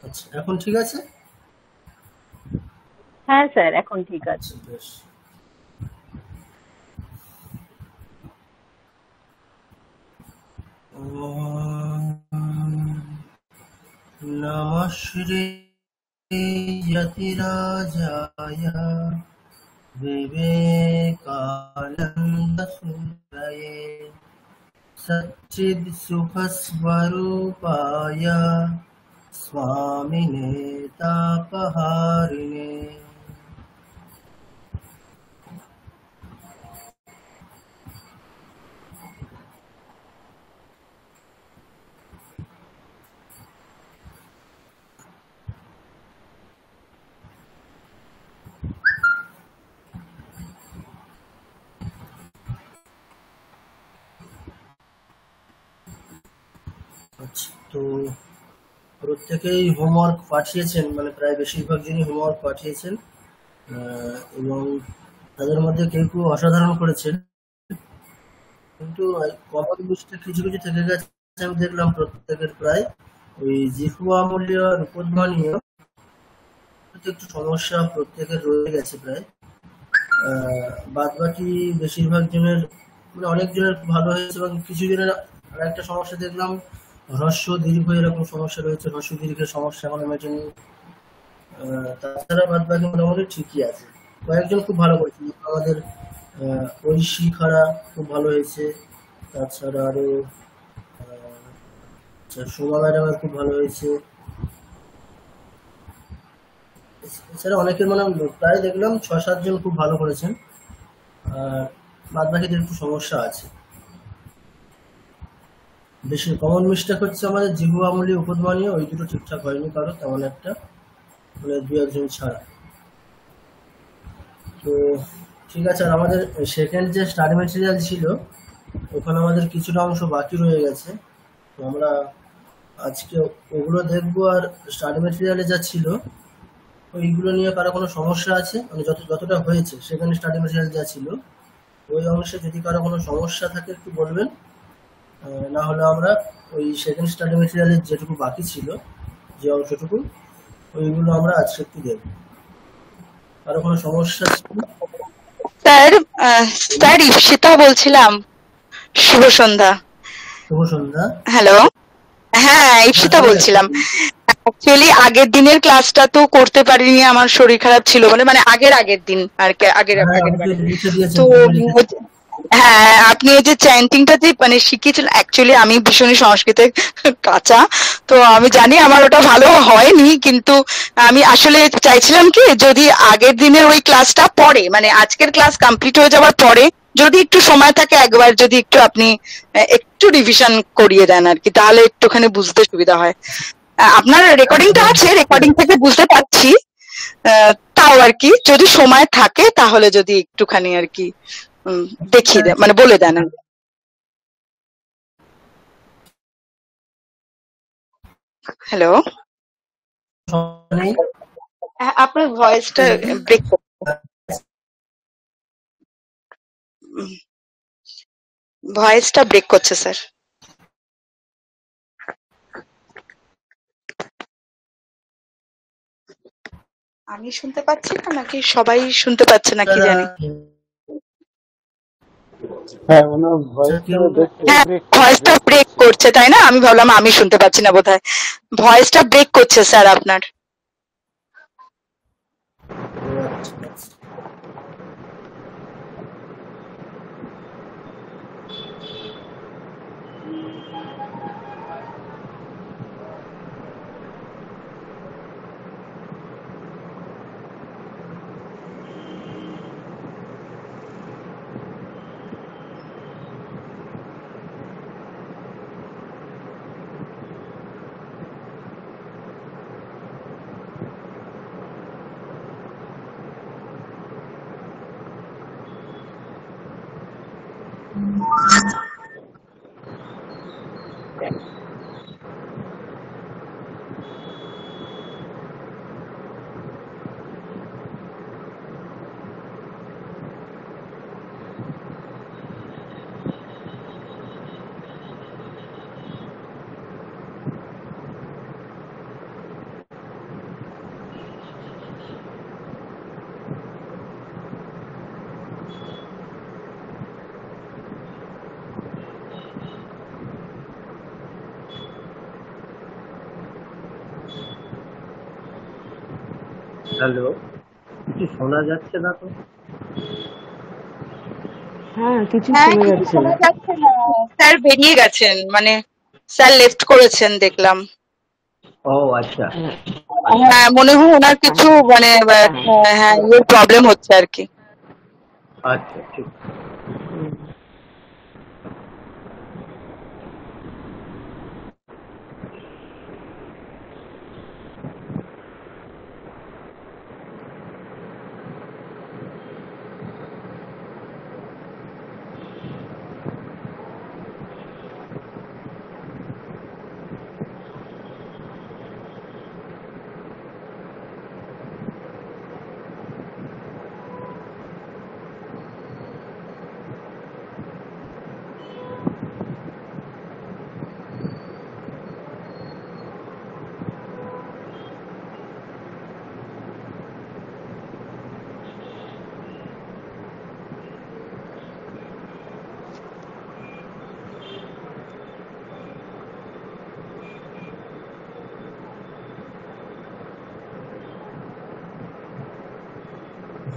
আচ্ছা, এখন ঠিক আছে? হ্যাঁ স্যার, এখন ঠিক আছে। আচ্ছা, বেশ। ওম নমঃ শ্রী যতিরাজায় विवेकानन्दसूरये सच्चित्सुखस्वरूपाय स्वामिने तापहारिणे। আচ্ছা, তো প্রত্যেকেই হোমওয়ার্ক পাঠিয়েছেন, মানে প্রায় বেশিরভাগ জনই হোমওয়ার্ক পাঠিয়েছেন। এবং তাদের মধ্যে কেউ কেউ অসাধারণ করেছেন, কিন্তু কমন মিস্টেক কিছু কিছু থেকে গেছে। আমি দেখলাম প্রত্যেকের প্রায় ওই জিহুয়া মূল্য আর উপধ্বনীয় একটু সমস্যা প্রত্যেকের রয়ে গেছে প্রায়। বাদ বাকি বেশিরভাগ জনের, মানে অনেক জনের ভালো হয়েছে, এবং কিছু জনের আর একটা সমস্যা দেখলাম, হ্রস্ব দীর্ঘ এরকম সমস্যা রয়েছে, হ্রস্ব দীর্ঘের সমস্যা এখনো মেটেনি। তাছাড়া বাদ বাকি মোটামুটি ঠিকই আছে। কয়েকজন খুব ভালো করেছে, যেমন আমাদের ঐশী খাড়া খুব ভালো হয়েছে। তাছাড়া আরো আচ্ছা, সোমা ম্যাডামের খুব ভালো হয়েছে। এছাড়া অনেকের মানে প্রায় দেখলাম ৬-৭ জন খুব ভালো করেছেন। আর বাদ বাকিদের একটু সমস্যা আছে। বেশি কমন মিস্টেক হচ্ছে আমাদের জিহু আমলি উপদ্মানীয়, ওই দুটো ঠিকঠাক হয়নি কারো তেমন একটা, মানে দু একজন ছাড়া। তো ঠিক আছে। আর আমাদের সেকেন্ড যে স্টাডি মেটেরিয়াল ছিল, ওখানে আমাদের কিছুটা অংশ বাকি রয়ে গেছে। তো আমরা আজকে ওগুলো দেখবো। আর স্টাডি মেটেরিয়ালে যা ছিল ওইগুলো নিয়ে কারো কোনো সমস্যা আছে, মানে যতটা হয়েছে সেখানে স্টাডি মেটেরিয়াল যা ছিল ওই অংশে যদি কারো কোনো সমস্যা থাকে একটু বলবেন। না হলে আমরা ওই সেকেন্ড স্টাডি মেটেরিয়ালের যেটুকু বাকি ছিল, যে অংশটুকু, ওইগুলো আমরা আজকে একটু দেখবো। কারো কোনো সমস্যা ছিল? স্যার, স্যার ঈপ্সিতা বলছিলাম। শুভ সন্ধ্যা। শুভ সন্ধ্যা। হ্যালো। হ্যাঁ, হ্যাঁ, ঈপ্সিতা শোনা যাচ্ছে, বলছিলাম। বলুন। অ্যাকচুয়ালি আগের দিনের ক্লাসটা তো করতে পারিনি, আমার শরীর খারাপ ছিল বলে, মানে আগের আগের দিন আর কি, আগের হ্যাঁ, আগের আমাকে বারে। লিখে দিয়েছেন, তো গ্রুপে লিখেছেন। হ্যাঁ, আপনি এই যে চ্যান্টিংটা যে মানে শিখিয়েছিলেন, অ্যাকচুয়ালি আমি ভীষণই সংস্কৃতে কাঁচা। তো আমি জানি আমার ওটা ভালো হয়নি, কিন্তু আমি আসলে চাইছিলাম কি, যদি আগের দিনের ওই ক্লাসটা পরে, মানে আজকের ক্লাস কমপ্লিট হয়ে যাওয়ার পরে যদি একটু সময় থাকে, একবার যদি একটু আপনি একটু রিভিশন করিয়ে দেন আর কি, তাহলে একটুখানি বুঝতে সুবিধা হয়। আপনার হ্যাঁ, রেকর্ডিংটা আমাদের আছে, রেকর্ডিং থেকে বুঝতে পারছি। তাও আর কি, যদি সময় থাকে তাহলে যদি একটুখানি আর কি দেখিয়ে দেন, মানে বলে দেন। হ্যালো। সমস্যা নেই। আপনার ভয়েসটা ব্রেক, ভয়েসটা ব্রেক করছে স্যার। আমি শুনতে পাচ্ছি না, নাকি সবাই শুনতে পাচ্ছে না কি আপনারা জানি। হ্যাঁ, ওনার ভয়েসটা কেউ হ্যাঁ, ব্রেক ভয়েসটা ব্রেক করছে। করছে, তাই না? আমি ভাবলাম আমি শুনতে পাচ্ছি না বোধহয়। ভয়েসটা ব্রেক করছে স্যার আপনার। ও আচ্ছা, আচ্ছা। হ্যালো, কিছু শোনা যাচ্ছে না তো? হ্যাঁ, কিছু হ্যাঁ শোনা কিছু যাচ্ছে না। শোনা যাচ্ছে না, স্যার বেরিয়ে গেছেন, মানে স্যার লেফট করেছেন দেখলাম। ও আচ্ছা হ্যাঁ, হ্যাঁ মনে হয় ওনার কিছু মানে হ্যাঁ ইয়ে প্রবলেম হচ্ছে আর কি। আচ্ছা ঠিক। হুম।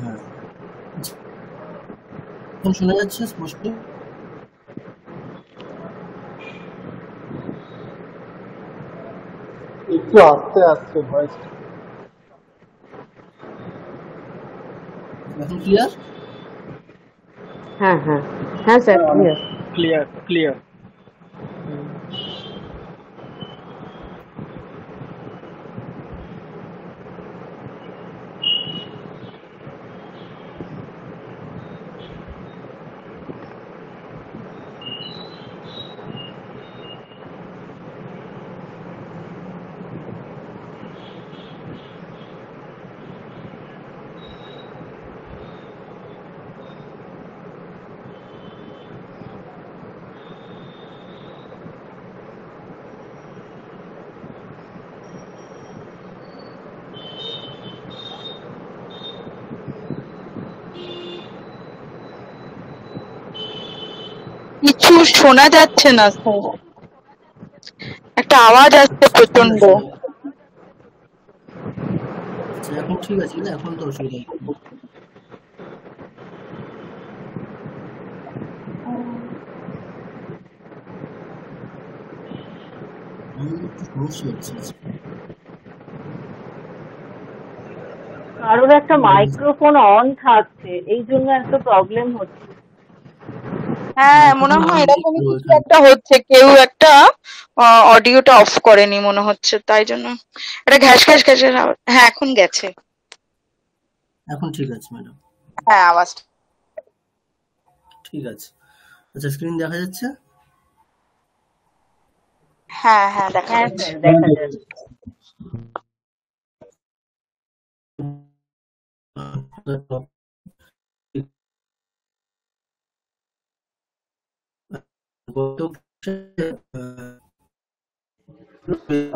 হ্যাঁ, এখন শোনা যাচ্ছে স্পষ্ট? একটু আস্তে আস্তে ভয়েস। এখন ক্লিয়ার? হ্যাঁ হ্যাঁ হ্যাঁ স্যার, হ্যাঁ, অনেক ক্লিয়ার। Clear clear. কিছু শোনা যাচ্ছে না স্যার, একটা আওয়াজ আসছে আচ্ছা ঠিক প্রচন্ড। আছে। আচ্ছা এখন ঠিক আছে না? এখন তো অসুবিধা নেই। আমার একটু সমস্যা হচ্ছে আজকে। কারোর একটা মাইক্রোফোন অন থাকছে, এই জন্য একটা প্রবলেম হচ্ছে। হ্যাঁ মনে মাইক্রোফোন অন হয় নেই এরকমই তো কিছু এখানে। একটা হচ্ছে, কেউ একটা অডিওটা অফ করেনি মনে হচ্ছে, তাই জন্য একটা ঘ্যাস ঘ্যাস ঘ্যাসের আওয়াজ। হ্যাঁ এখন গেছে। এখন ঠিক আছে ম্যাডাম। হ্যাঁ আওয়াজটা ঠিক আছে। আচ্ছা স্ক্রিন দেখা যাচ্ছে? হ্যাঁ হ্যাঁ দেখা হ্যাঁ যাচ্ছে। স্যার, দেখা যাচ্ছে।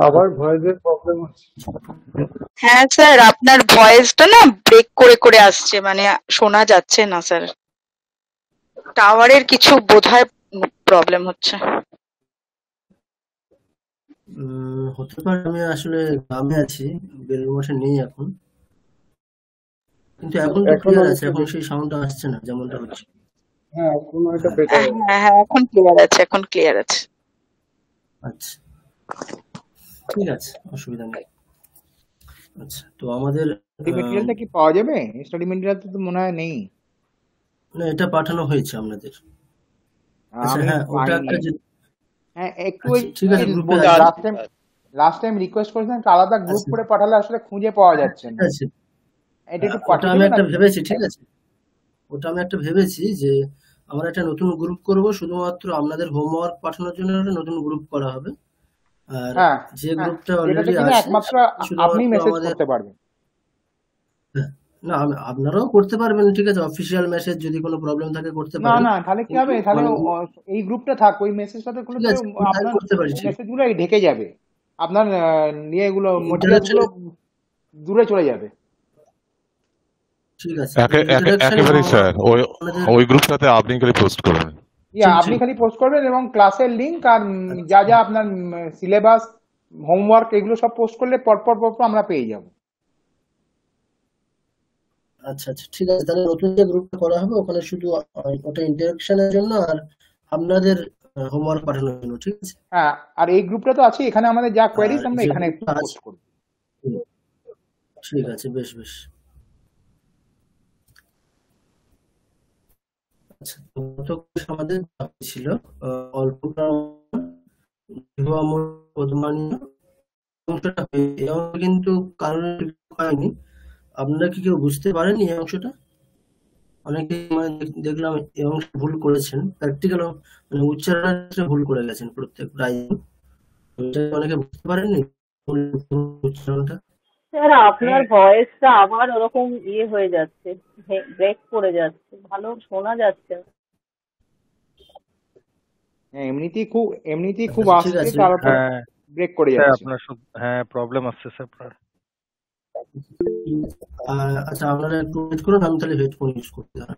আবার ভয়েসের প্রবলেম হচ্ছে। হ্যাঁ স্যার আপনার ভয়েসটা না ব্রেক করে করে আসছে, মানে শোনা যাচ্ছে না স্যার। টাওয়ারের কিছু বোধহয় প্রবলেম হচ্ছে। হতে পারে, আমি আসলে গ্রামে আছি, বেলুড় মঠে নেই এখন। কিন্তু এখন তো এখন ক্লিয়ার আছে, অনেকটা এখন সেই সাউন্ডটা আসছে না যেমনটা হচ্ছে। হ্যাঁ, এখন অনেকটা হ্যাঁ বেটার আছে। হ্যাঁ হ্যাঁ এখন ক্লিয়ার আছে, এখন ক্লিয়ার আছে। আচ্ছা ঠিক আছে, অসুবিধা নেই। আচ্ছা তো আমাদের স্টাডি মেটেরিয়ালটা কি পাওয়া যাবে? স্টাডি মেটেরিয়াল তো মনে হয় নেই। না এটা পাঠানো হয়েছে আপনাদের। আচ্ছা আমি হ্যাঁ ওটা পাইনি। একটা হ্যাঁ, একটু ওই আচ্ছা ঠিক আছে, গ্রুপে লাস্ট টাইম রিকোয়েস্ট করেছিলাম, একটা আলাদা গ্রুপ আচ্ছা করে পাঠালে আসলে খুঁজে পাওয়া যাচ্ছে ঠিক না। আছে। এটা একটু ওটা পাঠিয়ে আমি দেবেন একটা আপনি? ভেবেছি, ঠিক আছে। ওটা আমি একটা ভেবেছি যে আমরা একটা নতুন গ্রুপ করব, শুধুমাত্র আপনাদের হোমওয়ার্ক পাঠানোর জন্য একটা নতুন গ্রুপ করা হবে। আর হ্যাঁ যে হ্যাঁ, গ্রুপটা যেটাতে অলরেডি কিনা আছে একমাত্র আপনি শুধুমাত্র মেসেজ আমাদের, করতে পারবেন। হ্যাঁ, না আপনারাও করতে পারবেন, ঠিক আছে, অফিসিয়াল মেসেজ যদি কোনো প্রবলেম থাকে করতে না পারেন। না, তাহলে কি কিন্তু হবে, তাহলে মানে এই গ্রুপটা থাক, ওই মেসেজটাতে করলে ঠিক পরে আছে আমি তাই আপনার করতে পারি, ঠিক মেসেজগুলো ঢেকে যাবে, আপনার ইয়েগুলো মেটেরিয়ালস ইন্টারাকশন, গুলো দূরে চলে যাবে। ঠিক আছে ইন্টারাকশন এবং একেবারেই স্যার, ওই আমাদের ওই গ্রুপটাতে আপনি খালি পোস্ট করবেন। ঠিক আপনি ঠিক খালি পোস্ট করবেন এবং ক্লাসের লিংক আর আচ্ছা যা যা আপনার সিলেবাস, হোমওয়ার্ক, এগুলো সব পোস্ট করলে পরপর পরপর আমরা পেয়ে যাব। আচ্ছা আচ্ছা, ঠিক আছে। তাহলে নতুন যে গ্রুপটা করা হবে ওখানে শুধু ওটা ইন্টারাকশনের জন্য আর আপনাদের হোমওয়ার্ক পাঠানোর জন্য, ঠিক আছে? হ্যাঁ, আর এই গ্রুপটা তো আছে, এখানে আমাদের যা কোয়েরিজ আর আমরা যে এখানে গ্রুপটা আছে, পোস্ট করব। ঠিক আছে, বেশ বেশ। আচ্ছা, তো গত ক্লাসে আমাদের topic ছিল অল্পগ্রাম পদ্মানীয় অংশটা এই অংশ কিন্তু কারণে হয়নি। আপনারা কি কেউ বুঝতে পারেননি এই অংশটা? অনেকে মানে দেখলাম এই অংশ ভুল করেছেন, প্র্যাকটিক্যাল মানে উচ্চারণে ভুল করে গেছেন প্রত্যেক প্রায়। অনেকে বুঝতে পারেননি ভুল উচ্চারণটা। স্যার আপনার ভয়েসটা আবার ওরকম হয়ে যাচ্ছে, ব্রেক করে যাচ্ছে, ভালো শোনা যাচ্ছে না। হ্যাঁ, এমনিতেই খুব আচ্ছা, ঠিক আসছে, আছে। তারপর হ্যাঁ ব্রেক করে স্যার যাচ্ছে। আপনার হ্যাঁ প্রবলেম আসছে স্যার আপনার। আচ্ছা, আপনারা একটু ওয়েট করুন, আমি তাহলে হেডফোন ইউজ করতে হবে।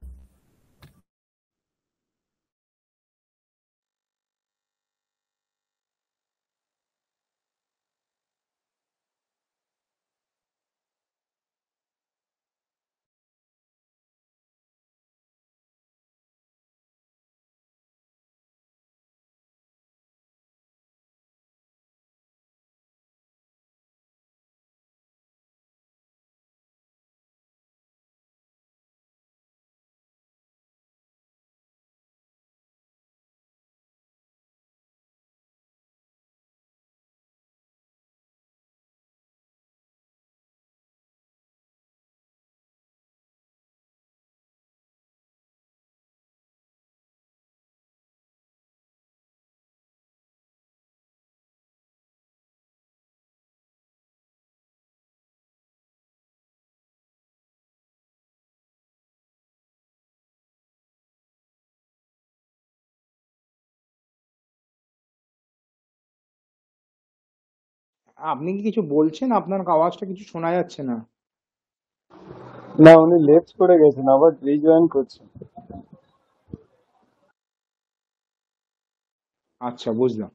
আপনি কি কিছু বলছেন? আপনার আওয়াজটা কিছু শোনা যাচ্ছে না। না, উনি লেফট করে গেছেন, আবার রিজয়েন করছেন। আচ্ছা, বুঝলাম।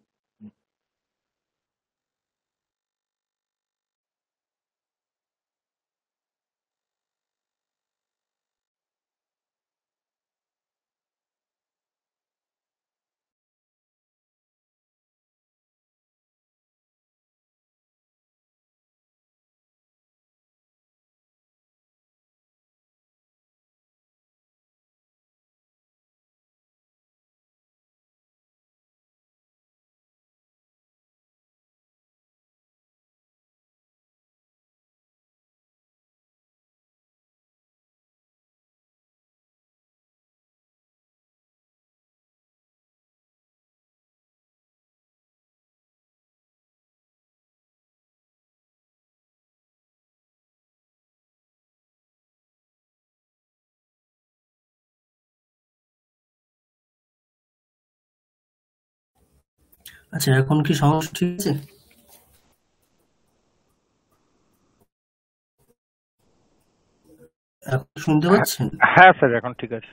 আচ্ছা, এখন কি সমস্যা ঠিক আছে? এখন শুনতে পাচ্ছেন? হ্যাঁ স্যার এখন ঠিক আছে।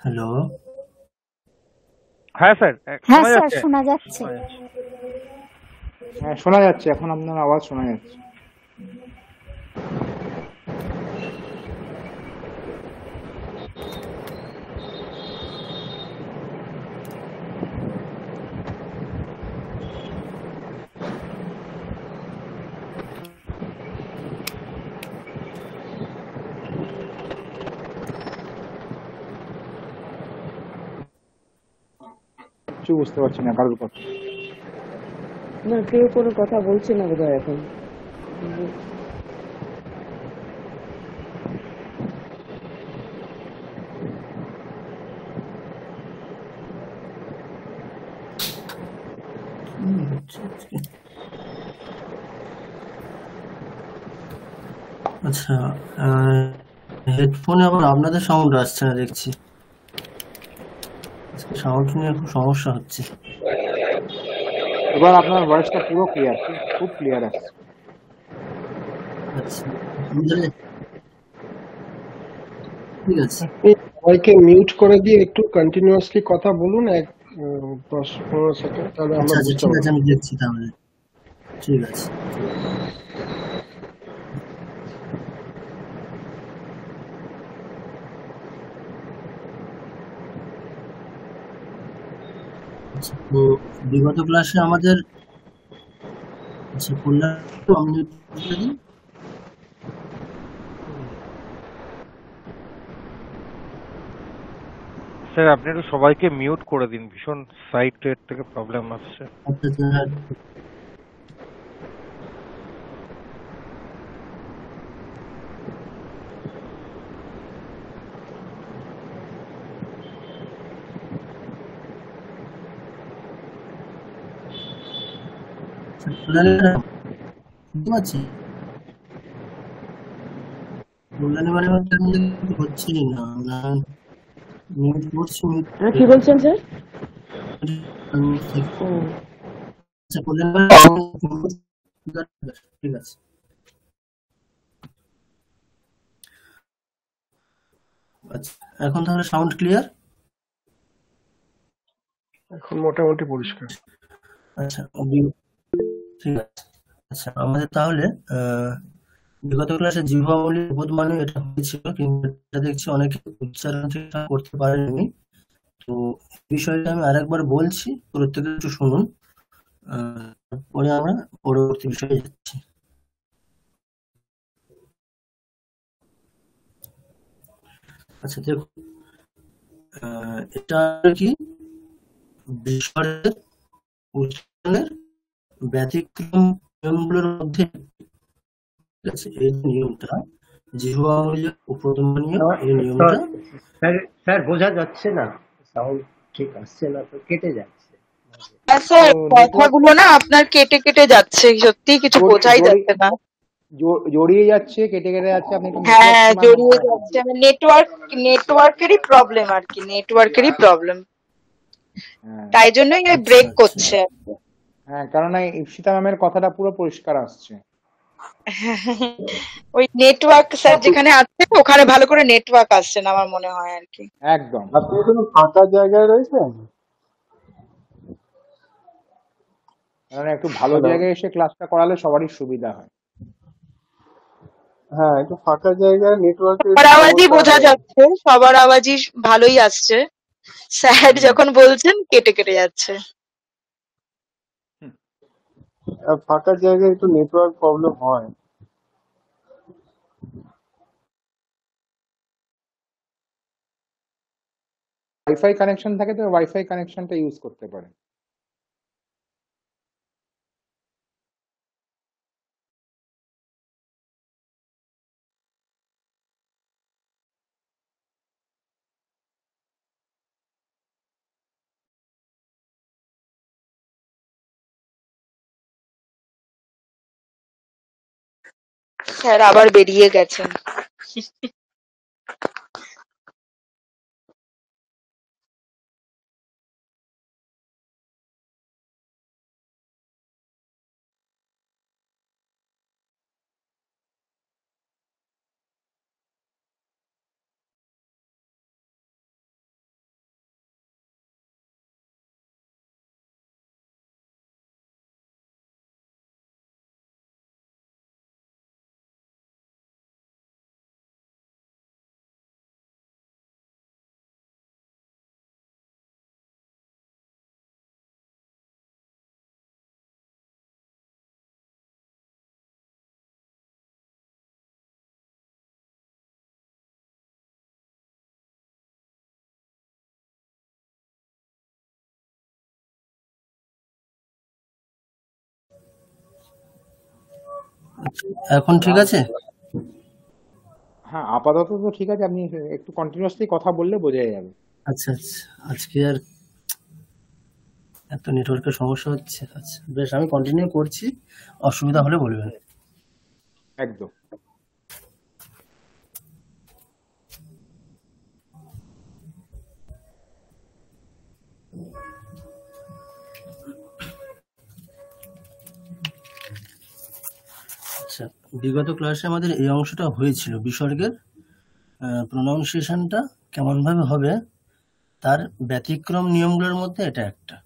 হ্যালো, হ্যাঁ স্যার হ্যাঁ শোনা স্যার, যাচ্ছে। শোনা যাচ্ছে। শোনা যাচ্ছে। হ্যাঁ, শোনা যাচ্ছে, এখন আপনার আওয়াজ শোনা যাচ্ছে। কিছু বুঝতে পারছি না কারোর কথা। না, কেউ কোনো কথা বলছে না বোধহয় এখন। আচ্ছা, হেডফোনে আবার আপনাদের সাউন্ড আসছে না দেখছি। সাউন্ড নিয়ে খুব সমস্যা হচ্ছে। এবার আপনার ভয়েসটা পুরো ক্লিয়ার, খুব ক্লিয়ার আসছে। আচ্ছা, তাহলে ঠিক আছে। আপনি সবাইকে মিউট করে দিয়ে একটু কন্টিনিউয়াসলি কথা বলুন, 10-15 সেকেন্ড, তাহলে আচ্ছা আমরা আচ্ছা, বুঝতে ঠিক আছে, পারবো। আমি দেখছি তাহলে। ঠিক আছে। আচ্ছা, তো বিগত ক্লাসে আমাদের, আচ্ছা কল্যাণ, আমি বুঝতে দিই। স্যার আপনি একটু সবাইকে মিউট করে দিন, ভীষণ সাইড থেকে প্রবলেম আসছে। আচ্ছা আচ্ছা, কল্যাণ শুনতে পাচ্ছি? কল্যাণী মানে কিন্তু হচ্ছেই না, মিউট করছি, মিউট। কি বলছেন স্যার? ও আচ্ছা কল্যাণ, ঠিক আছে। আচ্ছা, এখন তাহলে সাউন্ড ক্লিয়ার? এখন মোটামুটি পরিষ্কার। আচ্ছা, ঠিক আছে। আচ্ছা, আমাদের তাহলে বিগত ক্লাসে জীবাবলী বোধমানে এটা হয়েছিল, কিন্তু এটা দেখছি অনেকে উচ্চারণ ঠিকঠাক করতে পারেনি। তো এই বিষয়টা আমি আরেকবার বলছি, প্রত্যেকে একটু শুনুন, পরে আমরা পরবর্তী বিষয়ে যাচ্ছি। আচ্ছা দেখুন, এটা কি বিসর্গের উচ্চারণের ব্যতিক্রম নিয়মগুলোর মধ্যে, ঠিক আছে, এই নিয়মটা জিহ্বাবলী ও প্রথমনীয়, এই নিয়মটা। স্যার স্যার বোঝা যাচ্ছে না, সাউন্ড ঠিক আসছে না, তো কেটে যাচ্ছে। স্যার তো নেটওয়ার্ক কথাগুলো না আপনার কেটে কেটে যাচ্ছে, সত্যি কিছু বোঝাই যাচ্ছে না। জড়িয়ে যাচ্ছে, কেটে কেটে যাচ্ছে। আপনি একটু হ্যাঁ নেটওয়ার্ক জড়িয়ে যাচ্ছে, আমি নেটওয়ার্কেরই প্রবলেম আর কি, নেটওয়ার্কেরই প্রবলেম, তাই জন্যই ব্রেক করছে। হ্যাঁ, কারণ এই ইপসিতা ম্যামের কথাটা পুরো পরিষ্কার আসছে। ওই নেটওয়ার্ক স্যার যেখানে আছে ওখানে ভালো করে নেটওয়ার্ক আসছে না আমার মনে হয় আর কি। একদম। আপনি কোনো ফাঁকা জায়গায় রয়েছেন? কারণ একটু ভালো Hello? জায়গায় এসে ক্লাসটা করালে সবারই সুবিধা হয়। হ্যাঁ, একটু ফাঁকা জায়গায় নেটওয়ার্কের সবার আওয়াজই সমস্যা বোঝা হয়। যাচ্ছে, সবার আওয়াজই ভালোই আসছে, স্যার যখন বলছেন কেটে কেটে যাচ্ছে। ফাঁকা জায়গায় একটু নেটওয়ার্ক প্রবলেম হয়। ওয়াইফাই কানেকশন থাকে তো ওয়াইফাই কানেকশনটা ইউজ করতে পারে। স্যার আবার বেরিয়ে গেছেন। এখন ঠিক আছে? হ্যাঁ, আপাতত তো ঠিক আছে। আপনি একটু কন্টিনিউয়াসলি কথা বললে বোঝা যাবে। আচ্ছা আচ্ছা, আজকে আর এত নেটওয়ার্কের সমস্যা হচ্ছে। আচ্ছা বেশ, আমি কন্টিনিউ করছি, অসুবিধা হলে বলবেন। একদম। আচ্ছা, বিগত ক্লাসে আমাদের এই অংশটা হয়েছিল, বিসর্গের প্রোনাউন্সিয়েশনটা কেমন ভাবে হবে তার ব্যতিক্রম নিয়মগুলোর মধ্যে এটা একটা।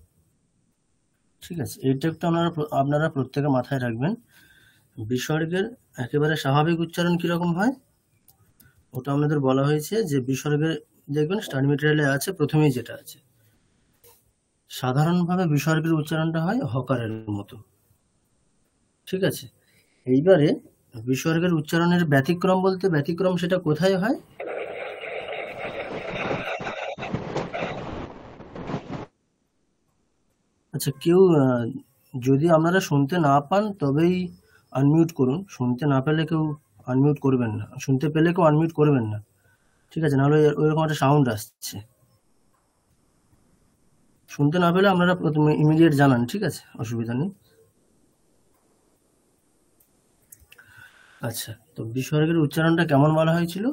ঠিক আছে, এইটা একটু আপনারা প্রত্যেকে মাথায় রাখবেন। বিসর্গের একেবারে স্বাভাবিক উচ্চারণ কিরকম হয় ওটা আমাদের বলা হয়েছে, যে বিসর্গের দেখবেন স্টাডি মেটেরিয়ালে আছে প্রথমেই যেটা আছে, সাধারণভাবে বিসর্গের উচ্চারণটা হয় হকারের মতো। ঠিক আছে, এইবারে বিসর্গের উচ্চারণের ব্যতিক্রম বলতে ব্যতিক্রম সেটা কোথায় হয়? আচ্ছা, কেউ যদি আপনারা শুনতে না পান তবেই আনমিউট করুন, শুনতে না পেলে কেউ আনমিউট করবেন না, শুনতে পেলে কেউ আনমিউট করবেন না। ঠিক আছে, নাহলে ওইরকম একটা সাউন্ড আসছে। শুনতে না পেলে আপনারা প্রথমে ইমিডিয়েট জানান, ঠিক আছে, অসুবিধা নেই। আচ্ছা, তো বিসর্গের উচ্চারণটা কেমন বলা হয়েছিল?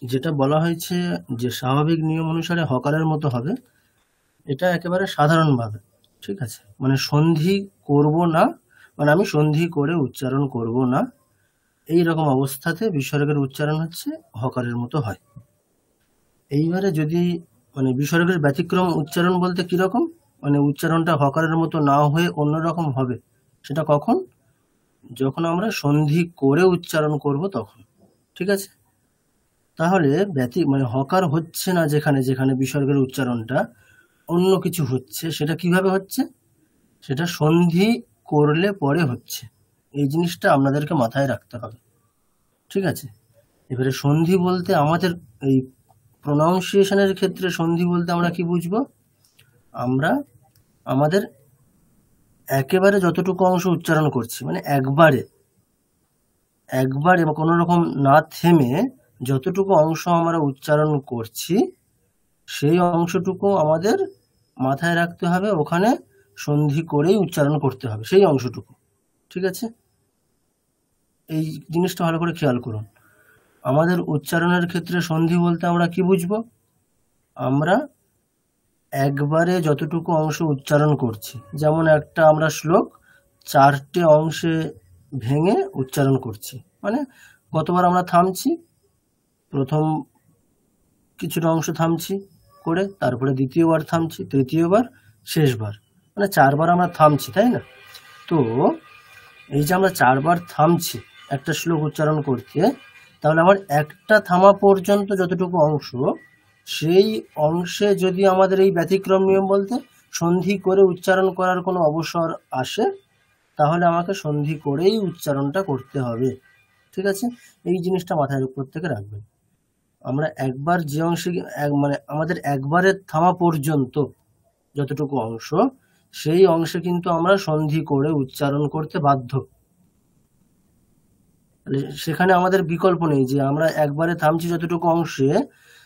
যেটা বলা হয়েছে যে স্বাভাবিক নিয়ম অনুসারে হকারের মতো হবে, এটা একেবারে সাধারণভাবে। ঠিক আছে, মানে সন্ধি করব না, মানে আমি সন্ধি করে উচ্চারণ করব না, এই রকম অবস্থাতে বিসর্গের উচ্চারণ হচ্ছে হকারের মতো হয়। এইবারে যদি মানে বিসর্গের ব্যতিক্রম উচ্চারণ বলতে কিরকম, মানে উচ্চারণটা হকারের মতো না হয়ে অন্যরকম হবে, সেটা কখন? যখন আমরা সন্ধি করে উচ্চারণ করব তখন। ঠিক আছে, তাহলে মানে হকার হচ্ছে না যেখানে যেখানে বিসর্গের উচ্চারণটা অন্য কিছু হচ্ছে, সেটা কিভাবে হচ্ছে? সেটা সন্ধি করলে পরে হচ্ছে, এই জিনিসটা আপনাদেরকে মাথায় রাখতে হবে। ঠিক আছে, এবারে সন্ধি বলতে আমাদের এই প্রোনাউন্সিয়েশনের ক্ষেত্রে সন্ধি বলতে আমরা কি বুঝবো? আমরা আমাদের একেবারে যতটুকু অংশ উচ্চারণ করছি, মানে একবারে বা কোনো রকম না থেমে যতটুকু অংশ আমরা উচ্চারণ করছি, সেই অংশটুকু আমাদের মাথায় রাখতে হবে, ওখানে সন্ধি করেই উচ্চারণ করতে হবে সেই অংশটুকু। ঠিক আছে, এই জিনিসটা ভালো করে খেয়াল করুন। আমাদের উচ্চারণের ক্ষেত্রে সন্ধি বলতে আমরা কি বুঝবো? আমরা একবারে যতটুকু অংশ উচ্চারণ করছি, যেমন একটা আমরা শ্লোক 4টে অংশে ভেঙে উচ্চারণ করছি, মানে কতবার আমরা থামছি, প্রথম কিছুটা অংশ থামছি করে, তারপরে দ্বিতীয়বার থামছি, তৃতীয়বার, শেষবার, মানে 4বার আমরা থামছি, তাই না? তো এই যে আমরা 4বার থামছি একটা শ্লোক উচ্চারণ করতে, তাহলে আমার একটা থামা পর্যন্ত যতটুকু অংশ, সেই অংশে যদি আমাদের এই ব্যতিক্রম নিয়ম বলতে সন্ধি করে উচ্চারণ করার কোনো অবসর আসে, তাহলে আমাকে সন্ধি করেই উচ্চারণটা করতে হবে। ঠিক আছে, এই জিনিসটা মাথায় প্রত্যেকে রাখবেন। আমরা একবার যে অংশে মানে আমাদের একবারের থামা পর্যন্ত যতটুকু অংশ, সেই অংশে কিন্তু আমরা সন্ধি করে উচ্চারণ করতে বাধ্য। সেখানে আমাদের বিকল্প নেই যে আমরা একবারে থামছি যতটুকু অংশে,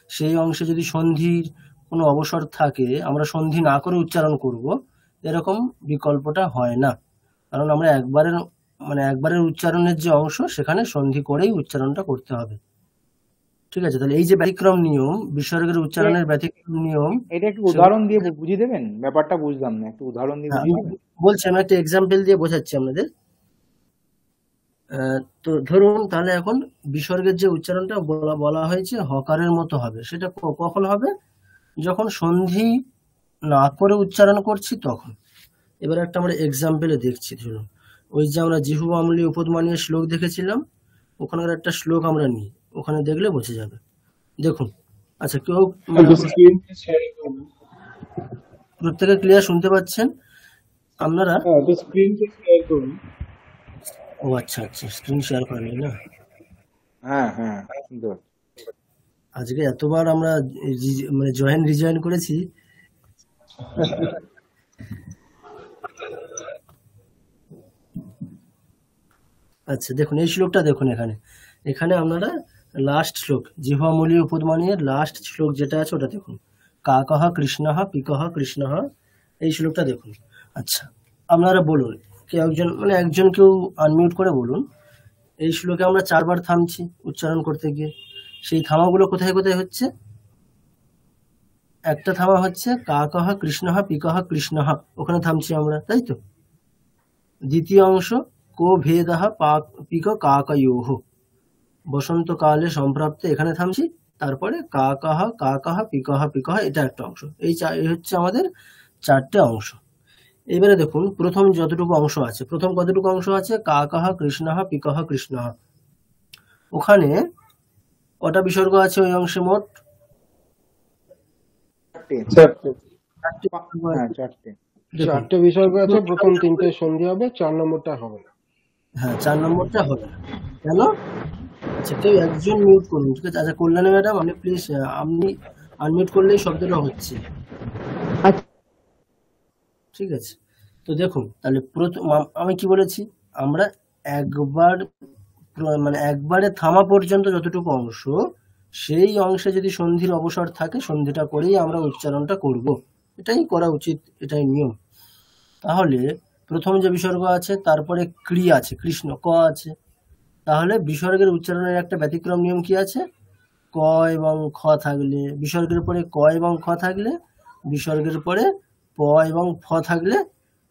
সেই অংশে যদি সন্ধির কোনো অবসর থাকে আমরা সন্ধি না করে উচ্চারণ করব, এরকম বিকল্পটা হয় না। কারণ আমরা একবারের উচ্চারণের যে অংশ, সেখানে সন্ধি করেই উচ্চারণটা করতে হবে। ঠিক আছে, তাহলে এই যে ব্যতিক্রম নিয়ম, বিসর্গের উচ্চারণের ব্যতিক্রম নিয়ম, এটা একটু উদাহরণ দিয়ে বুঝিয়ে দেবেন? ব্যাপারটা বুঝলাম না, একটু উদাহরণ দিয়ে বুঝিয়ে দেবেন? বলছি, আমি একটা এক্সাম্পল দিয়ে বোঝাচ্ছি আপনাদের। তো ধরুন, তাহলে এখন বিসর্গের যে উচ্চারণটা বলা হয়েছে হকারের মতো হবে, সেটা কখন হবে? যখন সন্ধি না করে উচ্চারণ করছি তখন। এবার একটা আমরা এক্সাম্পলে দেখছি, ধরুন ওই যে আমরা জিহু আমলি উপদমা নিয়ে শ্লোক দেখেছিলাম, ওখানকার একটা শ্লোক আমরা নিই, ওখানে দেখলে বোঝা যাবে। দেখুন, আচ্ছা, কেউ প্রত্যেকে ক্লিয়ার শুনতে পাচ্ছেন আপনারা? ও আচ্ছা, স্ক্রিন শেয়ার করেন না? হ্যাঁ হ্যাঁ, শুনতে পাচ্ছি। আজকে এতবার আমরা মানে রিজয়েন করেছি। আচ্ছা, দেখুন এই শ্লোকটা দেখুন, এখানে আপনারা লাস্ট শ্লোক জিহ্বামূলী উপদমানিয়ের লাস্ট শ্লোক যেটা আছে ওটা দেখুন, কাকহ কৃষ্ণঃ পিকহ কৃষ্ণঃ, এই শ্লোকটা দেখুন। আচ্ছা, আপনারা বলুন, একজন কেউ আনমিউট করে বলুন, এই শ্লোকে আমরা 4বার থামছি উচ্চারণ করতে গিয়ে, সেই থামাগুলো কোথায় কোথায় হচ্ছে? একটা থামা হচ্ছে কাকহ কৃষ্ণঃ পিকহ কৃষ্ণঃ, ওখানে থামছি আমরা, তাই তো? দ্বিতীয় অংশ কো ভেদঃ পিক কাকয়োঃ, বসন্তকালে সম্প্রাপ্তে, এখানে থামছি। তারপরে কা কাহা পিকহ এটা একটা অংশ। এই হচ্ছে আমাদের 4টে অংশ। এবারে দেখুন প্রথম যতটুকু অংশ আছে, প্রথম কতটুকু অংশ আছে, কা কাহা কৃষ্ণাহা পিকহ কৃষ্ণাহা, ওখানে কটা বিসর্গ আছে ওই অংশে মোট? 4টে। 4টে বিসর্গ হ্যাঁ আছে। 4টে। দেখুন 4টে বিসর্গ আছে, প্রথম 3টে সন্ধি হবে, 4 নম্বরটা হবে না। হ্যাঁ 4 নম্বরটা হবে না কেন? আচ্ছা কেউ একজন মিউট করুন, ঠিক আছে? আচ্ছা কল্যাণী ম্যাডাম আপনি প্লিজ, আপনি আনমিউট করলেই শব্দটা হচ্ছে, আচ্ছা ঠিক আছে? তো দেখুন তাহলে আমি কি বলেছি, আমরা একবার মানে একবারে থামা পর্যন্ত যতটুকু অংশ, সেই অংশে যদি সন্ধির অবসর থাকে সন্ধিটা করেই আমরা উচ্চারণটা করব, এটাই করা উচিত, এটাই নিয়ম। তাহলে প্রথম যে বিসর্গ আছে, তারপরে ক্রি আছে, কৃষ্ণ ক আছে, তাহলে বিসর্গের উচ্চারণের একটা ব্যতিক্রম নিয়ম কি আছে, ক এবং খ থাকলে, বিসর্গের পরে ক এবং খ থাকলে, বিসর্গের পরে প এবং ফ থাকলে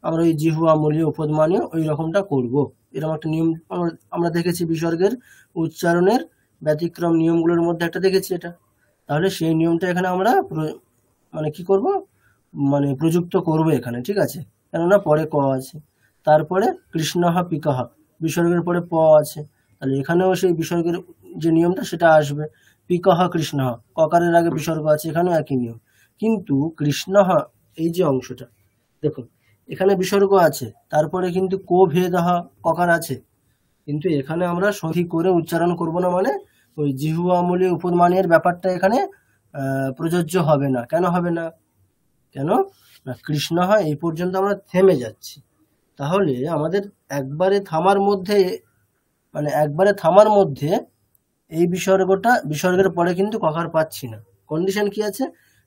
আমরা ওই জিহুয়া মূলীয় উপদমানীয় ওই রকমটা করব। এরকম একটা নিয়ম আমরা দেখেছি বিসর্গের উচ্চারণের ব্যতিক্রম নিয়মগুলোর মধ্যে একটা দেখেছি এটা। তাহলে সেই নিয়মটা এখানে আমরা মানে কি করব, মানে প্রযুক্ত করব এখানে, ঠিক আছে? কেননা পরে ক আছে, তারপরে কৃষ্ণহা পিকাহা, বিসর্গের পরে প আছে, তাহলে এখানেও সেই বিসর্গের যে নিয়মটা সেটা আসবে, পিকাহা কৃষ্ণহা, ককারের আগে বিসর্গ আছে, এখানেও একই নিয়ম। কিন্তু কৃষ্ণহা এই যে অংশটা দেখুন, এখানে বিসর্গ আছে, তারপরে কিন্তু কো ভেদহা ককার আছে, কিন্তু এখানে আমরা সন্ধি করে উচ্চারণ করব না, মানে ওই জিহুয়া মূলীয় উপদমানের ব্যাপারটা এখানে প্রযোজ্য হবে না। কেন হবে না? কেন না, কৃষ্ণ হয় এই পর্যন্ত আমরা থেমে যাচ্ছি, তাহলে আমাদের একবারে থামার মধ্যে এই বিসর্গের পরে কিন্তু ককার পাচ্ছি না। কন্ডিশন কি আছে,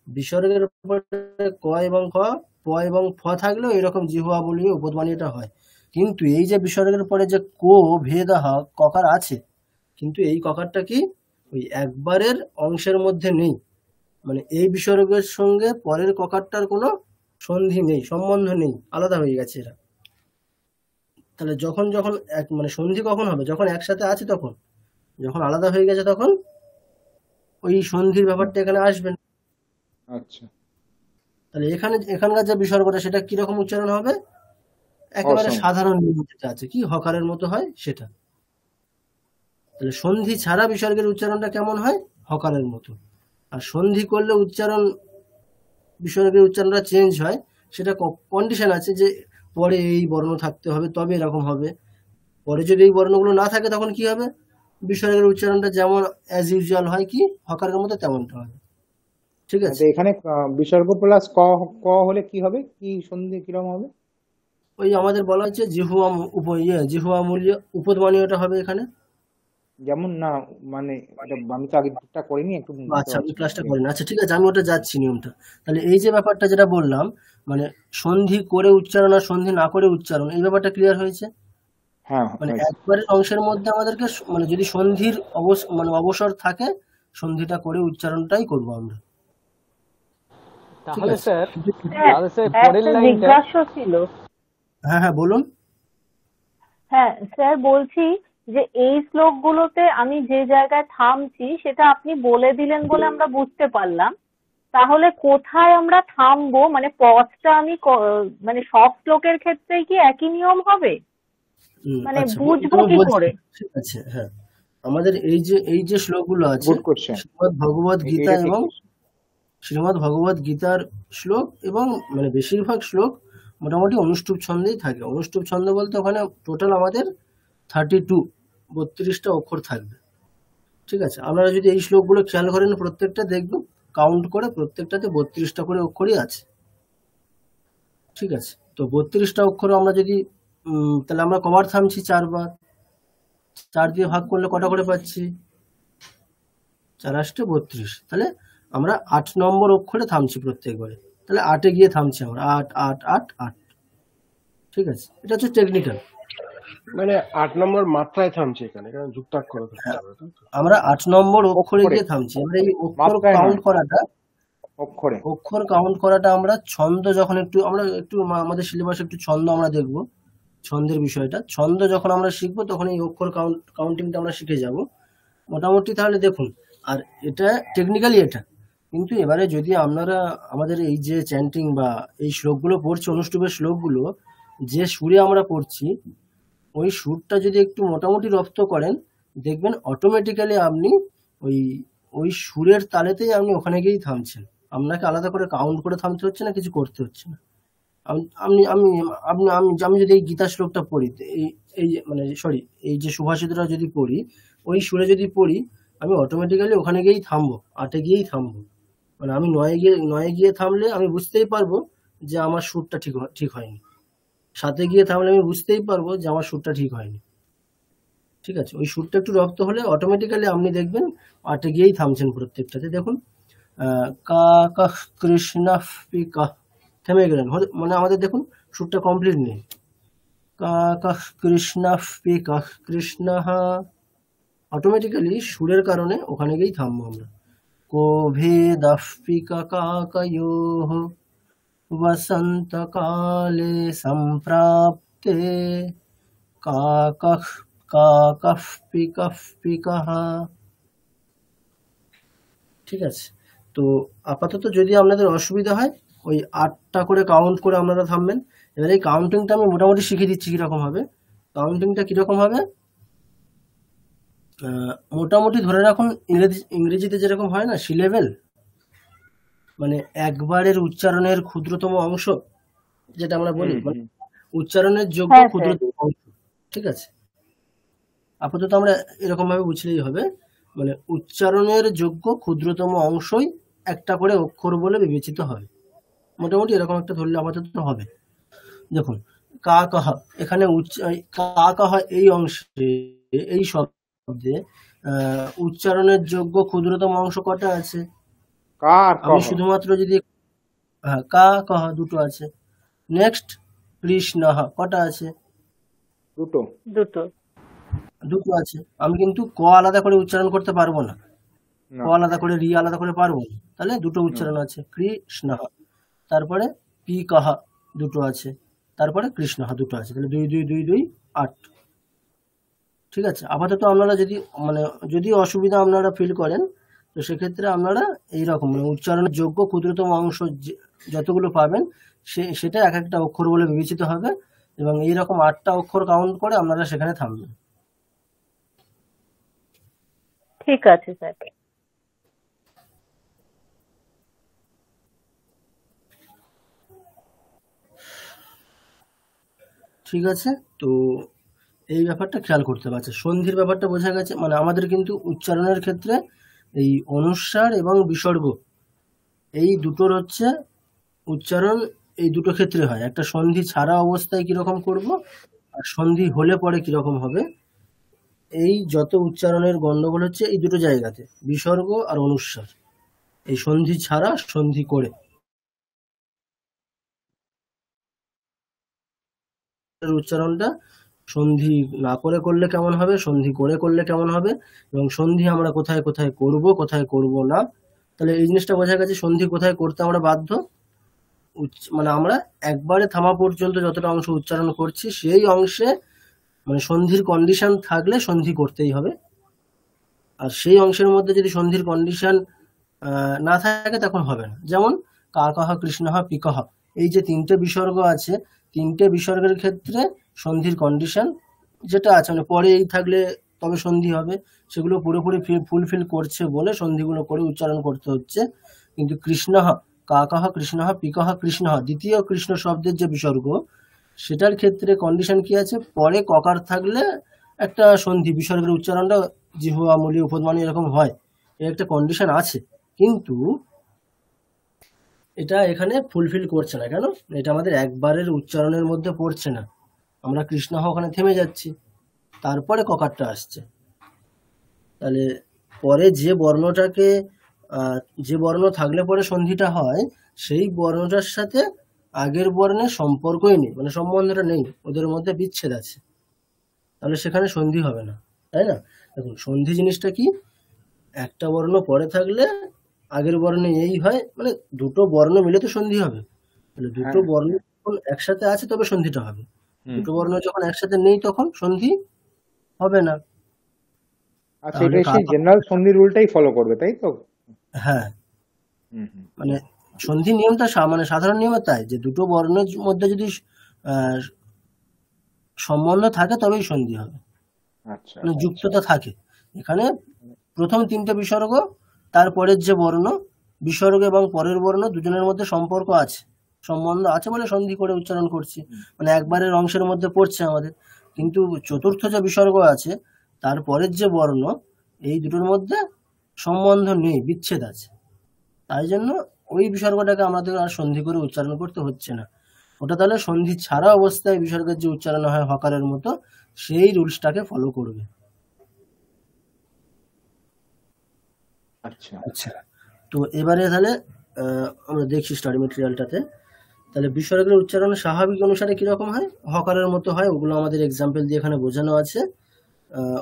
বিসর্গের পরে ক এবং খ, প এবং ফ থাকলেও এরকম জিহুয়া বলিয়ে উপদমানীয়টা হয়, কিন্তু এই যে বিসর্গের পরে যে কো ভেদাহা ককার আছে, কিন্তু এই ককারটা কি ওই একবারের অংশের মধ্যে নেই, মানে এই বিসর্গের সঙ্গে পরের ককারটার কোনো সন্ধি নেই, সম্বন্ধ নেই, আলাদা হয়ে গেছে এরা। তাহলে যখন মানে সন্ধি কখন হবে, যখন একসাথে আছে তখন, যখন আলাদা হয়ে গেছে তখন ওই সন্ধির ব্যাপারটা এখানে আসবে না। আচ্ছা তাহলে এখানকার যে বিসর্গটা সেটা কিরকম উচ্চারণ হবে, একেবারে অসম। সাধারণ নিয়ম যেটা আছে, কি হকারের মতো হয় সেটা। তাহলে সন্ধি ছাড়া বিসর্গের উচ্চারণটা কেমন হয়, হকারের মতো। আর সন্ধি করলে বিসর্গের উচ্চারণটা চেঞ্জ হয়, সেটা কন্ডিশন আছে যে পরে এই বর্ণ থাকতে হবে তবে এরকম হবে, পরে যদি এই বর্ণগুলো না থাকে তখন কি হবে, বিসর্গের উচ্চারণটা যেমন অ্যাজ ইউজুয়াল হয় কি হকারের মতো তেমনটা হবে, ঠিক আছে? এখানে বিসর্গ প্লাস ক ক হলে কি হবে, কি সন্ধি কিরকম হবে? ওই আমাদের বলা হচ্ছে জিহুয়া মূল্য উপদমানীয়টা হবে এখানে। যেমন না মানে এটা আমি তো আগে দিকটা করিনি, একটু বুঝতে আচ্ছা আপনি পারছি না। ক্লাসটা করেন, আচ্ছা ঠিক আছে, আমি ওটা যাচ্ছি নিয়মটা। তাহলে এই যে ব্যাপারটা যেটা বললাম, মানে সন্ধি করে উচ্চারণ আর সন্ধি না করে উচ্চারণ, এই ব্যাপারটা ক্লিয়ার হয়েছে? হ্যাঁ মানে হয়েছে। একবারের অংশের মধ্যে আমাদেরকে মানে যদি সন্ধির অবসর থাকে, সন্ধিটা করে উচ্চারণটাই করবো আমরা, ঠিক তাহলে আছে? স্যার হ্যাঁ, তাহলে স্যার পরের একটা লাইনটা জিজ্ঞাসা ছিল। হ্যাঁ বলুন। হ্যাঁ স্যার, বলছি যে এই শ্লোকগুলোতে আমি যে জায়গায় থামছি সেটা আপনি বলে দিলেন বলে আমরা বুঝতে পারলাম, তাহলে কোথায় আমরা থামবো, মানে পথটা আমি মানে সব শ্লোকের ক্ষেত্রেই কি একই নিয়ম হবে, মানে আচ্ছা বুঝবো আমি কি বলছি, করে? ঠিক আছে। হ্যাঁ আমাদের এই যে শ্লোকগুলো আছে, গুড কোশ্চেন। শ্রীমদ্ ভগবদ গীতা এটা ঠিক এবং বলছেন। শ্রীমদ্ ভগবদ গীতার শ্লোক, এবং মানে বেশিরভাগ শ্লোক মোটামুটি অনুষ্টুপ ছন্দেই থাকে। অনুষ্টুপ ছন্দ বলতে ওখানে টোটাল আমাদের 32টা অক্ষর থাকবে, ঠিক আছে? আপনারা যদি এই শ্লোকগুলো খেয়াল করেন, প্রত্যেকটা দেখবেন কাউন্ট করে প্রত্যেকটাতে 32টা করে অক্ষরই আছে, ঠিক আছে? তো 32টা অক্ষর আমরা যদি তাহলে আমরা কবার থামছি, 4 বার, 4 দিয়ে ভাগ করলে কটা করে পাচ্ছি, 4 8 32, তাহলে আমরা 8 নম্বর অক্ষরে থামছি প্রত্যেকবারে, তাহলে 8-এ গিয়ে থামছি আমরা, 8 8 8 8, ঠিক আছে? এটা হচ্ছে টেকনিক্যাল। মানে 8 নম্বর মাত্রায় থামছে, এখানে যুক্তাক্ষর ধরতে হবে, তাই তো? আমরা 8 নম্বর অক্ষরে অক্ষরে, গিয়ে থামছি। এবারে এই অক্ষর মাত্রায় কাউন্ট নয়, করাটা, অক্ষরে। অক্ষর কাউন্ট করাটা আমরা ছন্দ যখন আমরা একটু আমাদের সিলেবাসে একটু ছন্দ আমরা দেখবো, ছন্দের বিষয়টা, ছন্দ যখন আমরা শিখবো তখন এই অক্ষর কাউন্টিংটা আমরা শিখে যাব মোটামুটি। তাহলে দেখুন আর এটা টেকনিক্যালি এটা, কিন্তু এবারে যদি আপনারা আমাদের এই যে চ্যান্টিং বা এই শ্লোকগুলো পড়ছি, অনুষ্টুপের শ্লোকগুলো যে সুরে আমরা পড়ছি, ওই সুরটা যদি একটু মোটামুটি রপ্ত করেন, দেখবেন অটোমেটিক্যালি আপনি ওই ওই সুরের তালেতেই আপনি ওখানে গিয়েই থামছেন। আপনাকে আলাদা করে কাউন্ট করে থামতে হচ্ছে না, কিছু করতে হচ্ছে না। আমি আমি আমি আপনি আমি আমি যদি এই গীতা শ্লোকটা পড়ি, এই এই মানে সরি, এই যে সুভাষিতটা যদি পড়ি, ওই সুরে যদি পড়ি, আমি অটোমেটিক্যালি ওখানে গিয়েই থামবো, আটে গিয়েই থামবো। মানে আমি নয়ে গিয়ে থামলে আমি বুঝতেই পারবো যে আমার সুরটা ঠিক হয়নি। সাথে গিয়ে থামলে আমি বুঝতেই পারবো যে আমার সুরটা ঠিক হয়নি। ঠিক আছে, ওই সুরটা একটু রপ্ত হলে অটোমেটিক্যালি আপনি দেখবেন আটে গিয়েই থামছেন প্রত্যেকটাতে। দেখুন কা কা কৃষ্ণ পিকা, থেমে গেলেন, মানে আমাদের দেখুন সুরটা কমপ্লিট নেই। কা কা কৃষ্ণ পিকা কৃষ্ণ, অটোমেটিক্যালি সুরের কারণে ওখানে গিয়েই থামবো আমরা। কোভেদপিকা কাকয়োঃ বসন্তকালে সম্প্রাপ্তে কাকঃ কাকঃ পিকঃ পিকঃ। ঠিক আছে, তো আপাতত যদি আপনাদের অসুবিধা হয়, ওই 8টা করে কাউন্ট করে আপনারা থামবেন। এবার এই কাউন্টিংটা আমি মোটামুটি শিখিয়ে দিচ্ছি কিরকম হবে। কাউন্টিংটা কিরকম হবে, মোটামুটি ধরে রাখুন ইংরেজিতে যেরকম হয় না, সিলেবেল, মানে একবারের উচ্চারণের ক্ষুদ্রতম অংশ যেটা আমরা বলি, মানে উচ্চারণের যোগ্য হ্যাঁ স্যার। ক্ষুদ্রতম অংশ। ঠিক আছে, আপাতত আমরা এরকম ভাবে বুঝলেই হবে, মানে উচ্চারণের যোগ্য ক্ষুদ্রতম অংশই একটা করে অক্ষর বলে বিবেচিত হবে। মোটামুটি এরকম একটা ধরলে আপাতত হবে। দেখুন কা কাহা, এখানে কা কাহা এই অংশে, এই শব্দে উচ্চারণের যোগ্য ক্ষুদ্রতম অংশ কটা আছে? কা আর আমি কহ। শুধুমাত্র যদি কা কাহা দুটো আছে। নেক্সট কৃষ্ণ কটা আছে? দুটো। দুটো আছে। আমি কিন্তু ক আলাদা করে উচ্চারণ করতে পারবো না, না। ক আলাদা করে রি আলাদা করে পারবো না, তাহলে দুটো উচ্চারণ আছে, কৃষ্ণ। তারপরে পি কাহা দুটো আছে, তারপরে কৃষ্ণ দুটো আছে, তাহলে 2 2 2 2 8। ঠিক আছে, আপাতত আপনারা যদি অসুবিধা আপনারা ফিল করেন, তো সেক্ষেত্রে আপনারা এইরকম মানে উচ্চারণের যোগ্য ক্ষুদ্রতম অংশ যতগুলো পাবেন, সেটা এক একটা অক্ষর বলে বিবেচিত হবে, এবং এইরকম 8টা অক্ষর কাউন্ট করে আপনারা সেখানে থামবেন। ঠিক আছে স্যার। ঠিক আছে, তো এই ব্যাপারটা খেয়াল করতে পারছে, সন্ধির ব্যাপারটা বোঝা গেছে। মানে আমাদের কিন্তু উচ্চারণের ক্ষেত্রে এই অনুস্বার এবং বিসর্গ, এই দুটোর হচ্ছে উচ্চারণ, এই দুটো ক্ষেত্রে হয়। একটা সন্ধি ছাড়া অবস্থায় কিরকম করব, আর সন্ধি হলে পরে কিরকম হবে। এই যত উচ্চারণের গন্ডগোল হচ্ছে এই দুটো জায়গাতে, বিসর্গ আর অনুস্বার, এই সন্ধি ছাড়া সন্ধি করে। উচ্চারণটা সন্ধি না করে করলে কেমন হবে, সন্ধি করে করলে কেমন হবে, এবং সন্ধি আমরা কোথায় কোথায় করব, কোথায় করব না। তাহলে এই জিনিসটা বোঝা গেছে, সন্ধি কোথায় করতে আমরা বাধ্য, মানে আমরা একবারে থামা পর্যন্ত যতটা অংশ উচ্চারণ করছি সেই অংশে মানে সন্ধির কন্ডিশন থাকলে সন্ধি করতেই হবে। আর সেই অংশের মধ্যে যদি সন্ধির কন্ডিশন না থাকে তখন হবে না। যেমন কা কহ কৃষ্ণ পিকহ, এই যে 3টে বিসর্গ আছে, 3টে বিসর্গের ক্ষেত্রে সন্ধির কন্ডিশন যেটা আছে, মানে পরে এই থাকলে তবে সন্ধি হবে, সেগুলো পুরোপুরি ফুলফিল করছে বলে সন্ধিগুলো করে উচ্চারণ করতে হচ্ছে। কিন্তু কৃষ্ণ কা কহ কৃষ্ণ পিকহ কৃষ্ণ, দ্বিতীয় কৃষ্ণ শব্দের যে বিসর্গ, সেটার ক্ষেত্রে কন্ডিশন কি আছে, পরে ককার থাকলে একটা সন্ধি, বিসর্গের উচ্চারণটা জিহ্বা মূলী উপধ্মানী এরকম হয়, এর একটা কন্ডিশন আছে। কিন্তু এটা এখানে ফুলফিল করছে না। কেন? এটা আমাদের একবারের উচ্চারণের মধ্যে পড়ছে না, আমরা কৃষ্ণ ওখানে থেমে যাচ্ছি, তারপরে ককারটা আসছে। তাহলে পরে যে বর্ণটাকে যে বর্ণ থাকলে পরে সন্ধিটা হয়, সেই বর্ণটার সাথে আগের বর্ণের সম্পর্কই নেই, মানে সম্বন্ধটা নেই, ওদের মধ্যে বিচ্ছেদ আছে, তাহলে সেখানে সন্ধি হবে না, তাই না? দেখুন সন্ধি জিনিসটা কি, একটা বর্ণ পরে থাকলে আগের বর্ণে এই হয়, মানে দুটো বর্ণ মিলে তো সন্ধি হবে। তাহলে দুটো বর্ণ যখন একসাথে আছে তবে সন্ধিটা হবে, দুটো বর্ণ যখন একসাথে নেই তখন সন্ধি হবে না। আচ্ছা, তাহলে এটা সেই জেনারেল সন্ধি রুলটাই ফলো করবে, তাই তো? হ্যাঁ, হুম হুম। মানে সন্ধি নিয়মটা মানে সাধারণ নিয়মে তাই যে দুটো বর্ণের মধ্যে যদি আহ, সম্বন্ধ থাকে তবেই সন্ধি হবে, আচ্ছা মানে যুক্ততা থাকে। এখানে প্রথম তিনটে বিসর্গ, তারপরের যে বর্ণ, বিসর্গ এবং পরের বর্ণ দুজনের মধ্যে সম্পর্ক আছে, সম্বন্ধ আছে বলে সন্ধি করে উচ্চারণ করছি, মানে একবারের অংশের মধ্যে পড়ছে আমাদের। কিন্তু চতুর্থ যে বিসর্গ আছে, তারপরের যে বর্ণ, এই দুটোর মধ্যে সম্বন্ধ নেই, বিচ্ছেদ আছে। তাই জন্য ওই বিসর্গটাকে আমাদের আর সন্ধি করে উচ্চারণ করতে হচ্ছে না। ওটা তাহলে সন্ধি ছাড়া অবস্থায় বিসর্গের যে উচ্চারণ হয় হকারের মতো, সেই রুলসটাকে ফলো করবে। আচ্ছা আচ্ছা, তো এবারে তাহলে আমরা দেখছি স্টাডি মেটেরিয়ালটাতে। তাহলে বিসর্গের উচ্চারণ স্বাভাবিক অনুসারে কিরকম হয়, হকারের মতো হয়। ওগুলো আমাদের এক্সাম্পল দিয়ে এখানে বোঝানো আছে,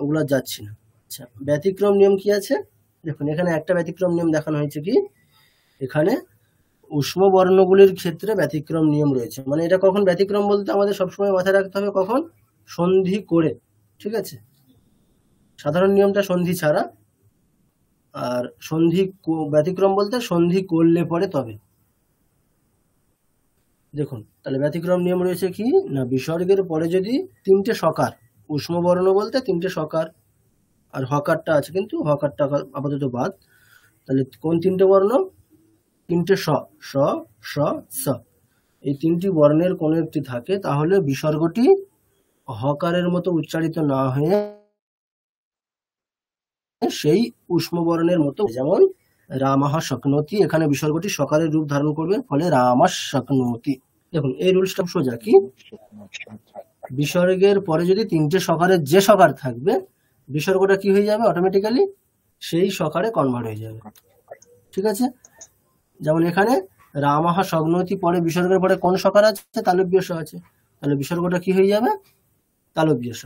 ওগুলো যাচ্ছি না। আচ্ছা, ব্যতিক্রম নিয়ম কি আছে দেখুন, এখানে একটা ব্যতিক্রম নিয়ম দেখানো হয়েছে কি, এখানে উষ্ম বর্ণগুলির ক্ষেত্রে ব্যতিক্রম নিয়ম রয়েছে। মানে এটা কখন ব্যতিক্রম বলতে আমাদের সবসময় মাথায় রাখতে হবে, কখন সন্ধি করে, ঠিক আছে। সাধারণ নিয়মটা সন্ধি ছাড়া, আর ব্যতিক্রম বলতে সন্ধি করলে পরে তবে। দেখুন তাহলে ব্যতিক্রম নিয়ম রয়েছে কি না, বিসর্গের পরে যদি তিনটে সকার, উষ্ম বর্ণ বলতে তিনটে সকার, আর হকারটা আছে কিন্তু হকারটা আপাতত বাদ, তাহলে কোন তিনটে বর্ণ, তিনটে স, স, স, স, এই তিনটি বর্ণের কোনো একটি থাকে, তাহলে বিসর্গটি হকারের মতো উচ্চারিত না হয়ে সেই উষ্ম বর্ণের মতো, যেমন রামাহ শক্নোতি, এখানে বিসর্গটি সকারের রূপ ধারণ করবে, ফলে রামাহ শক্নোতি। দেখুন এই রুলসটা সোজা কি, বিসর্গের পরে যদি তিনটে সকারের যে সকার থাকবে, বিসর্গটা কি হয়ে যাবে, অটোমেটিক্যালি সেই সকারে কনভার্ট হয়ে যাবে, ঠিক আছে। যেমন এখানে রামাহ শগ্নতি, পরে বিসর্গের পরে কোন সকার আছে, তালব্য স আছে, তাহলে বিসর্গটা কি হয়ে যাবে, তালব্য স।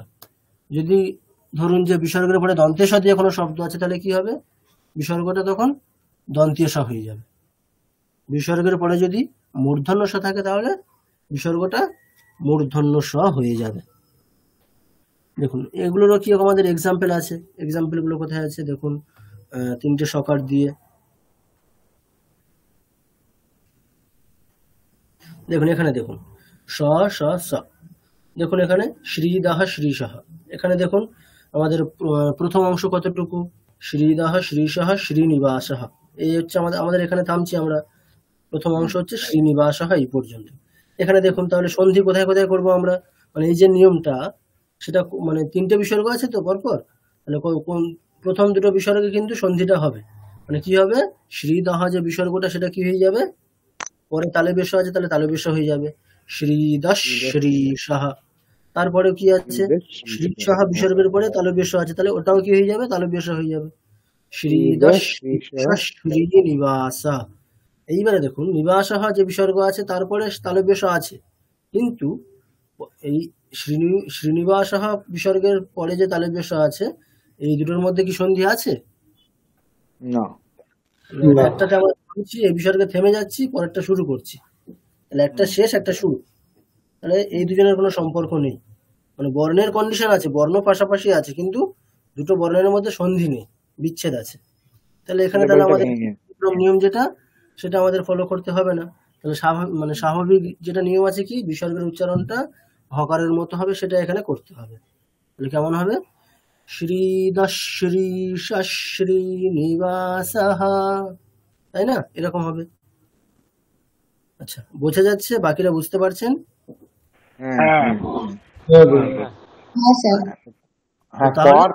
যদি ধরুন যে বিসর্গের পরে দন্তেশ দিয়ে কোনো শব্দ আছে, তাহলে কি হবে, বিসর্গটা তখন দন্তীয় স হয়ে যাবে। বিসর্গের পরে যদি মূর্ধন্য স থাকে, তাহলে বিসর্গটা মূর্ধন্য স হয়ে যাবে। দেখুন এগুলোরও কি আমাদের এক্সাম্পল আছে, এক্সাম্পল গুলো কোথায় আছে দেখুন, তিনটে সকার দিয়ে দেখুন, এখানে দেখুন স, স, স, দেখুন এখানে শ্রীদাহ শ্রীসহ, এখানে দেখুন আমাদের প্রথম অংশ কতটুকু, শ্রীদাহ শ্রীসহ শ্রীনিবাসহ, এই হচ্ছে আমাদের এখানে থামছি আমরা, প্রথম অংশ হচ্ছে শ্রীনিবাসহ এই পর্যন্ত। এখানে দেখুন তাহলে সন্ধি কোথায় কোথায় করব আমরা, মানে এই যে নিয়মটা, সেটা মানে তিনটে বিসর্গ আছে তো পরপর, তাহলে কোন প্রথম দুটো বিসর্গে কিন্তু সন্ধিটা হবে, মানে কি হবে, শ্রীদাহ যে বিসর্গটা সেটা কি হয়ে যাবে, পরে তালব্য আছে তাহলে তালব্য হয়ে যাবে, শ্রীদাস শ্রী সাহা। তারপরে কি আছে, শ্রী সাহা বিসর্গের পরে তালব্য আছে, তাহলে ওটাও কি হয়ে যাবে, তালব্য হয়ে যাবে, শ্রীদাস শ্রী নিবাসা। এইবারে দেখুন নিবাসহ যে বিসর্গ আছে তারপরে তালব্য আছে, কিন্তু এই শ্রীনিবাসহ বিসর্গের পরে যে তালব্য আছে, এই দুটোর মধ্যে কি সন্ধি আছে না, একটাতে আমরা এই বিসর্গে থেমে যাচ্ছি, পরেরটা শুরু করছি, তাহলে একটা শেষ একটা শুরু, তাহলে এই দুজনের কোনো সম্পর্ক নেই, মানে বর্ণের কন্ডিশন আছে, বর্ণ পাশাপাশি আছে, কিন্তু দুটো বর্ণের মধ্যে সন্ধি নেই, বিচ্ছেদ আছে। তাহলে এখানে তাহলে আমাদের নিয়ম যেটা, সেটা আমাদের ফলো করতে হবে না। তাহলে স্বাভাবিক যেটা নিয়ম আছে কি, বিসর্গের উচ্চারণটা হকারের মতো হবে, সেটা এখানে করতে হবে। তাহলে কেমন হবে, শ্রী নিবাসহ, তাই না, এরকম হবে। আচ্ছা বোঝা যাচ্ছে, বাকিরা বুঝতে পারছেন? হ্যাঁ,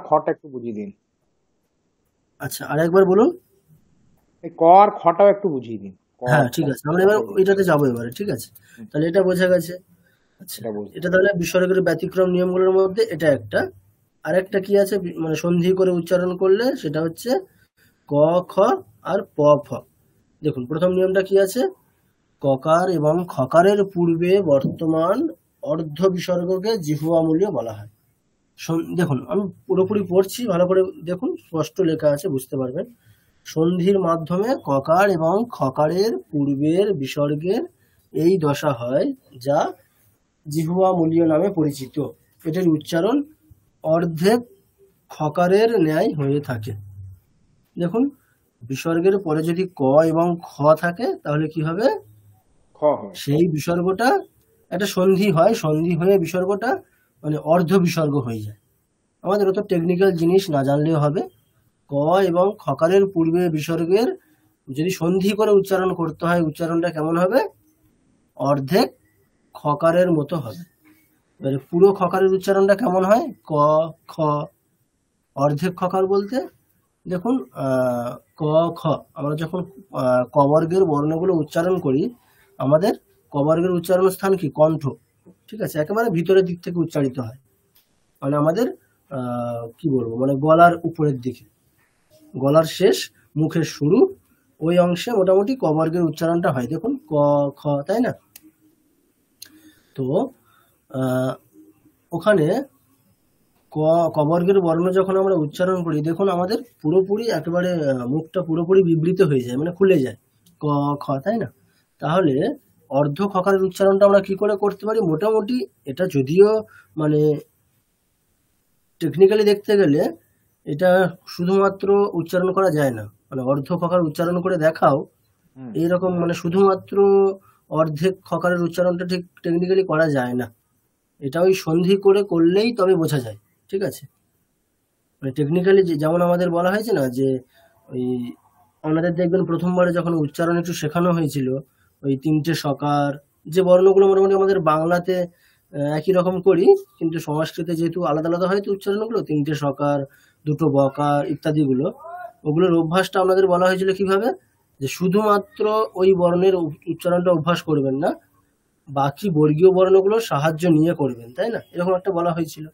খটা একটু বুঝিয়ে দিন। আচ্ছা আরেকবার বলুন। এই ক আর খটাও একটু বুঝিয়ে দিন। হ্যাঁ ঠিক আছে, আমরা এবার এটাতে যাবো এবারে, ঠিক আছে। তাহলে এটা বোঝা গেছে। আচ্ছা এটা তাহলে বিসর্গের ব্যতিক্রম নিয়মগুলোর মধ্যে এটা একটা। আরেকটা কি আছে, মানে সন্ধি করে উচ্চারণ করলে সেটা হচ্ছে ক, খ আর প, ফ। দেখুন প্রথম নিয়মটা কি আছে, ককার এবং খকারের পূর্বে বর্তমান অর্ধ বিসর্গকে জিহ্বামূল্য বলা হয়। দেখুন আমি পুরোপুরি পড়ছি, ভালো করে দেখুন, স্পষ্ট লেখা আছে, বুঝতে পারবেন। সন্ধির মাধ্যমে ককার এবং খকারের পূর্বের বিসর্গের এই দশা হয়, যা জিহ্বামূল্য নামে পরিচিত। এটার উচ্চারণ অর্ধেক খকারের ন্যায় হয়ে থাকে। দেখুন, বিসর্গের পরে যদি ক এবং খ থাকে তাহলে কি হবে? খ হয়। সেই বিসর্গটা একটা সন্ধি হয়, সন্ধি হয়ে বিসর্গটা মানে অর্ধ বিসর্গ হয়ে যায়। আমাদের অত টেকনিক্যাল জিনিস না জানলেও হবে। ক এবং খকারের পূর্বে বিসর্গের যদি সন্ধি করে উচ্চারণ করতে হয়, উচ্চারণটা কেমন হবে? অর্ধেক খকারের মতো হবে। এবারে পুরো খকারের উচ্চারণটা কেমন হয়? ক খ। অর্ধেক খকার বলতে দেখুন ক খ, আমরা যখন ক বর্গের বর্ণগুলো উচ্চারণ করি, আমাদের ক বর্গের উচ্চারণ স্থান কি? কণ্ঠ। ঠিক আছে, একেবারে ভিতরের দিক থেকে উচ্চারিত হয়, মানে আমাদের কি বলবো, মানে গলার উপরের দিকে, গলার শেষ মুখের শুরু ওই অংশে মোটামুটি ক বর্গের উচ্চারণটা হয়। দেখুন ক খ, তাই না? তো ওখানে ক বর্গের বর্ণ যখন আমরা উচ্চারণ করি, দেখুন আমাদের পুরোপুরি একেবারে মুখটা পুরোপুরি বিবৃত হয়ে যায়, মানে খুলে যায়, ক খ, তাই না? তাহলে অর্ধ খকারের উচ্চারণটা আমরা কি করে করতে পারি? মোটামুটি এটা যদিও মানে টেকনিক্যালি দেখতে গেলে এটা শুধুমাত্র উচ্চারণ করা যায় না, মানে অর্ধ খকার উচ্চারণ করে দেখাও এইরকম, মানে শুধুমাত্র অর্ধেক খকারের উচ্চারণটা ঠিক টেকনিক্যালি করা যায় না। এটা ওই সন্ধি করে করলেই তবে বোঝা যায়। ঠিক আছে, মানে টেকনিক্যালি যেমন আমাদের বলা হয়েছে না যে ওই আমাদের দেখবেন প্রথমবারে যখন উচ্চারণ একটু শেখানো হয়েছিল, ওই 3টে সকার, যে বর্ণগুলো মোটামুটি আমাদের বাংলাতে একই রকম করি, কিন্তু সংস্কৃতে যেহেতু আলাদা আলাদা হয় তো উচ্চারণগুলো, 3টে সকার, 2টো বকার ইত্যাদিগুলো, ওগুলোর অভ্যাসটা আমাদের বলা হয়েছিল কিভাবে? যে শুধুমাত্র ওই বর্ণের উচ্চারণটা অভ্যাস করবেন না, বাকি বর্গীয় বর্ণগুলো সাহায্য নিয়ে করবেন, তাই না? এরকম একটা বলা হয়েছিল।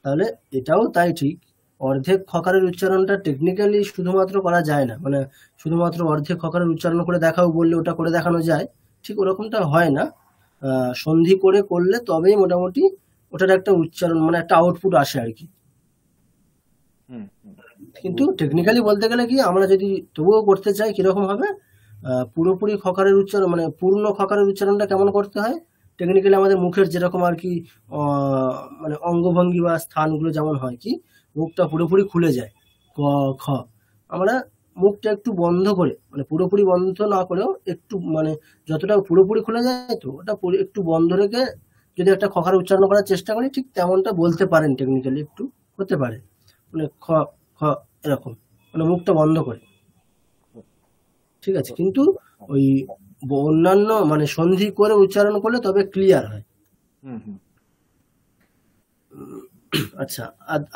তাহলে এটাও তাই ঠিক, অর্ধেক খকারের উচ্চারণটা টেকনিক্যালি শুধুমাত্র করা যায় না, মানে শুধুমাত্র অর্ধেক খকারের উচ্চারণ করে দেখাও বললে ওটা করে দেখানো যায়, ঠিক ওরকমটা হয় না। সন্ধি করে করলে তবেই মোটামুটি ওটার একটা উচ্চারণ, মানে একটা আউটপুট আসে আর কি। কিন্তু টেকনিক্যালি বলতে গেলে কি, আমরা যদি তবুও করতে চাই কিরকম হবে, পুরোপুরি খকারের উচ্চারণ, মানে পূর্ণ খকারের উচ্চারণটা কেমন করতে হয়? টেকনিক্যালি আমাদের মুখের যেরকম আর কি মানে অঙ্গভঙ্গি বা স্থানগুলো যেমন হয় কি, মুখটা পুরোপুরি খুলে যায়, ক খ, আমরা মুখটা একটু বন্ধ করে, মানে পুরোপুরি বন্ধ না করেও একটু, মানে যতটা পুরোপুরি খুলে যায় তো ওটা একটু বন্ধ রেখে যদি একটা খকার উচ্চারণ করার চেষ্টা করি, ঠিক তেমনটা বলতে পারেন টেকনিক্যালি, একটু হতে পারে, মানে খ খ এরকম, মানে মুখটা বন্ধ করে। ঠিক আছে, কিন্তু ওই অন্যান্য মানে সন্ধি করে উচ্চারণ করলে তবে ক্লিয়ার হয়। আচ্ছা,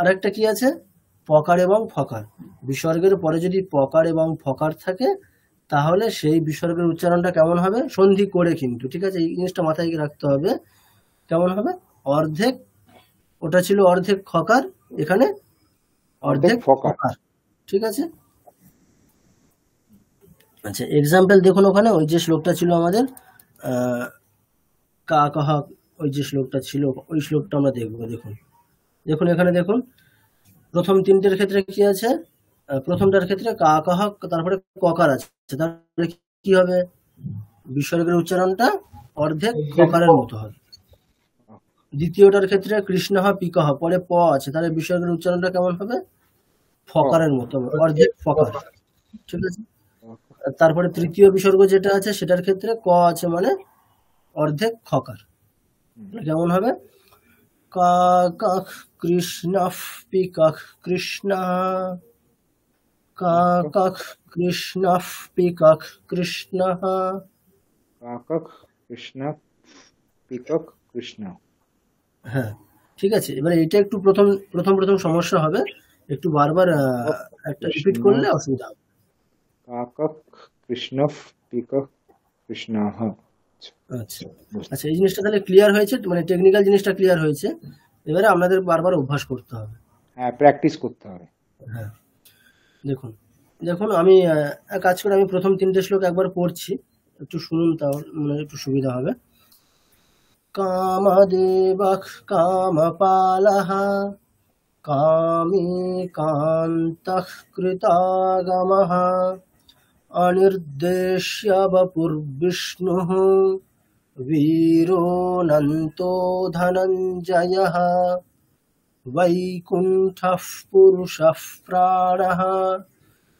আরেকটা কি আছে? পকার এবং ফকার। বিসর্গের পরে যদি পকার এবং ফকার থাকে তাহলে সেই বিসর্গের উচ্চারণটা কেমন হবে? সন্ধি করে কিন্তু, ঠিক আছে, এই জিনিসটা মাথায় রাখতে হবে। কেমন হবে? অর্ধেক, ওটা ছিল অর্ধেক খকার, এখানে অর্ধেক ফকার। ঠিক আছে, আচ্ছা এক্সাম্পল দেখুন, ওখানে ওই যে শ্লোকটা ছিল আমাদের কা কাহা, ওই যে শ্লোকটা ছিল ওই শ্লোকটা আমরা দেখবো। দেখুন দেখুন এখানে দেখুন, প্রথম 3টের ক্ষেত্রে কি আছে? প্রথমটার ক্ষেত্রে কা কাহা, তারপরে ককার আছে, তাহলে কি হবে? বিসর্গের উচ্চারণটা অর্ধেক খকারের মতো হবে। দ্বিতীয়টার ক্ষেত্রে কৃষ্ণহ পিকহ, পরে প আছে, তাহলে বিসর্গের উচ্চারণটা কেমন হবে? ফকারের মতো হবে, অর্ধেক ফকার। ঠিক আছে, তারপরে তৃতীয় বিসর্গ যেটা আছে সেটার ক্ষেত্রে ক আছে, মানে অর্ধেক খকার, কেমন হবে? কাক কৃষ্ণ পিকাক কৃষ্ণ, কাক কৃষ্ণ পিকাক কৃষ্ণ, কাক কৃষ্ণ পিকক কৃষ্ণ। হ্যাঁ, ঠিক আছে, এবারে এটা একটু প্রথম প্রথম সমস্যা হবে, একটু বারবার একটা রিপিট করলে অসুবিধা হবে। কাক কৃষ্ণ পিকক কৃষ্ণ। আচ্ছা আচ্ছা, এই জিনিসটা তাহলে ক্লিয়ার হয়েছে, মানে টেকনিক্যাল জিনিসটা ক্লিয়ার হয়েছে। এবারে আপনাদের বারবার অভ্যাস করতে হবে, হ্যাঁ প্র্যাকটিস করতে হবে। হ্যাঁ, দেখুন দেখুন আমি এক কাজ করে আমি প্রথম 3টে শ্লোক একবার পড়ছি, একটু শুনুন, তাহলে মানে একটু সুবিধা হবে। কামদেবঃ কামপালঃ কামে কান্তঃ কৃতাগমঃ অনির্দেশ্য বপুর্বিষ্ণুঃ বীরোऽনন্তো ধনঞ্জয়ঃ वैकुण्ठः पुरुषः प्राणः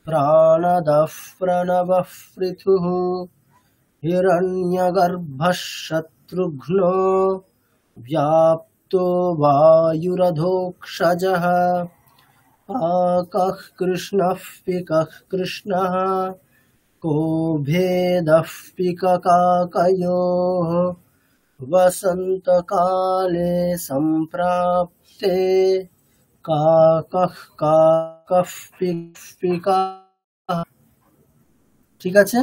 प्राणदः प्रणवः पृथुः हिरण्यगर्भः शत्रुघ्नो व्याप्तो वायुरधोक्षजः काकः कृष्णः पिकः कृष्णः को भेदः पिककाकयोः वसन्तकाले सम्प्राप्ते কাকঃ কাকঃ পিকা। ঠিক আছে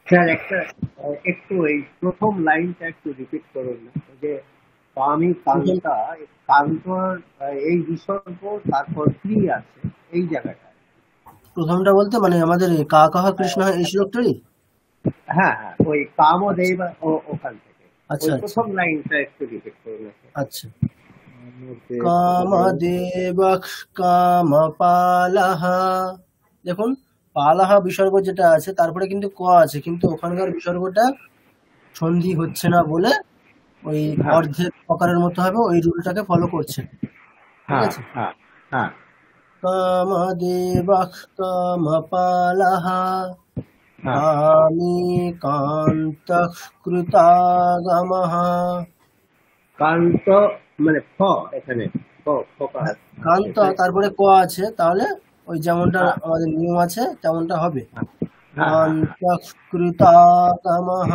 স্যার একটু এই প্রথম লাইনটা একটু রিপিট করুন না, ওই যে আমি কান্তা, কান্তর এই বিসর্গ তারপর ক্রি আছে এই জায়গাটা। প্রথমটা বলতে মানে আমাদের কাকঃ কৃষ্ণ এই শ্লোকটারই। হ্যাঁ হ্যাঁ, ওই কামদেব ওখান থেকে আচ্ছা ওই প্রথম লাইনটা একটু রিপিট করুন। আচ্ছা, কামদেবঃ কামপালঃ। দেখুন পালহা বিসর্গ যেটা আছে তারপরে কিন্তু ক আছে, কিন্তু ওখানকার বিসর্গটা সন্ধি হচ্ছে না বলে ওই অর্ধেক প্রকারের মতো হবে, ওই রুলটাকে ফলো করছে। ঠিক আছে, কামদেবঃ কামপালঃ কামি কান্তঃ কৃতাগমঃ। কান্ত মানে ফ, এখানে কান্ত তারপরে ক আছে, তাহলে ওই যেমনটা আমাদের নিয়ম আছে তেমনটা হবে। কান্তঃ কৃতাগমঃ।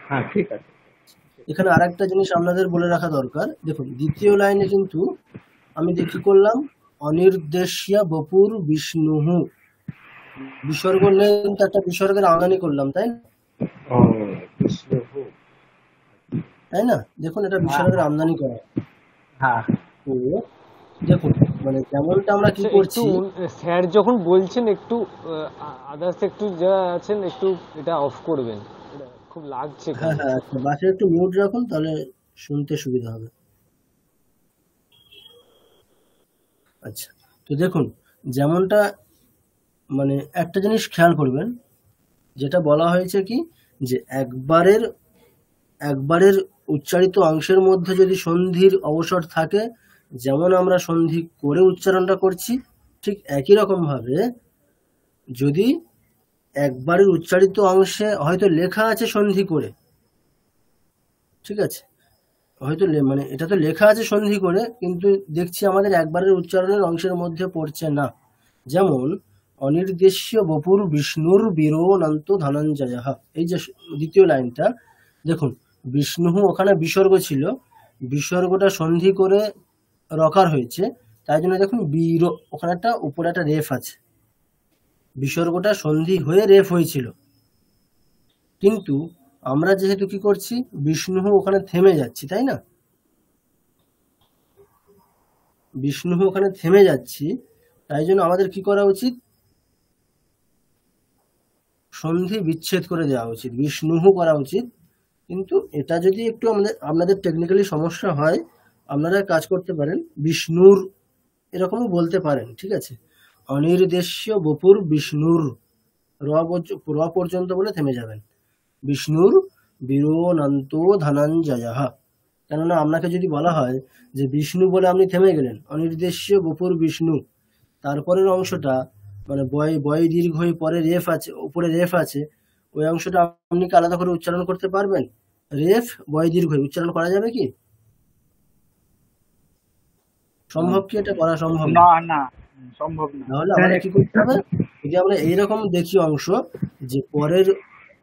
হ্যাঁ ঠিক আছে। এখানে আরেকটা জিনিস আপনাদের বলে রাখা দরকার, দেখুন দ্বিতীয় লাইনে কিন্তু আমি কি করলাম, অনির্দেশ্য বপুর বিষ্ণুঃ বিসর্গ নেই, কিন্তু একটা বিসর্গের আমদানি করলাম, তাই না? তাই না? দেখুন এটা বিসর্গের আমদানি করা। তো দেখুন মানে যেমনটা আমরা কি করছি, স্যার যখন বলছেন একটু আদার্স একটু যারা আছেন একটু এটা অফ করবেন, খুব লাগছে। হ্যাঁ হ্যাঁ, বাসে একটু মিউট রাখুন, তাহলে শুনতে সুবিধা হবে। আচ্ছা, তো দেখুন যেমনটা মানে একটা জিনিস খেয়াল করবেন, যেটা বলা হয়েছে কি যে একবারের উচ্চারিত অংশের মধ্যে যদি সন্ধির অবসর থাকে, যেমন আমরা সন্ধি করে উচ্চারণটা করছি, ঠিক একই রকম ভাবে যদি একবারের উচ্চারিত অংশে হয়তো লেখা আছে সন্ধি করে, ঠিক আছে, হয়তো মানে এটা তো লেখা আছে সন্ধি করে, কিন্তু দেখছি আমাদের একবারের উচ্চারণের অংশের মধ্যে পড়ছে না। যেমন অনির্দেশ্য বপুর বিষ্ণুর বীরোনন্ত ধনঞ্জয়, এই যে দ্বিতীয় লাইনটা দেখুন, বিষ্ণু ওখানে বিসর্গ ছিল, বিসর্গটা সন্ধি করে রকার হয়েছে, তাই জন্য দেখুন বীর ওখানে একটা উপরে একটা রেফ আছে, বিসর্গটা সন্ধি হয়ে রেফ হয়েছিল। কিন্তু আমরা যেহেতু কি করছি, বিষ্ণু ওখানে থেমে যাচ্ছি, তাই না? বিষ্ণু ওখানে থেমে যাচ্ছি, তাই জন্য আমাদের কি করা উচিত, সন্ধি বিচ্ছেদ করে দেওয়া উচিত, বিষ্ণু করা উচিত। কিন্তু এটা যদি একটু আপনাদের টেকনিক্যালি সমস্যা হয়, আপনারা কাজ করতে পারেন বিষ্ণুর এরকমও বলতে পারেন, ঠিক আছে। অনির্দেশ্য বপুর বিষ্ণুর র পর্যন্ত বলে থেমে যাবেন, বিষ্ণুর বীরোনন্ত ধনঞ্জয়। কেননা আপনাকে যদি বলা হয় যে বিষ্ণু বলে আপনি থেমে গেলেন, অনির্দেশ্য বপুর বিষ্ণু, তারপরের অংশটা মানে বয় দীর্ঘ হয়ে পরে রেফ আছে, উপরে রেফ আছে, ওই অংশটা আপনি কি আলাদা করে উচ্চারণ করতে পারবেন? রেফ বয় দীর্ঘ উচ্চারণ করা যাবে কি? সম্ভব কি? এটা করা সম্ভব না, না সম্ভব না। তাহলে আমাদের কি করতে হবে, যদি আমরা এইরকম দেখি অংশ যে পরের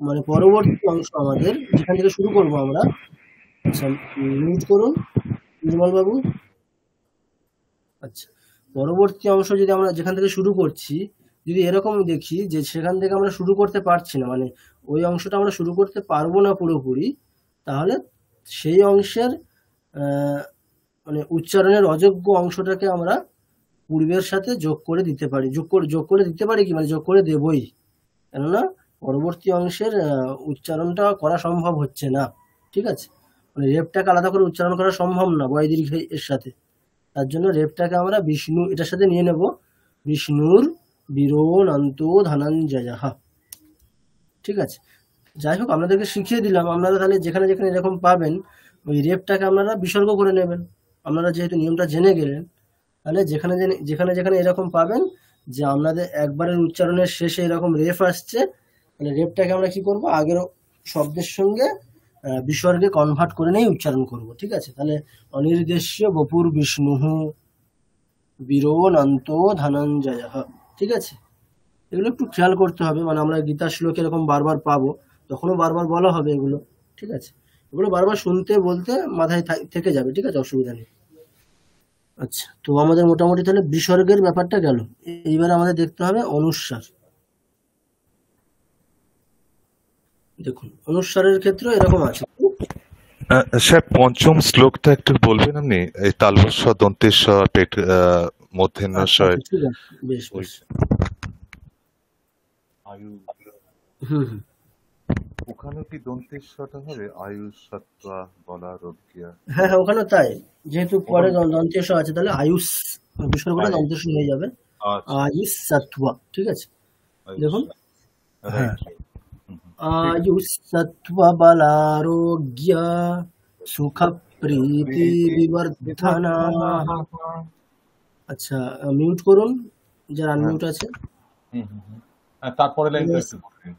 মানে পরবর্তী অংশ আমাদের যেখান থেকে শুরু করব আমরা। আচ্ছা মিউট করুন নির্মল বাবু। আচ্ছা, পরবর্তী অংশ যদি আমরা যেখান থেকে শুরু করছি, যদি এরকম দেখি যে সেখান থেকে আমরা শুরু করতে পারছি না, মানে ওই অংশটা আমরা শুরু করতে পারবো না পুরোপুরি, তাহলে সেই অংশের মানে উচ্চারণের অযোগ্য অংশটাকে আমরা পূর্বের সাথে যোগ করে দিতে পারি, যোগ করে দিতে পারি কি মানে যোগ করে দেবই, কেননা পরবর্তী অংশের উচ্চারণটা করা সম্ভব হচ্ছে না, ঠিক আছে। মানে রেপটাকে আলাদা করে উচ্চারণ করা সম্ভব না বয় দীর্ঘ এর সাথে, তার জন্য রেপটাকে আমরা বিষ্ণু এটার সাথে নিয়ে নেব, বিষ্ণুর বীরোনন্ত ধনঞ্জয়। ঠিক আছে, যাই হোক আপনাদেরকে শিখিয়ে দিলাম, আপনারা তাহলে যেখানে যেখানে এরকম পাবেন ওই রেফটাকে আপনারা বিসর্গ করে নেবেন। আপনারা যেহেতু নিয়মটা জেনে গেলেন, তাহলে যেখানে যেখানে যেখানে এরকম পাবেন যে আপনাদের একবারের উচ্চারণের শেষে এরকম রেফ আসছে, তাহলে রেফটাকে আমরা কি করব, আগের শব্দের সঙ্গে বিসর্গে কনভার্ট করে নিয়ে উচ্চারণ করব। ঠিক আছে? তাহলে অনির্দেশ্য বপুর বিষ্ণু বীরোনন্ত ধনঞ্জয়। ঠিক আছে? এগুলো একটু খেয়াল করতে হবে, মানে আমরা গীতার শ্লোকে এরকম বারবার পাবো, তখনও বারবার বলা হবে এগুলো। ঠিক আছে? এগুলো বারবার শুনতে বলতে মাথায় থেকে যাবে। ঠিক আছে? অসুবিধা নেই। আচ্ছা, তো আমাদের মোটামুটি তাহলে বিসর্গের ব্যাপারটা গেল। এইবার আমাদের দেখতে হবে অনুস্বার। দেখুন, অনুস্বারের ক্ষেত্রে এরকম আছে। স্যার পঞ্চম শ্লোকটা একটু বলবেন আপনি, এই তালবস্ব দন্তেশ্বর পেট মধ্যেন্নস্বর। ঠিক আছে, বেশ বেশ। আয়ু, হুম হুম। ওখানে কি দন্তেশ্বরটা হবে আয়ুষ সত্ত্বা বলা রোগিয়া? হ্যাঁ হ্যাঁ, ওখানে তাই, যেহেতু পরে দন্তেশ আছে, তাহলে আয়ুষ বিসর্গটা দন্তেশ হয়ে যাবে, আয়ুষ সত্ত্বা। ঠিক আছে? দেখুন, হ্যাঁ, আয়ুষ সত্ত্বা বলারোগ্য সুখ প্রীতি বিবর্ধনা। আচ্ছা, মিউট করুন যারা আনমিউট আছে। তারপরে লাইনটা একটু বলুন।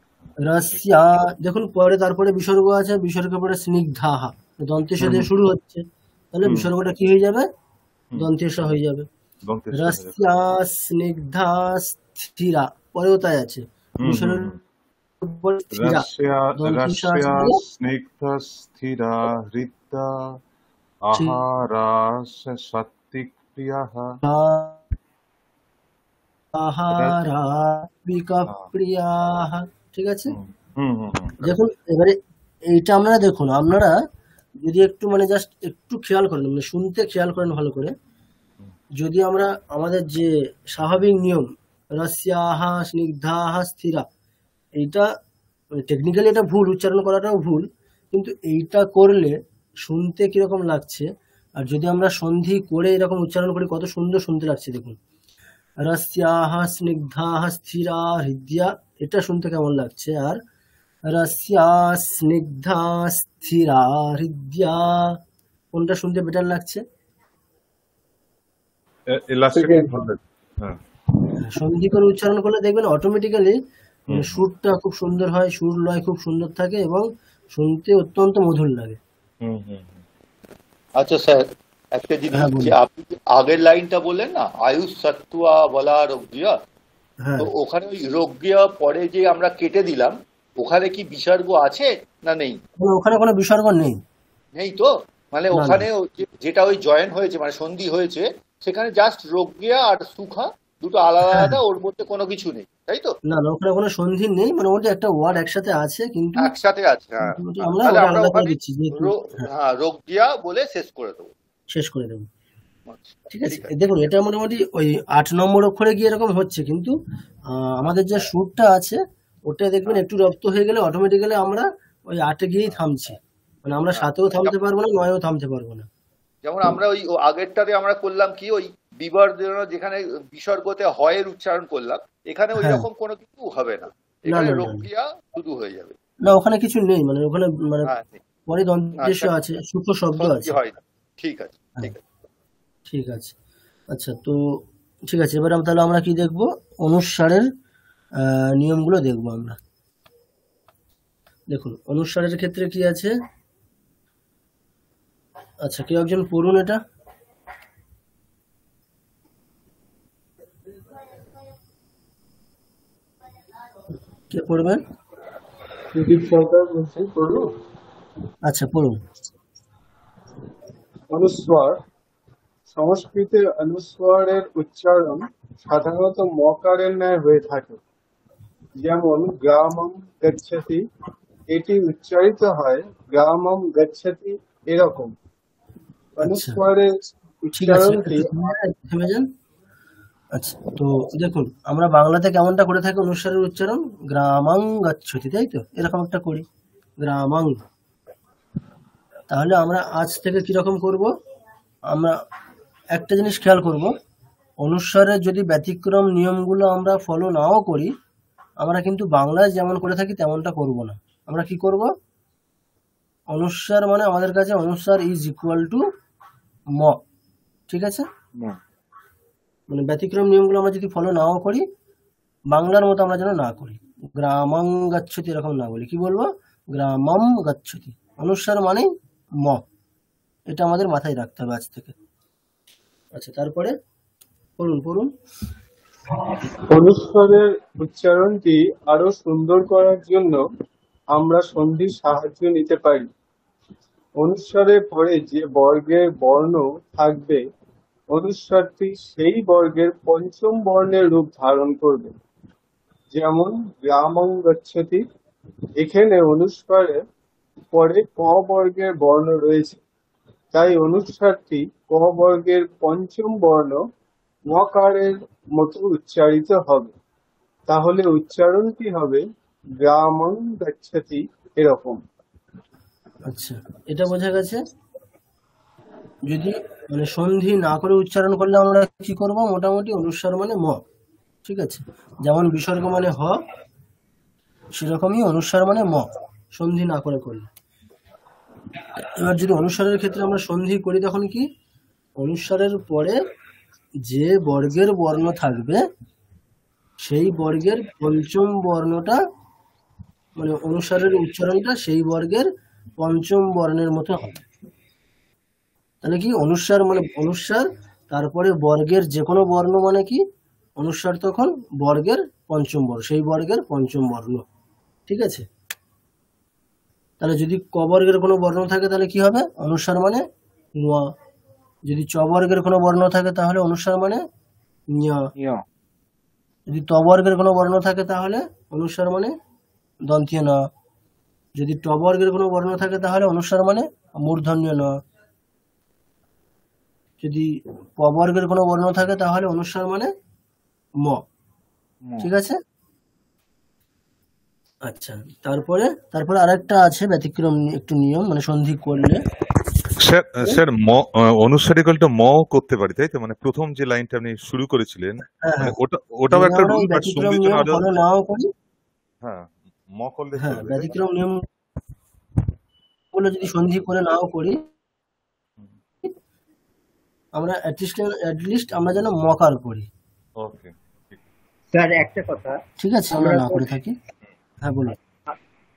রাশিয়া, দেখুন পরে তারপরে বিসর্গ আছে, বিসর্গের পরে স্নিগ্ধাহ, দন্তেশ দিয়ে শুরু হচ্ছে, তাহলে বিসর্গটা কি হয়ে যাবে, দন্তেশ হয়ে যাবে। রাশিয়া স্নিগ্ধা স্থিরা, পরেও তাই আছে, বিসর্গের পরে স্থিরা, দন্তেশ স্নিগ্ধা স্থিরা হৃদ্যা আহারাস সাত্বিক প্রিয়াহ আহারা প্রিয়াহ। ঠিক আছে? দেখুন এবারে এইটা আপনারা দেখুন, আপনারা যদি একটু মানে জাস্ট একটু খেয়াল করেন, মানে শুনতে খেয়াল করেন ভালো করে, যদি আমরা আমাদের যে স্বাভাবিক নিয়ম রাস্যাহা স্নিগ্ধাহা স্থিরা, এইটা টেকনিক্যালি এটা ভুল, উচ্চারণ করাটাও ভুল, কিন্তু এইটা করলে শুনতে কিরকম লাগছে, আর যদি আমরা সন্ধি করে এরকম উচ্চারণ করি কত সুন্দর শুনতে লাগছে। দেখুন, রাস্যাহা স্নিগ্ধাহা স্থিরা হৃদ্যা, এটা শুনতে কেমন লাগছে, আর রাস্যা স্নিগ্ধা স্থিরা হৃদ্যা, কোনটা শুনতে বেটার লাগছে? সন্ধি করে উচ্চারণ করলে দেখবেন অটোমেটিক্যালি সুরটা খুব সুন্দর হয়, সুর লয় খুব সুন্দর থাকে এবং শুনতে অত্যন্ত মধুর লাগে। আচ্ছা স্যার, একটা জিনিস, যে আপনি আগের লাইনটা বললেন না আয়ুষ সত্ত্বা বলা রোগিয়া, তো ওখানে ওই রোগিয়া পরে যে আমরা কেটে দিলাম, ওখানে কি বিসর্গ আছে না নেই? ওখানে কোনো বিসর্গ নেই। নেই তো, মানে ওখানে যেটা ওই জয়েন হয়েছে মানে সন্ধি হয়েছে, সেখানে জাস্ট রোগিয়া আর সুখা দুটো আলাদা আলাদা, ওর মধ্যে কোনো কিছু নেই, তাই তো? না না, ওখানে কোনো সন্ধি নেই, মানে ওটা একটা ওয়ার্ড একসাথে আছে, কিন্তু একসাথে আছে। আমরা আলাদা করে দিচ্ছি, রোগিয়া বলে শেষ করে দেবো, শেষ করে দেবো। ঠিক আছে? দেখুন, এটা মোটামুটি ওই 8 নম্বর অক্ষরে গিয়ে এরকম হচ্ছে, কিন্তু আমাদের যে সুরটা আছে ওটা দেখবেন একটু রপ্ত হয়ে গেলে অটোমেটিক্যালি আমরা ওই 8-এ গিয়েই থামছি, মানে আমরা 7-এও থামতে পারবো না, 9-এও থামতে পারবো না। যেমন আমরা ওই আগেরটাতে আমরা করলাম কি, ওই বিবর্ধন যেখানে বিসর্গতে হয়ের উচ্চারণ করলাম, এখানে ওই রকম কোনো কিছু হবে না, এখানে রোগিয়া শুধু হয়ে যাবে। না, ওখানে কিছু নেই, মানে ওখানে মানে পরে দন্তেশ আছে, সূক্ষ্ম শব্দ আছে। ঠিক আছে, ঠিক আছে, ঠিক আছে। আচ্ছা, তো ঠিক আছে, এবার তাহলে আমরা কি দেখবো, অনুস্বারের নিয়মগুলো দেখবো আমরা। দেখুন, অনুস্বারের ক্ষেত্রে কি আছে। আচ্ছা, কেউ একজন পড়ুন এটা। কে পড়বেন? আচ্ছা, পড়ুন। অনুস্বার, সংস্কৃতের অনুস্বারের উচ্চারণ সাধারণত মকারের ন্যায় হয়ে থাকে, যেমন গ্রামম গচ্ছতি, এটি উচ্চারিত হয় গ্রামম গচ্ছতি এরকম। অনুস্বারের উচ্চারণটি, আচ্ছা, তো দেখুন আমরা বাংলাতে কেমনটা করে থাকি অনুস্বারের উচ্চারণ, গ্রামাং গচ্ছতি, তাই তো, এরকম একটা করি, গ্রামাং। তাহলে আমরা আজ থেকে কিরকম করব, আমরা একটা জিনিস খেয়াল করব, অনুস্বারের যদি ব্যতিক্রম নিয়মগুলো আমরা ফলো নাও করি, আমরা কিন্তু বাংলায় যেমন করে থাকি তেমনটা করব না। আমরা কি করব, অনুস্বার মানে আমাদের কাছে অনুস্বার ইজ ইকুয়াল টু ম, ঠিক আছে? মানে ব্যতিক্রম নিয়মগুলো আমরা যদি ফলো নাও করি, বাংলার মতো আমরা যেন না করি, গ্রামাং গচ্ছতি এরকম না বলি, কি বলবো? গ্রামাম গচ্ছতি। অনুস্বার মানে ম, এটা আমাদের মাথায় রাখতে হবে আজ থেকে। আচ্ছা, তারপরে পড়ুন। অনুস্বরের উচ্চারণটি আরো সুন্দর করার জন্য আমরা সন্ধির সাহায্য নিতে পারি। অনুস্বরের পরে যে বর্গের বর্ণ থাকবে, অনুস্বরটি সেই বর্গের পঞ্চম বর্ণের রূপ ধারণ করবে। যেমন গ্রামং গচ্ছতি, এখানে অনুস্বরের পরে ক বর্গের বর্ণ রয়েছে, তাই অনুস্বরটি ক বর্গের পঞ্চম বর্ণ মকারের মতো উচ্চারিত হবে। তাহলে উচ্চারণটি হবে গ্রামং গচ্ছতি, এরকম। আচ্ছা, এটা বোঝা গেছে। যদি মানে সন্ধি না করে উচ্চারণ করলে আমরা কি করব? মোটামুটি অনুস্বার মানে ম, ঠিক আছে? যেমন বিসর্গ মানে হ, সেরকমই অনুস্বার মানে ম, সন্ধি না করে করলে। এবার যদি অনুস্বারের ক্ষেত্রে আমরা সন্ধি করি, তখন কি? অনুস্বারের পরে যে বর্গের বর্ণ থাকবে, সেই বর্গের পঞ্চম বর্ণটা, মানে অনুস্বারের উচ্চারণটা সেই বর্গের পঞ্চম বর্ণের মতো হবে। তাহলে কি? অনুস্বার মানে অনুস্বার, তারপরে বর্গের যে কোনো বর্ণ মানে কি? অনুস্বার তখন বর্গের পঞ্চম বর্ণ, সেই বর্গের পঞ্চম বর্ণ, ঠিক আছে? তাহলে যদি ক বর্গের কোনো বর্ণ থাকে তাহলে কি হবে? অনুস্বার মানে ন। যদি চ বর্গের কোনো বর্ণ থাকে তাহলে অনুস্বার মানে ঞ। যদি ত বর্গের কোনো বর্ণ থাকে তাহলে অনুস্বার মানে দন্তীয় ন। যদি ট বর্গের কোনো বর্ণ থাকে তাহলে অনুস্বার মানে মূর্ধন্য ন। যদি প বর্গের কোনো বর্ণ থাকে তাহলে অনুস্বার মানে ম, ঠিক আছে? আচ্ছা, তারপরে আরেকটা আছে ব্যতিক্রম একটু নিয়ম, মানে সন্ধি করলে। স্যার অনুসার ইকুয়াল টু ম করতে পারি, তাই তো? মানে প্রথম যে লাইনটা আপনি শুরু করেছিলেন, মানে ওটাও একটা রুল, বাট সন্ধি তো ফলো নাও করি। হ্যাঁ, ম করলে হ্যাঁ, চলবে। ব্যতিক্রম নিয়ম গুলো যদি সন্ধি করে নাও করি, আমরা অ্যাটলিস্ট আমরা যেন মকার করি। ওকে স্যার, একটা কথা, ঠিক আছে, আমরা না করে থাকি। হ্যাঁ, বলুন।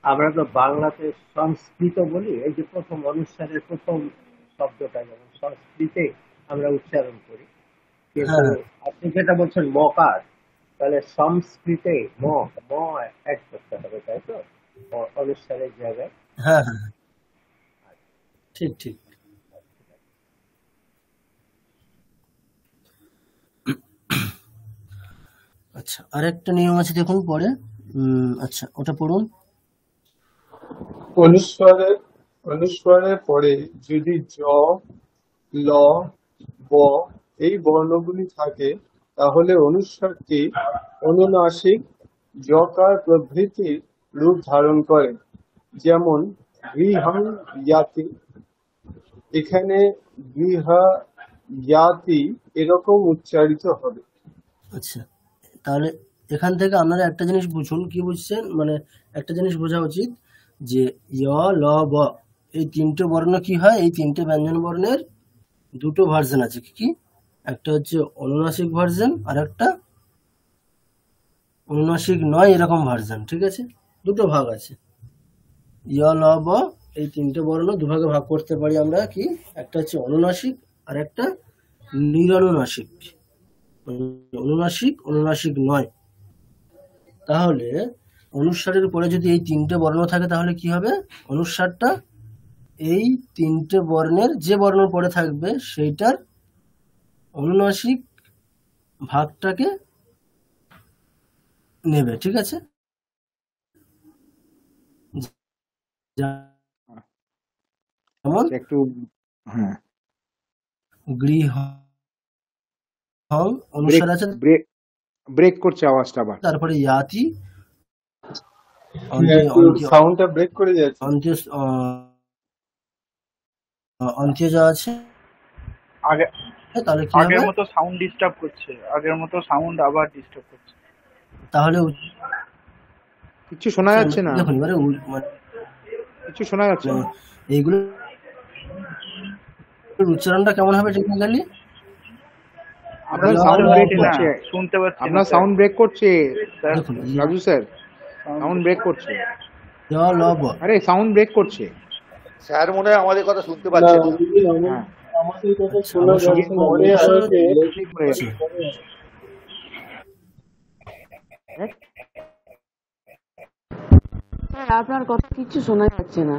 আমরা তো বাংলাতে সংস্কৃত বলি, এই যে প্রথম অনুস্বারের প্রথম শব্দটা যেমন সংস্কৃতে আমরা উচ্চারণ করি, কিন্তু আপনি যেটা বলছেন মকার, তাহলে সংস্কৃতে ম অ্যাড করতে হবে, তাই তো? অনুস্বারের জায়গায়। হ্যাঁ, ঠিক। আচ্ছা, আরেকটা নিয়ম আছে, দেখুন পরে। আচ্ছা, ওটা পড়ুন। অনুস্বরের পরে যদি জ, ল, ব এই বর্ণগুলি থাকে, তাহলে অনুস্বরটি অনুনাসিক, যকার প্রভৃতির রূপ ধারণ করে। যেমন গৃহং ইয়াতি, এখানে গৃহা ইয়াতি এরকম উচ্চারিত হবে। আচ্ছা, তাহলে এখান থেকে আপনারা একটা জিনিস বুঝুন, কি বুঝছেন? মানে একটা জিনিস বোঝা উচিত যে য়, ল, ব এই তিনটে বর্ণ কি হয়? এই তিনটে ব্যঞ্জন বর্ণের দুটো ভার্সন আছে। কি? একটা হচ্ছে অনুনাসিক ভার্সন, আর একটা অনুনাসিক নয় এরকম ভার্সন, ঠিক আছে? দুটো ভাগ আছে। য়, ল, ব এই তিনটে বর্ণ দুভাগে ভাগ করতে পারি আমরা। কি? একটা হচ্ছে অনুনাসিক, আর একটা নিরনুনাসিক। অনুনাসিক নয়। তাহলে অনুস্বারের পরে যদি এই তিনটে বর্ণ থাকে তাহলে কি হবে? অনুস্বারটা এই তিনটে বর্ণের যে বর্ণ পরে থাকবে সেইটার অনুনাসিক ভাগটাকে নেবে, ঠিক আছে? যেমন একটু গৃহ অনুসার আছে, ব্রেক করছে আওয়াজটা আবার। তারপরে ইয়াতি, সাউন্ডটা ব্রেক করে যাচ্ছে। অন্ত্যজ আছে। তাহলে কি হবে? আগের মতো সাউন্ড ডিস্টার্ব করছে, আবার ডিস্টার্ব করছে। তাহলে কিছু শোনা যাচ্ছে না। দেখুন, এবারে কিচ্ছু শোনা যাচ্ছে না। এইগুলো উচ্চারণটা কেমন হবে টেকনিক্যালি? আপনার সাউন্ড ব্রেক করছে, শুনতে পাচ্ছি আপনার সাউন্ড ব্রেক করছে রাজু স্যার, সাউন্ড ব্রেক করছে। আরে সাউন্ড ব্রেক করছে স্যার, মনে হয় আমাদের কথা শুনতে পাচ্ছে না। আমাদের কথা শোনা যাচ্ছে, মনে হচ্ছে স্যার আপনার কথা কিচ্ছু শোনা যাচ্ছে না।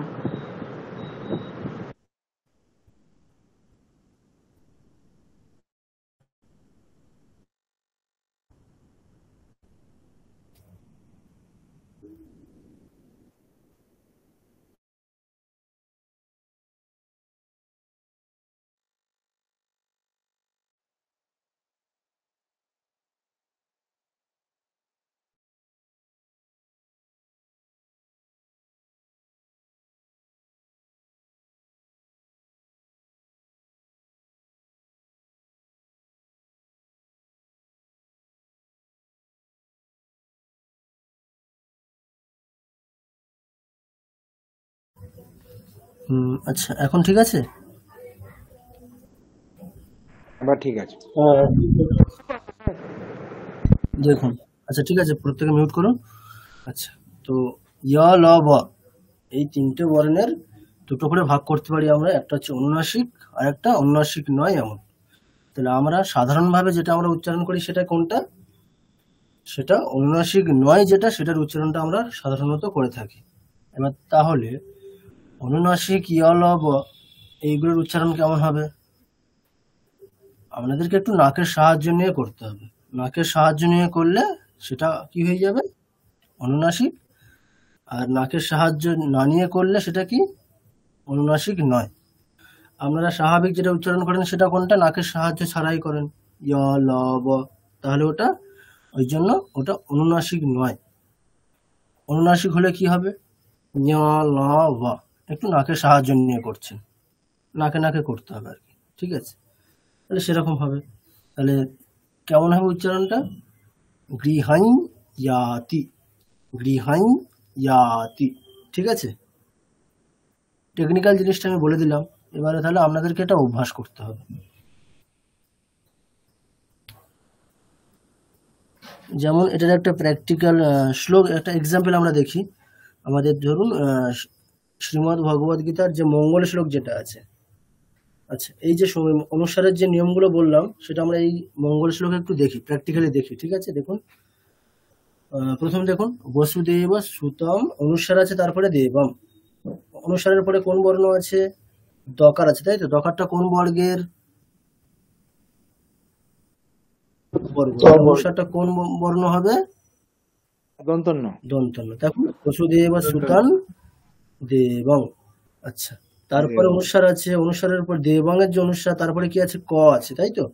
আচ্ছা, এখন ঠিক আছে? এবার ঠিক আছে। দেখুন, আচ্ছা ঠিক আছে, প্রত্যেকে মিউট করুন। আচ্ছা, তো য় ল ব এই তিনটে বর্ণের দুটো করে ভাগ করতে পারি আমরা, একটা হচ্ছে অনুনাসিক আর একটা অনুনাসিক নয় এমন। তাহলে আমরা সাধারণভাবে যেটা আমরা উচ্চারণ করি সেটা কোনটা? সেটা অনুনাসিক নয়, যেটা সেটার উচ্চারণটা আমরা সাধারণত করে থাকি। এবার তাহলে অনুনাসিক য় ল ব এইগুলোর উচ্চারণ কেমন হবে? আপনাদেরকে একটু নাকের সাহায্য নিয়ে করতে হবে। নাকের সাহায্য নিয়ে করলে সেটা কি হয়ে যাবে? অনুনাসিক। আর নাকের সাহায্য না নিয়ে করলে সেটা কি? অনুনাসিক নয়। আপনারা স্বাভাবিক যেটা উচ্চারণ করেন সেটা কোনটা? নাকের সাহায্য ছাড়াই করেন, য় ল ব। তাহলে ওটা ওই জন্য ওটা অনুনাসিক নয়। অনুনাসিক হলে কি হবে? য় ল ব, একটু নাকের সাহায্য নিয়ে করছেন, নাকে নাকে করতে হবে আর কি, ঠিক আছে? তাহলে সেরকম হবে। তাহলে কেমন হবে উচ্চারণটা? গৃহাই ইয়াতি, গৃহাই ইয়াতি, ঠিক আছে? টেকনিক্যাল জিনিসটা আমি বলে দিলাম। এবারে তাহলে আপনাদেরকে এটা অভ্যাস করতে হবে। যেমন এটার একটা প্র্যাকটিক্যাল শ্লোক, একটা এক্সাম্পল আমরা দেখি। আমাদের ধরুন শ্রীমদ্ ভগবদ গীতার যে মঙ্গল শ্লোক যেটা আছে, আচ্ছা এই যে অনুসারের যে নিয়মগুলো বললাম সেটা আমরা এই মঙ্গল শ্লোকে একটু দেখি, প্র্যাকটিক্যালি দেখি, ঠিক আছে? দেখুন, প্রথম দেখুন, বসুদেব সুতম, অনুসার আছে, তারপরে দেবম। অনুসারের পরে কোন বর্ণ আছে? দকার আছে, তাই তো? দকারটা কোন বর্গের? বর্গ। অনুসারটা কোন বর্ণ হবে? দন্তন্য। দন্তন্য। দেখুন, বসুদেব সুতম দেবং। আচ্ছা, তারপরে অনুসার আছে, অনুসারের পর দেবং এর যে অনুসার, তারপরে কি আছে? ক আছে, তাই তো?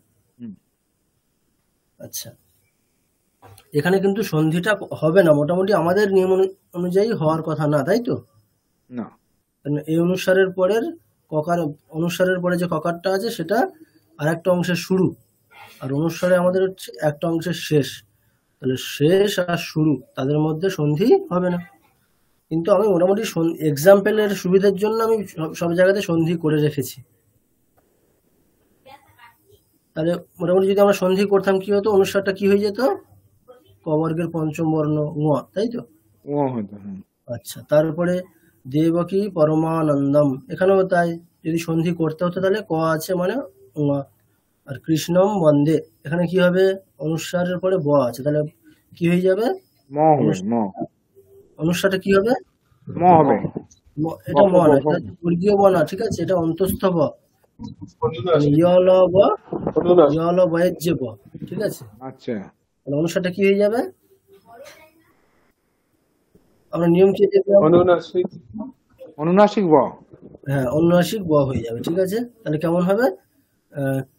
আচ্ছা, এখানে কিন্তু সন্ধিটা হবে না, মোটামুটি আমাদের নিয়ম অনুযায়ী হওয়ার কথা না, তাই তো? না, এই অনুসারের পরের ককার, অনুসারের পরে যে ককারটা আছে সেটা আর একটা অংশের শুরু, আর অনুসারে আমাদের হচ্ছে একটা অংশের শেষ। তাহলে শেষ আর শুরু তাদের মধ্যে সন্ধি হবে না। কিন্তু আমি মোটামুটি এক্সাম্পলের সুবিধার জন্য আমি সব জায়গাতে সন্ধি করে রেখেছি। তাহলে মোটামুটি যদি আমরা সন্ধি করতাম কি হতো? অনুসারটা কি হয়ে যেত? ক বর্গের পঞ্চম বর্ণ ঙ, তাই তো? আচ্ছা, তারপরে দেবকী পরমানন্দম, এখানেও তাই। যদি সন্ধি করতে হতো তাহলে ক আছে মানে ঙ। আর কৃষ্ণম বন্দে, এখানে কি হবে? অনুসারের পরে ব আছে, তাহলে কি হয়ে যাবে? অনুসারটা কি হবে? ম হবে। এটা ম না, এটা বর্গীয় ব না, ঠিক আছে? এটা অন্তস্থ ব, ইয়ল ব, ইয়ল বয়ের যে ব, ঠিক আছে? আচ্ছা, অনুসারটা কি হয়ে যাবে? আমরা নিয়ম কি দেখলাম? অনুনাসিক, অনুনাসিক ব। হ্যাঁ, অনুনাসিক ব হয়ে যাবে, ঠিক আছে? তাহলে কেমন হবে?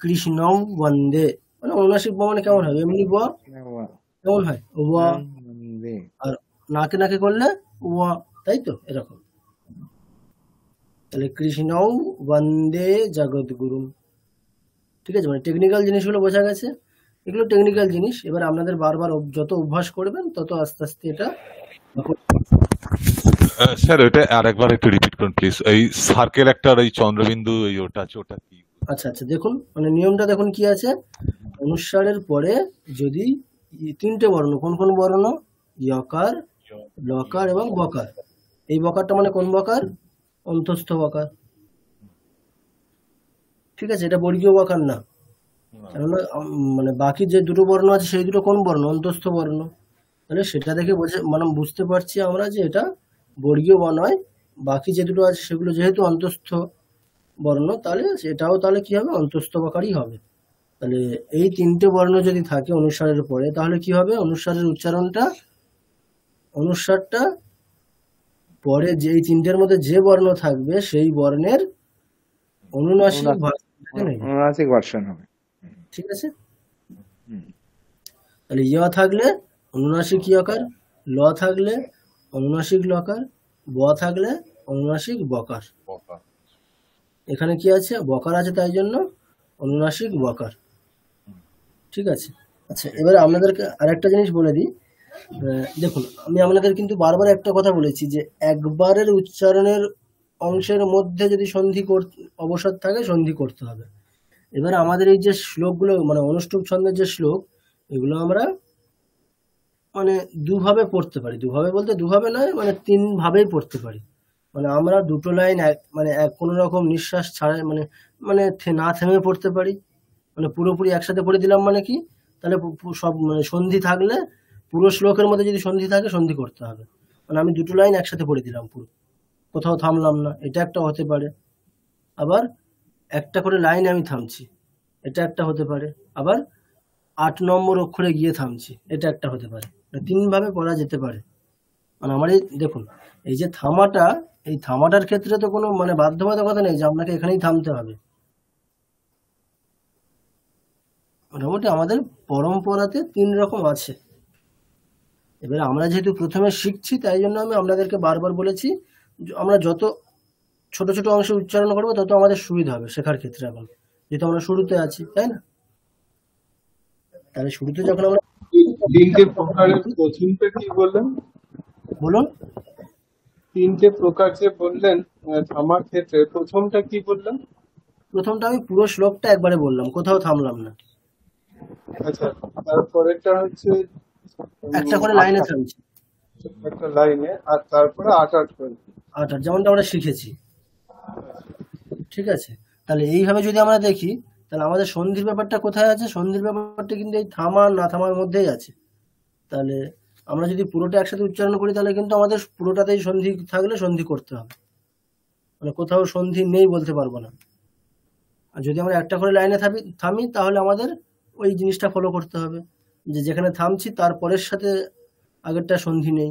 কৃষ্ণম বন্দে, মানে অনুনাসিক ব মানে কেমন হবে? এমনি ব কেমন হয়? ও, আর নাকে নাকে করলে ও, তাই তো? এরকম। তাহলে কৃষ্ণম বন্দে জগৎগুরু, ঠিক আছে? মানে টেকনিক্যাল জিনিসগুলো বোঝা গেছে। এগুলো টেকনিক্যাল জিনিস। এবার আপনাদের বারবার যত অভ্যাস করবেন তত আস্তে আস্তে এটা স্যার ওটা আরেকবার একটু রিপিট করুন প্লিজ। এই সার্কেল একটা আর এই চন্দ্রবিন্দু এই ওটা আছে, ওটা কি? আচ্ছা আচ্ছা, দেখুন মানে নিয়মটা দেখুন কি আছে। অনুস্বারের পরে যদি তিনটে বর্ণ, কোন কোন বর্ণ? ইয়কার, লকার এবং বকার। এই বকারটা মানে কোন বকার? অন্তস্থ বকার। ঠিক আছে, এটা বর্গীয় বকার না, কেননা মানে বাকি যে দুটো বর্ণ আছে সেই দুটো কোন বর্ণ? অন্তস্থ বর্ণ। তাহলে সেটা দেখে মানে বুঝতে পারছি আমরা যে এটা বর্গীয় বা নয়। বাকি যে দুটো আছে সেগুলো যেহেতু অন্তস্থ বর্ণ, তাহলে সেটাও তাহলে কি হবে? অন্তস্থ বকারই হবে। তাহলে এই তিনটে বর্ণ যদি থাকে অনুস্বারের পরে, তাহলে কি হবে? অনুস্বারের উচ্চারণটা, অনুস্বারটা পরে যে এই তিনটের মধ্যে যে বর্ণ থাকবে সেই বর্ণের অনুনাসিক ভার্সন হবে। ঠিক আছে, তাহলে ইয় থাকলে অনুনাসিক ইয়কার, ল থাকলে অনুনাসিক লকার, ব থাকলে অনুনাসিক বকার। এখানে কি আছে? বকার আছে, তাই জন্য অনুনাসিক বকার। ঠিক আছে। আচ্ছা, এবারে আপনাদেরকে আরেকটা জিনিস বলে দিই। দেখুন, আমি আপনাদের কিন্তু বারবার একটা কথা বলেছি যে একবারের উচ্চারণের অংশের মধ্যে যদি সন্ধি অবসাদ থাকে, সন্ধি করতে হবে। এবার আমাদের এই যে শ্লোকগুলো মানে অনুষ্টুপ ছন্দের যে শ্লোক, এগুলো আমরা মানে দুভাবে পড়তে পারি। দুভাবে বলতে দুভাবে নয়, মানে তিন ভাবেই পড়তে পারি। মানে আমরা দুটো লাইন মানে কোনো রকম নিঃশ্বাস ছাড়াই মানে মানে না থেমে পড়তে পারি। মানে পুরোপুরি একসাথে পড়ে দিলাম মানে কি, তাহলে সব মানে সন্ধি থাকলে পুরো শ্লোকের মধ্যে যদি সন্ধি থাকে সন্ধি করতে হবে। মানে আমি দুটো লাইন একসাথে পড়ে দিলাম পুরো, কোথাও থামলাম না, এটা একটা হতে পারে। আবার একটা করে লাইন আমি থামছি, এটা একটা হতে পারে। আবার 8 নম্বর অক্ষরে গিয়ে থামছি, এটা একটা হতে পারে। তিন ভাবে পড়া যেতে পারে। মানে আমার এই দেখুন, এই যে থামাটা, এই থামাটার ক্ষেত্রে তো কোনো মানে বাধ্যবাধকতা নেই যে আপনাকে এখানেই থামতে হবে। মোটামুটি আমাদের পরম্পরাতে 3 রকম আছে। এবারে আমরা যেহেতু প্রথমে শিখছি, তাই জন্য আমি আপনাদেরকে বারবার বলেছি আমরা যত ছোট ছোট অংশে উচ্চারণ করবো তত আমাদের সুবিধা হবে শেখার ক্ষেত্রে। এখন যেহেতু আমরা শুরুতে আছি, তাই না? তাহলে শুরুতে যখন আমরা তিনটে প্রকারের প্রথমটা কি বললেন? বলুন। তিনটে প্রকার যে বললেন থামার ক্ষেত্রে, প্রথমটা কি বললেন? প্রথমটা আমি পুরো শ্লোকটা একবারে বললাম, কোথাও থামলাম না। আচ্ছা, তারপরেটা হচ্ছে একটা করে লাইনে থামছি, একটা লাইনে, আর তারপরে 8 করে 8 যেমনটা আমরা শিখেছি। ঠিক আছে, তাহলে এইভাবে যদি আমরা দেখি, তাহলে আমাদের সন্ধির ব্যাপারটা কোথায় আছে? সন্ধির ব্যাপারটা কিন্তু এই থামার না থামার মধ্যেই আছে। তাহলে আমরা যদি পুরোটা একসাথে উচ্চারণ করি, তাহলে কিন্তু আমাদের পুরোটাতেই সন্ধি থাকলে সন্ধি করতে হবে, মানে কোথাও সন্ধি নেই বলতে পারবো না। আর যদি আমরা একটা করে লাইনে থামি, তাহলে আমাদের ওই জিনিসটা ফলো করতে হবে যে যেখানে থামছি তার পরের সাথে আগেরটা সন্ধি নেই।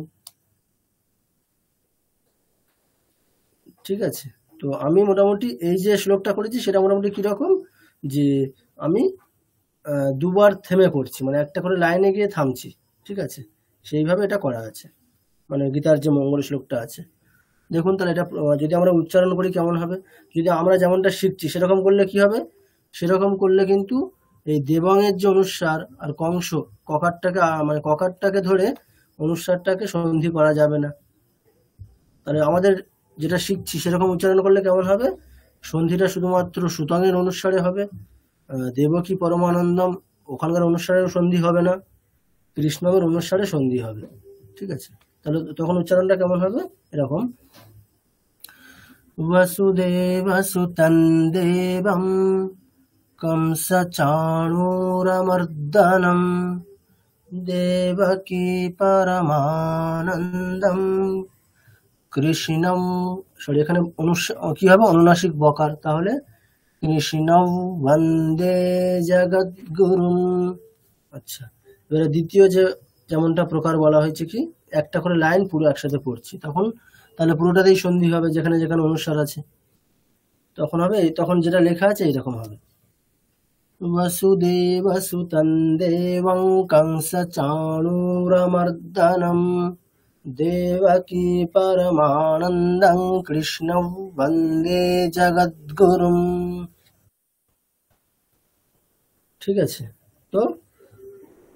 ঠিক আছে, তো আমি মোটামুটি এই যে শ্লোকটা করেছি সেটা মোটামুটি কিরকম, যে আমি দুবার থেমে করছি, মানে একটা করে লাইনে গিয়ে থামছি। ঠিক আছে, সেইভাবে এটা করা আছে, মানে গীতার যে মঙ্গল শ্লোকটা আছে। দেখুন, তাহলে এটা যদি আমরা উচ্চারণ করি কেমন হবে? যদি আমরা যেমনটা শিখছি সেরকম করলে কি হবে? সেরকম করলে কিন্তু এই দেবঙের যে অনুস্বার আর কংস ককারটাকে মানে ককারটাকে ধরে অনুস্বারটাকে সন্ধি করা যাবে না। তাহলে আমাদের যেটা শিখছি সেরকম উচ্চারণ করলে কেমন হবে? সন্ধিটা শুধুমাত্র সুতঙের অনুস্বারে হবে। দেবকী পরমানন্দম ওখানকার অনুস্বারেও সন্ধি হবে না, কৃষ্ণমের অনুস্বারে সন্ধি হবে। ঠিক আছে, তাহলে তখন উচ্চারণটা কেমন হবে? এরকম, বসুদেবসুতং দেবং কংসচাণূরমর্দনম দেবকী পরমানন্দম কৃষ্ণম। সরি, এখানে কি হবে? অনুনাসিক বকার, তাহলে কৃষ্ণম বন্দে জগদ্গুরুম। আচ্ছা, এবারে দ্বিতীয় যে যেমনটা প্রকার বলা হয়েছে কি, একটা করে লাইন পুরো একসাথে পড়ছি, তখন তাহলে পুরোটাতেই সন্ধি হবে যেখানে যেখানে অনুস্বার আছে। তখন হবে, তখন যেটা লেখা আছে এইরকম হবে, বসুদেবসুতং দেবং কংসচাণূরমর্দনম দেবকী পরমানন্দং কৃষ্ণম বন্দে জগদ্গুরুম। ঠিক আছে, তো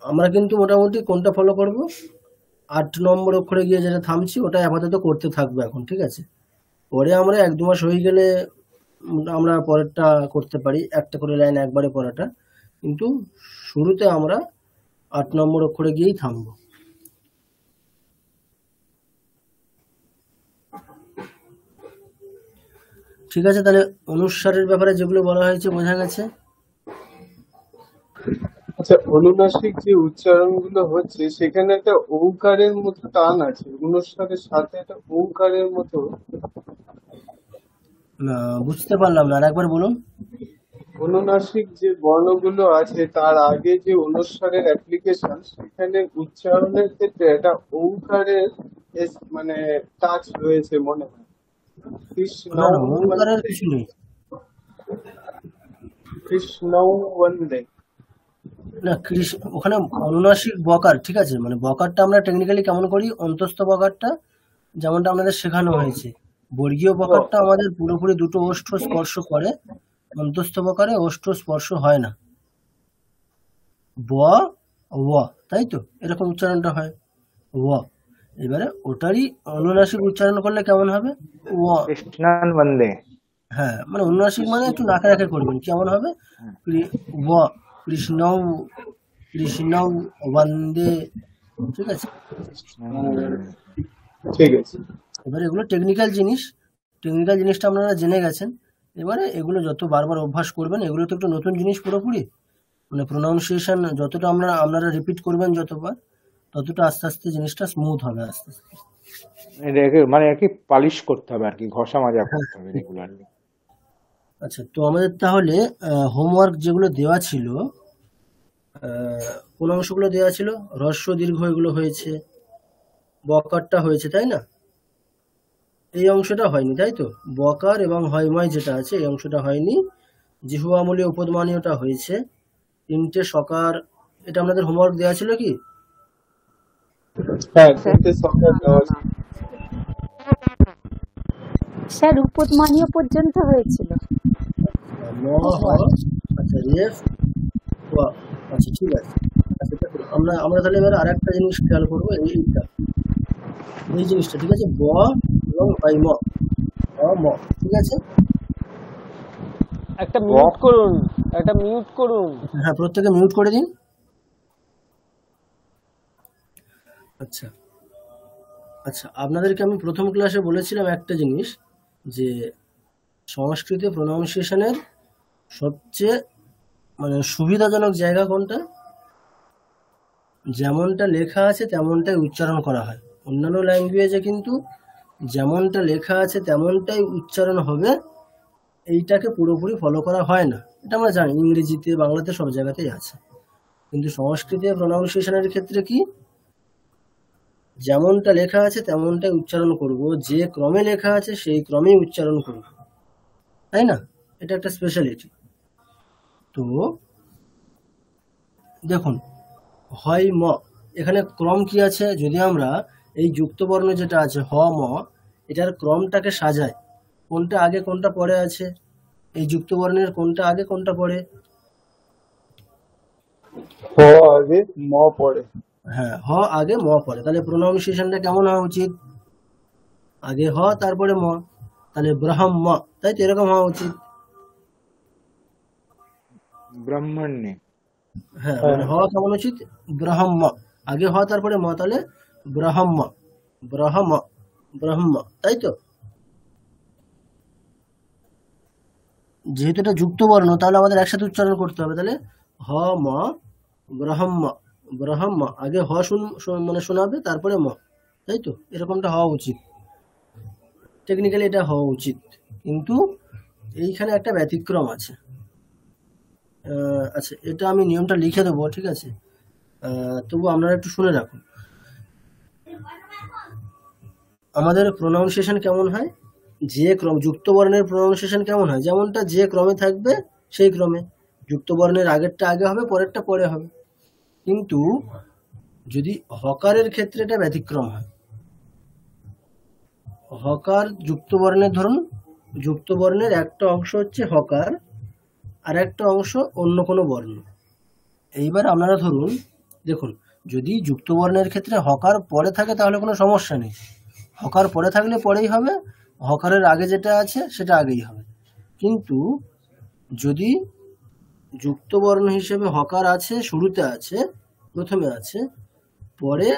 আমরা কিন্তু মোটামুটি কোনটা ফলো করব? 8 নম্বর অক্ষরে গিয়ে যেটা থামছি ওটা আপাতত করতে থাকবো এখন, ঠিক আছে? পরে আমরা 1-2 মাস হয়ে গেলে আমরা পরেরটা করতে পারি, একটা করে লাইন একবারে পড়াটা, কিন্তু শুরুতে আমরা 8 নম্বর অক্ষরে গিয়েই থামবো। ঠিক আছে, তাহলে অনুস্বারের ব্যাপারে যেগুলো বলা হয়েছে বোঝা গেছে। আচ্ছা, অনুনাসিক যে উচ্চারণ গুলো হচ্ছে সেখানে একটা ওঙ্কারের মতো টান আছে, অনুস্বারের সাথে একটা ওঙ্কারের মতো। না, বুঝতে পারলাম না, আরেকবার বলুন। অনুনাসিক যে বর্ণগুলো আছে তার আগে যে অনুস্বারের অ্যাপ্লিকেশন, সেখানে উচ্চারণের ক্ষেত্রে একটা ওঙ্কারের মানে টাচ রয়েছে মনে হয়। কৃষ্ণ ওঙ্কারের কিছু নেই। কৃষ্ণ বন্দে না, ওখানে অনুনাসিক বকার, ঠিক আছে, মানে বকারটা আমরা টেকনিক্যালি কেমন করি, অন্তস্থ বকারটা যেমনটা আমাদের শেখানো হয়েছে, বর্গীয় বকারটা আমাদের পুরোপুরি দুটো ওষ্ঠ স্পর্শ করে, অন্তস্থ বকারে ওষ্ঠ স্পর্শ হয় না। ব ও, তাই তো, এরকম উচ্চারণটা হয় ও। এবারে ওটারই অনুনাসিক উচ্চারণ করলে কেমন হবে, ও কৃষ্ণান বন্দে। হ্যাঁ, মানে অনুনাসিক মানে একটু নাকে নাকে করবেন, কেমন হবে, ও কৃষ্ণ কৃষ্ণ বন্দে, ঠিক আছে? ঠিক আছে। এবারে এগুলো টেকনিক্যাল জিনিস, টেকনিক্যাল জিনিসটা আপনারা জেনে গেছেন। এবারে এগুলো যত বারবার অভ্যাস করবেন, এগুলো তো একটু নতুন জিনিস পুরোপুরি, মানে প্রোনাউন্সিয়েশন যতটা আপনারা রিপিট করবেন যতবার, ততটা আস্তে আস্তে জিনিসটা স্মুথ হবে আস্তে আস্তে। মানে আর কি পালিশ করতে হবে আর কি, ঘষা মাজা করতে হবে রেগুলারলি। আচ্ছা, তো আমাদের তাহলে হোমওয়ার্ক যেগুলো দেওয়া ছিল, কোন অংশগুলো দেওয়া ছিল, হ্রস্ব দীর্ঘ এগুলো হয়েছে, বকারটা হয়েছে, তাই না? এই অংশটা হয়নি, তাই তো, বকার এবং হয়ময় যেটা আছে এই অংশটা হয়নি। জিহ্বামূলী উপদমানীয়টা হয়েছে, 3টে সকার, এটা আমাদের হোমওয়ার্ক দেওয়া ছিল কি? হ্যাঁ, 3টে সকার দেওয়া ছিল স্যার, উপদমানীয় পর্যন্ত হয়েছিল। আচ্ছা, রেফ, আচ্ছা ঠিক আছে। আচ্ছা, আমরা তাহলে এবার আরেকটা জিনিস খেয়াল করবো, এই জিনিসটা, ঠিক আছে, ব এবং ম, ঠিক আছে? একটা মিউট করুন, একটা মিউট করুন। হ্যাঁ, প্রত্যেকে মিউট করে দিন। আচ্ছা আচ্ছা, আপনাদেরকে আমি প্রথম ক্লাসে বলেছিলাম একটা জিনিস, যে সংস্কৃতে প্রোনাউন্সিয়েশনের সবচেয়ে মানে সুবিধাজনক জায়গা কোনটা, যেমনটা লেখা আছে তেমনটাই উচ্চারণ করা হয়। অন্যান্য ল্যাঙ্গুয়েজে কিন্তু যেমনটা লেখা আছে তেমনটাই উচ্চারণ হবে, এইটাকে পুরোপুরি ফলো করা হয় না, এটা আমরা জানি, ইংরেজিতে বাংলাতে সব জায়গাতেই আছে। কিন্তু সংস্কৃতে প্রোনাউন্সিয়েশনের ক্ষেত্রে কি, যেমনটা লেখা আছে তেমনটাই উচ্চারণ করব, যে ক্রমে লেখা আছে সেই ক্রমেই উচ্চারণ করব, তাই না? এটা একটা স্পেশালিটি। তো দেখুন, হয় ম, এখানে ক্রম কি আছে, যদি আমরা এই যুক্ত বর্ণ যেটা আছে হ ম, এটার ক্রমটাকে সাজাই, কোনটা আগে কোনটা পরে আছে, এই যুক্ত বর্ণের কোনটা আগে কোনটা পরে, হ আগে ম পরে। হ্যাঁ, হ আগে ম পরে, তাহলে প্রোনাউন্সিয়েশনটা কেমন হওয়া উচিত, আগে হ তারপরে ম, তাহলে ব্রহ্ম, তাই তো, এরকম হওয়া উচিত। ব্রাহ্মণ্যে, হ্যাঁ, মানে হ কেমন উচিত, ব্রহ্ম, আগে হ তারপরে ম, তাহলে ব্রহ্ম ব্রহ্ম ব্রহ্ম, তাই তো? যেহেতু এটা যুক্ত বর্ণ, তাহলে আমাদের একসাথে উচ্চারণ করতে হবে, তাহলে হ ম ব্রহ্ম ব্রহ্ম, আগে হ মানে শোনাবে তারপরে ম, তাই তো, এরকমটা হওয়া উচিত, টেকনিক্যালি এটা হওয়া উচিত। কিন্তু এইখানে একটা ব্যতিক্রম আছে। আচ্ছা, এটা আমি নিয়মটা লিখে দেবো, ঠিক আছে, তবু আপনারা একটু শুনে রাখুন। আমাদের প্রোনাউন্সিয়েশন কেমন হয়, যে ক্রম, যুক্ত বর্ণের প্রোনাউন্সিয়েশন কেমন হয়, যেমনটা যে ক্রমে থাকবে সেই ক্রমে, যুক্ত বর্ণের আগেরটা আগে হবে, পরেরটা পরে হবে। কিন্তু যদি হকারের ক্ষেত্রে এটা ব্যতিক্রম হয়, হকার যুক্ত বর্ণের, ধরুন যুক্ত বর্ণের একটা অংশ হচ্ছে হকার আর একটা অংশ অন্য কোনো বর্ণ। এইবার আপনারা ধরুন, দেখুন, যদি যুক্তবর্ণের ক্ষেত্রে হকার পরে থাকে তাহলে কোনো সমস্যা নেই, হকার পরে থাকলে পরেই হবে, হকারের আগে যেটা আছে সেটা আগেই হবে। কিন্তু যদি যুক্তবর্ণ হিসেবে হকার আছে, শুরুতে আছে, প্রথমে আছে, পরে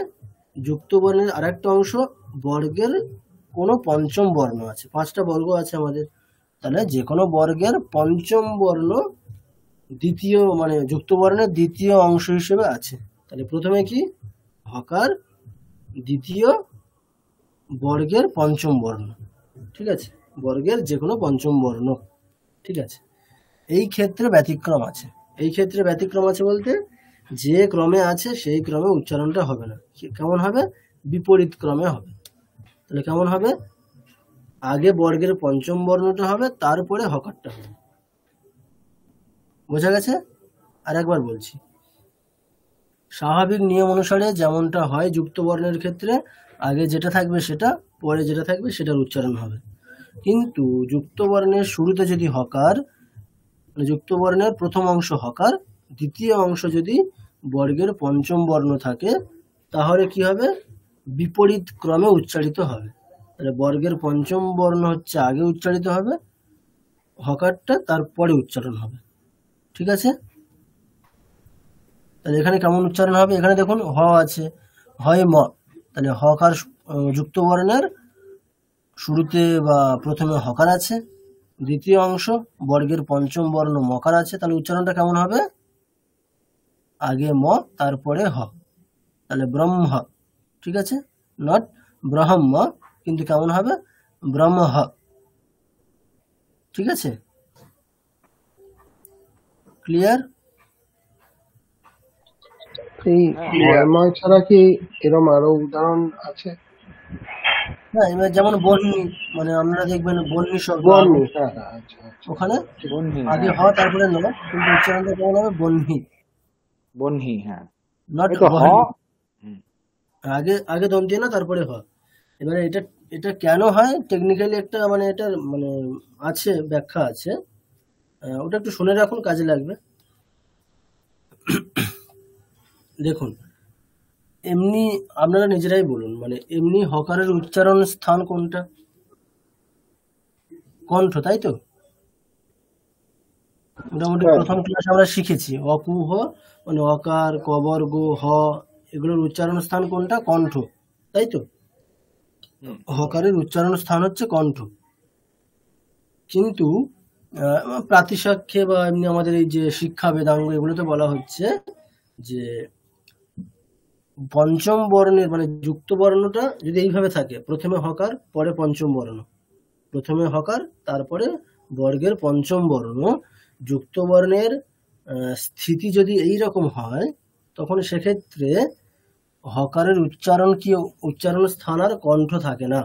যুক্তবর্ণের আরেকটা অংশ বর্গের কোনো পঞ্চম বর্ণ আছে, 5টা বর্গ আছে আমাদের, তাহলে যে কোনো বর্গের পঞ্চম বর্ণ দ্বিতীয় মানে যুক্তবর্ণের দ্বিতীয় অংশ হিসেবে আছে। তাহলে প্রথমে কি হকার, দ্বিতীয় বর্গের পঞ্চম বর্ণ, ঠিক আছে, বর্গের যে কোনো পঞ্চম বর্ণ, ঠিক আছে। এই ক্ষেত্রে ব্যতিক্রম আছে, এই ক্ষেত্রে ব্যতিক্রম আছে বলতে যে ক্রমে আছে সেই ক্রমে উচ্চারণটা হবে না। কেমন হবে? বিপরীত ক্রমে হবে। তাহলে কেমন হবে? আগে বর্গের পঞ্চম বর্ণটা হবে, তারপরে হকারটা হবে। বোঝা গেছে? আর একবার বলছি, স্বাভাবিক নিয়ম অনুসারে যেমনটা হয় যুক্তবর্ণের ক্ষেত্রে, আগে যেটা থাকবে সেটা, পরে যেটা থাকবে সেটার উচ্চারণ হবে। কিন্তু যুক্তবর্ণের শুরুতে যদি হকার, যুক্তবর্ণের প্রথম অংশ হকার, দ্বিতীয় অংশ যদি বর্গের পঞ্চম বর্ণ থাকে, তাহলে কি হবে? বিপরীত ক্রমে উচ্চারিত হবে। তাহলে বর্গের পঞ্চম বর্ণ হচ্ছে আগে উচ্চারিত হবে, হকারটা তারপরে উচ্চারণ হবে, ঠিক আছে? তাহলে এখানে কেমন উচ্চারণ হবে? এখানে দেখুন হ আছে, হয় ম, তাহলে হকার যুক্তবর্ণের শুরুতে বা প্রথমে হকার আছে, দ্বিতীয় অংশ বর্গের পঞ্চম বর্ণ মকার আছে, তাহলে উচ্চারণটা কেমন হবে? আগে ম তারপরে হ, তাহলে ব্রহ্ম, ঠিক আছে, নট ব্রহ্ম, কিন্তু কেমন হবে? ব্রহ্ম, ঠিক আছে, ক্লিয়ার? এই ময় ছাড়া কি এরকম আরো উদাহরণ আছে? হ্যাঁ, এবার যেমন বন্যী, মানে আপনারা দেখবেন বন্যী শব্দ, ওখানে আগে হ তারপরে ন, কিন্তু উচ্চারণটা কেমন হবে? বন্যী, বন্যী, হ্যাঁ, নট আগে আগে দন্তি না তারপরে হ। এবারে এটা কেন হয় টেকনিক্যালি একটা মানে এটা মানে আছে, ব্যাখ্যা আছে, ওটা একটু শুনে রাখুন, কাজে লাগবে। দেখুন, এমনি আপনারা নিজেরাই বলুন, মানে এমনি হকারের উচ্চারণ স্থান কোনটা? কণ্ঠ, তাই তো? মোটামুটি প্রথম ক্লাসে আমরা শিখেছি অকুহ মানে অকার, কবর্গ, হ, এগুলোর উচ্চারণ স্থান কোনটা? কণ্ঠ, তাই তো? হকারের উচ্চারণ স্থান হচ্ছে কণ্ঠ। কিন্তু প্রাতিসাখ্যে বা এমনি আমাদের এই যে শিক্ষা বেদাঙ্গ এগুলোতে বলা হচ্ছে যে পঞ্চম বর্ণের মানে যুক্ত বর্ণটা যদি এইভাবে থাকে, প্রথমে হকার পরে পঞ্চম বর্ণ, প্রথমে হকার তারপরে বর্গের পঞ্চম বর্ণ, যুক্ত বর্ণের স্থিতি যদি এই রকম হয়, তখন সেক্ষেত্রে হকারের উচ্চারণ কি, উচ্চারণ স্থান আর কণ্ঠ থাকে না,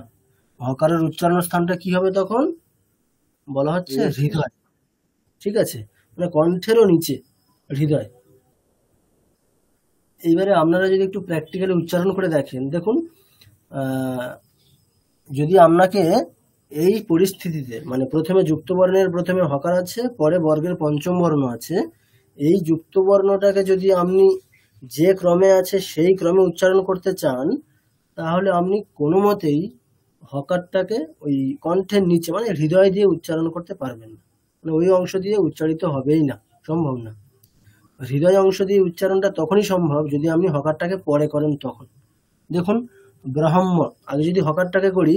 হকারের উচ্চারণ স্থানটা কি হবে? তখন বলা হচ্ছে হৃদয়, ঠিক আছে, মানে কণ্ঠেরও নিচে হৃদয়। এইবারে আপনারা যদি একটু প্র্যাকটিক্যালি উচ্চারণ করে দেখেন, দেখুন যদি আপনাকে এই পরিস্থিতিতে মানে প্রথমে যুক্ত বর্ণের প্রথমে হকার আছে, পরে বর্গের পঞ্চম বর্ণ আছে, এই যুক্ত বর্ণটাকে যদি আপনি যে ক্রমে আছে সেই ক্রমে উচ্চারণ করতে চান, তাহলে আপনি কোনো মতেই হকারটাকে ওই কণ্ঠের নিচে মানে হৃদয় দিয়ে উচ্চারণ করতে পারবেন না, মানে ওই অংশ দিয়ে উচ্চারিত হবেই না, সম্ভব না। হৃদয় অংশ দিয়ে উচ্চারণটা তখনই সম্ভব যদি আপনি হকারটাকে পরে করেন তখন। দেখুন ব্রহ্ম, আগে যদি হকারটাকে করি,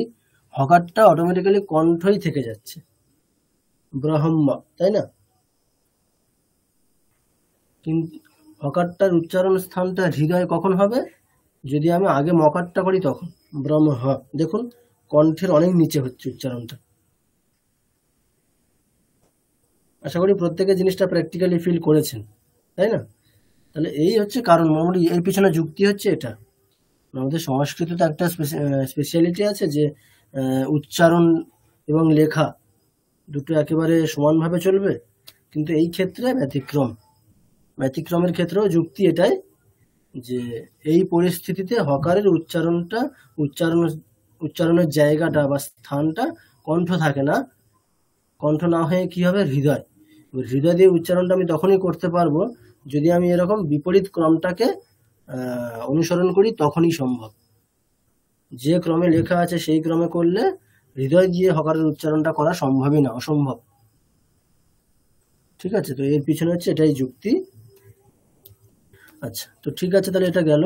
হকারটা অটোমেটিক্যালি কণ্ঠই থেকে যাচ্ছে ব্রহ্ম, তাই না? কিন্তু হকারটার উচ্চারণ স্থানটা হৃদয় কখন হবে? যদি আমি আগে মকারটা করি তখন ব্রহ্ম, দেখুন কণ্ঠের অনেক নিচে হচ্ছে উচ্চারণটা। আশা করি প্রত্যেকে জিনিসটা প্র্যাকটিক্যালি ফিল করেছেন, তাই না? তাহলে এই হচ্ছে কারণ, মোটামুটি এর পিছনে যুক্তি হচ্ছে এটা। আমাদের সংস্কৃততে একটা স্পেশালিটি আছে যে উচ্চারণ এবং লেখা দুটো একেবারে সমানভাবে চলবে, কিন্তু এই ক্ষেত্রে ব্যতিক্রমের ক্ষেত্রেও যুক্তি এটাই যে এই পরিস্থিতিতে হকারের উচ্চারণের জায়গাটা বা স্থানটা কণ্ঠ থাকে না, কণ্ঠ না হয়ে কি হবে? হৃদয়। হৃদয় দিয়ে উচ্চারণটা আমি তখনই করতে পারবো যদি আমি এরকম বিপরীত ক্রমটাকে অনুসরণ করি তখনই সম্ভব। যে ক্রমে লেখা আছে সেই ক্রমে করলে হৃদয় দিয়ে হকারের উচ্চারণটা করা সম্ভবই না, অসম্ভব। ঠিক আছে, তো এর পিছনে হচ্ছে এটাই যুক্তি। আচ্ছা, তো ঠিক আছে, তাহলে এটা গেল।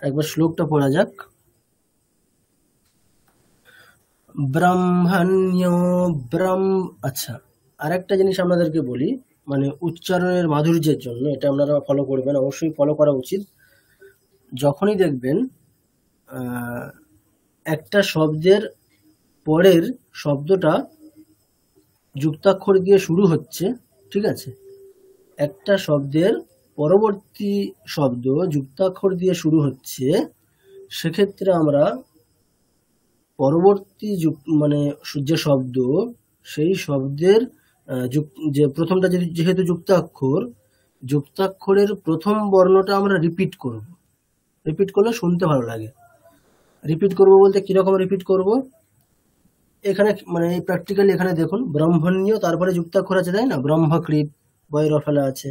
একবার শ্লোকটা পড়া যাক। ব্রহ্মণ্য আচ্ছা, আরেকটা জিনিস আপনাদেরকে বলি, মানে উচ্চারণের মাধুর্যের জন্য এটা আপনারা ফলো করবেন, অবশ্যই ফলো করা উচিত। যখনই দেখবেন একটা শব্দের পরের শব্দটা যুক্তাক্ষর দিয়ে শুরু হচ্ছে, ঠিক আছে, একটা শব্দের পরবর্তী শব্দ যুক্তাক্ষর দিয়ে শুরু হচ্ছে, সেক্ষেত্রে আমরা পরবর্তী মানে যে শব্দ, সেই শব্দের যে প্রথমটা যেহেতু যুক্তাক্ষরের প্রথম বর্ণটা আমরা রিপিট করব। রিপিট করলে শুনতে ভালো লাগে। রিপিট করব বলতে কিরকম রিপিট করব, এখানে মানে এই প্র্যাকটিক্যালি এখানে দেখুন, ব্রহ্মণ্য তারপরে যুক্তাক্ষর আছে, তাই না, ব্রহ্মকৃত বয় রফলা আছে,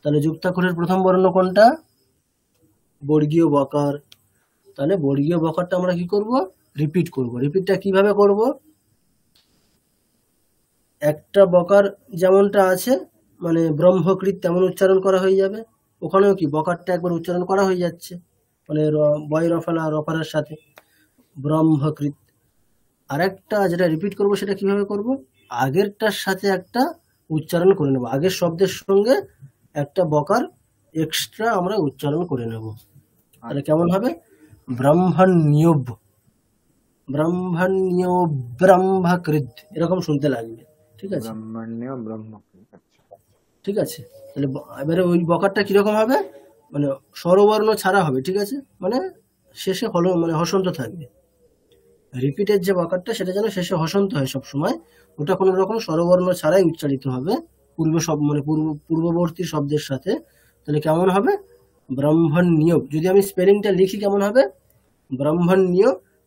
তাহলে যুক্তাক্ষরের প্রথম বর্ণ কোনটা, বর্গীয় বকার। তাহলে বর্গীয় বকারটা আমরা কি করব, রিপিট করব। রিপিটটা কিভাবে করব, একটা বকার যেমনটা আছে মানে ব্রহ্মকৃত তেমন উচ্চারণ করা হয়ে যাবে, ওখানেও কি বকারটা একবার উচ্চারণ করা হয়ে যাচ্ছে, মানে বয় রফলা রফারের সাথে ব্রহ্মকৃত। আরেকটা যেটা রিপিট করব সেটা কিভাবে করব, আগেরটার সাথে একটা উচ্চারণ করে নেব, আগের শব্দের সঙ্গে একটা বকার এক্সট্রা আমরা উচ্চারণ করে নেব। তাহলে কেমন হবে, ব্রহ্মণ্য ব্রহ্মণ্য ব্রহ্মকৃত, এরকম শুনতে লাগবে। ঠিক আছে, ঠিক আছে। তাহলে এবারে ওই বকারটা কিরকম হবে, মানে স্বরবর্ণ ছাড়া হবে, ঠিক আছে, মানে শেষে মানে হসন্ত থাকবে। রিপিটের যে বকারটা সেটা যেন শেষে হসন্ত হয় সব সময়, ওটা কোনো রকম স্বরবর্ণ ছাড়াই উচ্চারিত হবে মানে পূর্ববর্তী শব্দের সাথে। তাহলে কেমন হবে, ব্রহ্মণ্য। যদি আমি স্পেলিংটা লিখি কেমন হবে, ব্রহ্মণ্য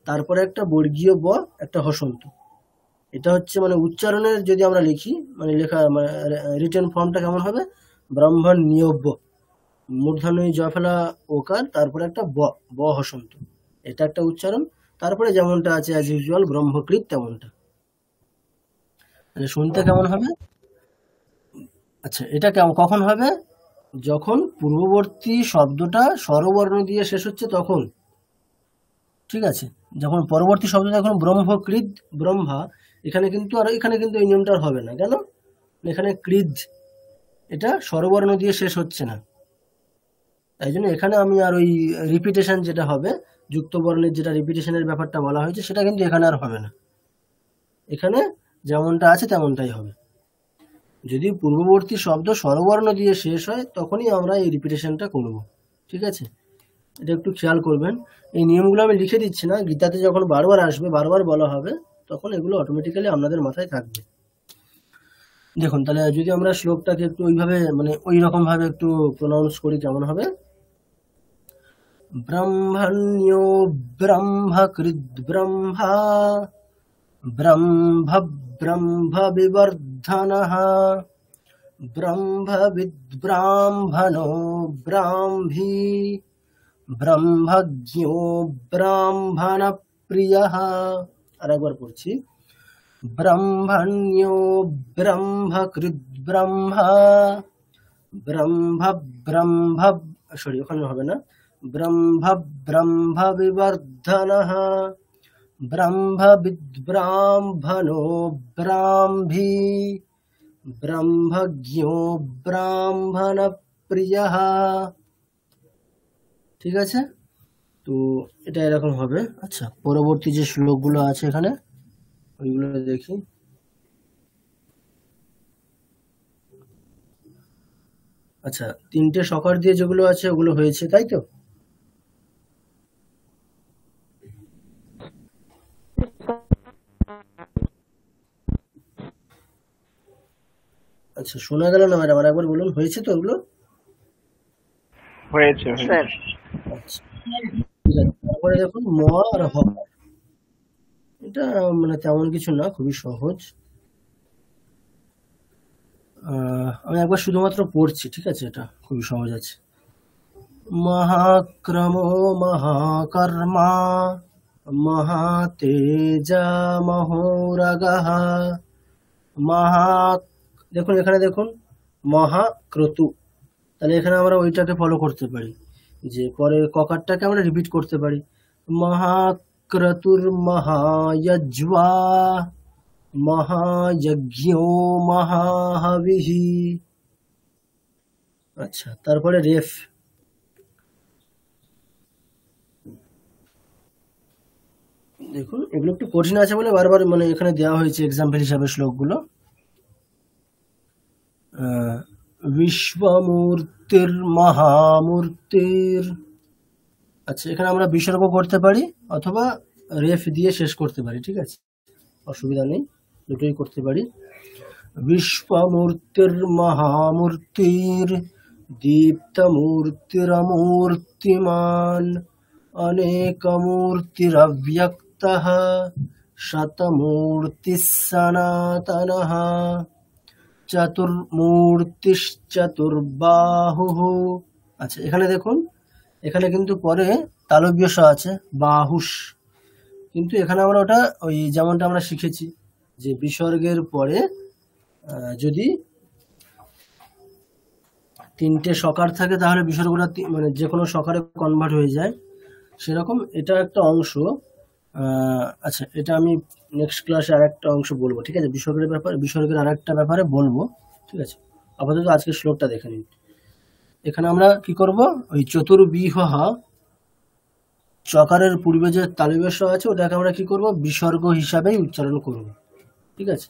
তারপরে একটা বর্গীয় ব, একটা হসন্ত। এটা হচ্ছে মানে উচ্চারণের যদি আমরা লিখি, মানে লেখা মানে রিটেন ফর্মটা কেমন হবে, ব্রহ্মণ্য মূর্ধন্য জফলা ওকার, তারপরে একটা ব হসন্ত, এটা একটা উচ্চারণ। তারপরে যেমনটা আছে অ্যাজ ইউজুয়াল ব্রহ্মকৃত তেমনটা। শুনতে কেমন হবে, আচ্ছা এটা কখন হবে, যখন পূর্ববর্তী শব্দটা স্বরবর্ণ দিয়ে শেষ হচ্ছে তখন। ঠিক আছে, যখন পরবর্তী শব্দটা এখন ব্রহ্মকৃত ব্রহ্মা, এখানে কিন্তু এই নিয়মটা হবে না। কেন, এখানে কৃদ এটা স্বরবর্ণ দিয়ে শেষ হচ্ছে না, তাই জন্য এখানে আমি আর ওই রিপিটেশন যেটা হবে, যুক্ত বর্ণের যেটা রিপিটেশনের ব্যাপারটা বলা হয়েছে, সেটা কিন্তু এখানে আর হবে না। এখানে যেমনটা আছে তেমনটাই হবে। যদি পূর্ববর্তী শব্দ স্বরবর্ণ দিয়ে শেষ হয় তখনই আমরা এই রিপিটেশনটা করব। ঠিক আছে, এটা একটু খেয়াল করবেন। এই নিয়মগুলো আমি লিখে দিচ্ছি না, গীতাতে যখন বারবার আসবে, বারবার বলা হবে, তখন এগুলো অটোমেটিক্যালি আপনাদের মাথায় থাকবে। দেখুন, তাহলে যদি আমরা শ্লোকটাকে একটু ওইভাবে মানে ওই রকম ভাবে একটু প্রনাউন্স করি কেমন হবে, ব্রহ্মণ্য ব্রহ্মকৃত ব্রহ্মা ব্রহ্ম ব্রহ্ম বিবর্ধনঃ ব্রহ্মবিদ ব্রাহ্মণো ব্রাহ্মী ব্রহ্মজ্ঞো ব্রাহ্মণ প্রিয়ঃ। আরেকবার পড়ছি, ব্রহ্মণ্য ব্রহ্মকৃত ব্রহ্মা ব্রহ্ম ব্রহ্ম ওখানে হবে না, ব্রহ্ম ব্রহ্ম বিবর্ধনঃ ব্রহ্মবিদ ব্রাহ্মণো ব্রাহ্মী ব্রহ্মজ্ঞো ব্রাহ্মণ প্রিয়ঃ। ঠিক আছে, তো এটা এরকম হবে। আচ্ছা, পরবর্তী যে শ্লোকগুলো আছে এখানে ওইগুলো দেখি। আচ্ছা, তিনটে সকার দিয়ে যেগুলো আছে ওগুলো হয়েছে, তাই তো? আচ্ছা, শোনা গেল না ম্যাডাম, আর একবার বলুন, হয়েছে তো ওগুলো? হয়েছে স্যার। আচ্ছা, ঠিক আছে। তারপরে দেখুন ম আর হ, এটা মানে তেমন কিছু না, খুবই সহজ। আমি একবার শুধুমাত্র পড়ছি, ঠিক আছে, এটা খুবই সহজ আছে। মহাক্রমো মহাকর্মা মহাতেজা মহোরগঃ দেখুন এখানে দেখুন মহাক্রতু, তাহলে এখানে আমরা ওইটাকে ফলো করতে পারি, যে পরে ককারটাকে আমরা রিপিট করতে পারি, মহাক্রতুর মহায়জ্বা মহাযজ্ঞো মহাহবিহি। আচ্ছা, তারপরে রেফ, দেখুন এগুলো একটু কঠিন আছে বলে বারবার মানে এখানে দেওয়া হয়েছে এক্সাম্পল হিসাবে শ্লোকগুলো। বিশ্বমূর্তির মহামূর্তির, আচ্ছা এখানে আমরা বিসর্গ করতে পারি অথবা রেফ দিয়ে শেষ করতে পারি, ঠিক আছে, অসুবিধা নেই, দুটোই করতে পারি। বিশ্বমূর্তির মহামূর্তির দীপ্তমূর্তিরমূর্তিমান অনেকমূর্তিরব্যক্তঃ শতমূর্তিঃ সনাতনঃ চতুর্মূর্তিশ্চতুর্বাহুঃ। আচ্ছা এখানে দেখুন, এখানে কিন্তু পরে তালব্য স আছে বাহুস, কিন্তু এখানে আমরা ওটা ওই যেমনটা আমরা শিখেছি যে বিসর্গের পরে যদি তিনটে সকার থাকে তাহলে বিসর্গটা মানে যে কোনো সকারে কনভার্ট হয়ে যায়, সেরকম এটা একটা অংশ। আচ্ছা এটা আমি নেক্সট ক্লাসে আর একটা অংশ বলবো, ঠিক আছে, বিসর্গের আর একটা ব্যাপারে বলবো, ঠিক আছে। আপাতত আজকে শ্লোকটা দেখে নিন। এখানে আমরা কি করব, ওই চতুর্বিহ চকারের পূর্বে যে তালব্য আছে ওটাকে আমরা কি করব, বিসর্গ হিসাবেই উচ্চারণ করব, ঠিক আছে।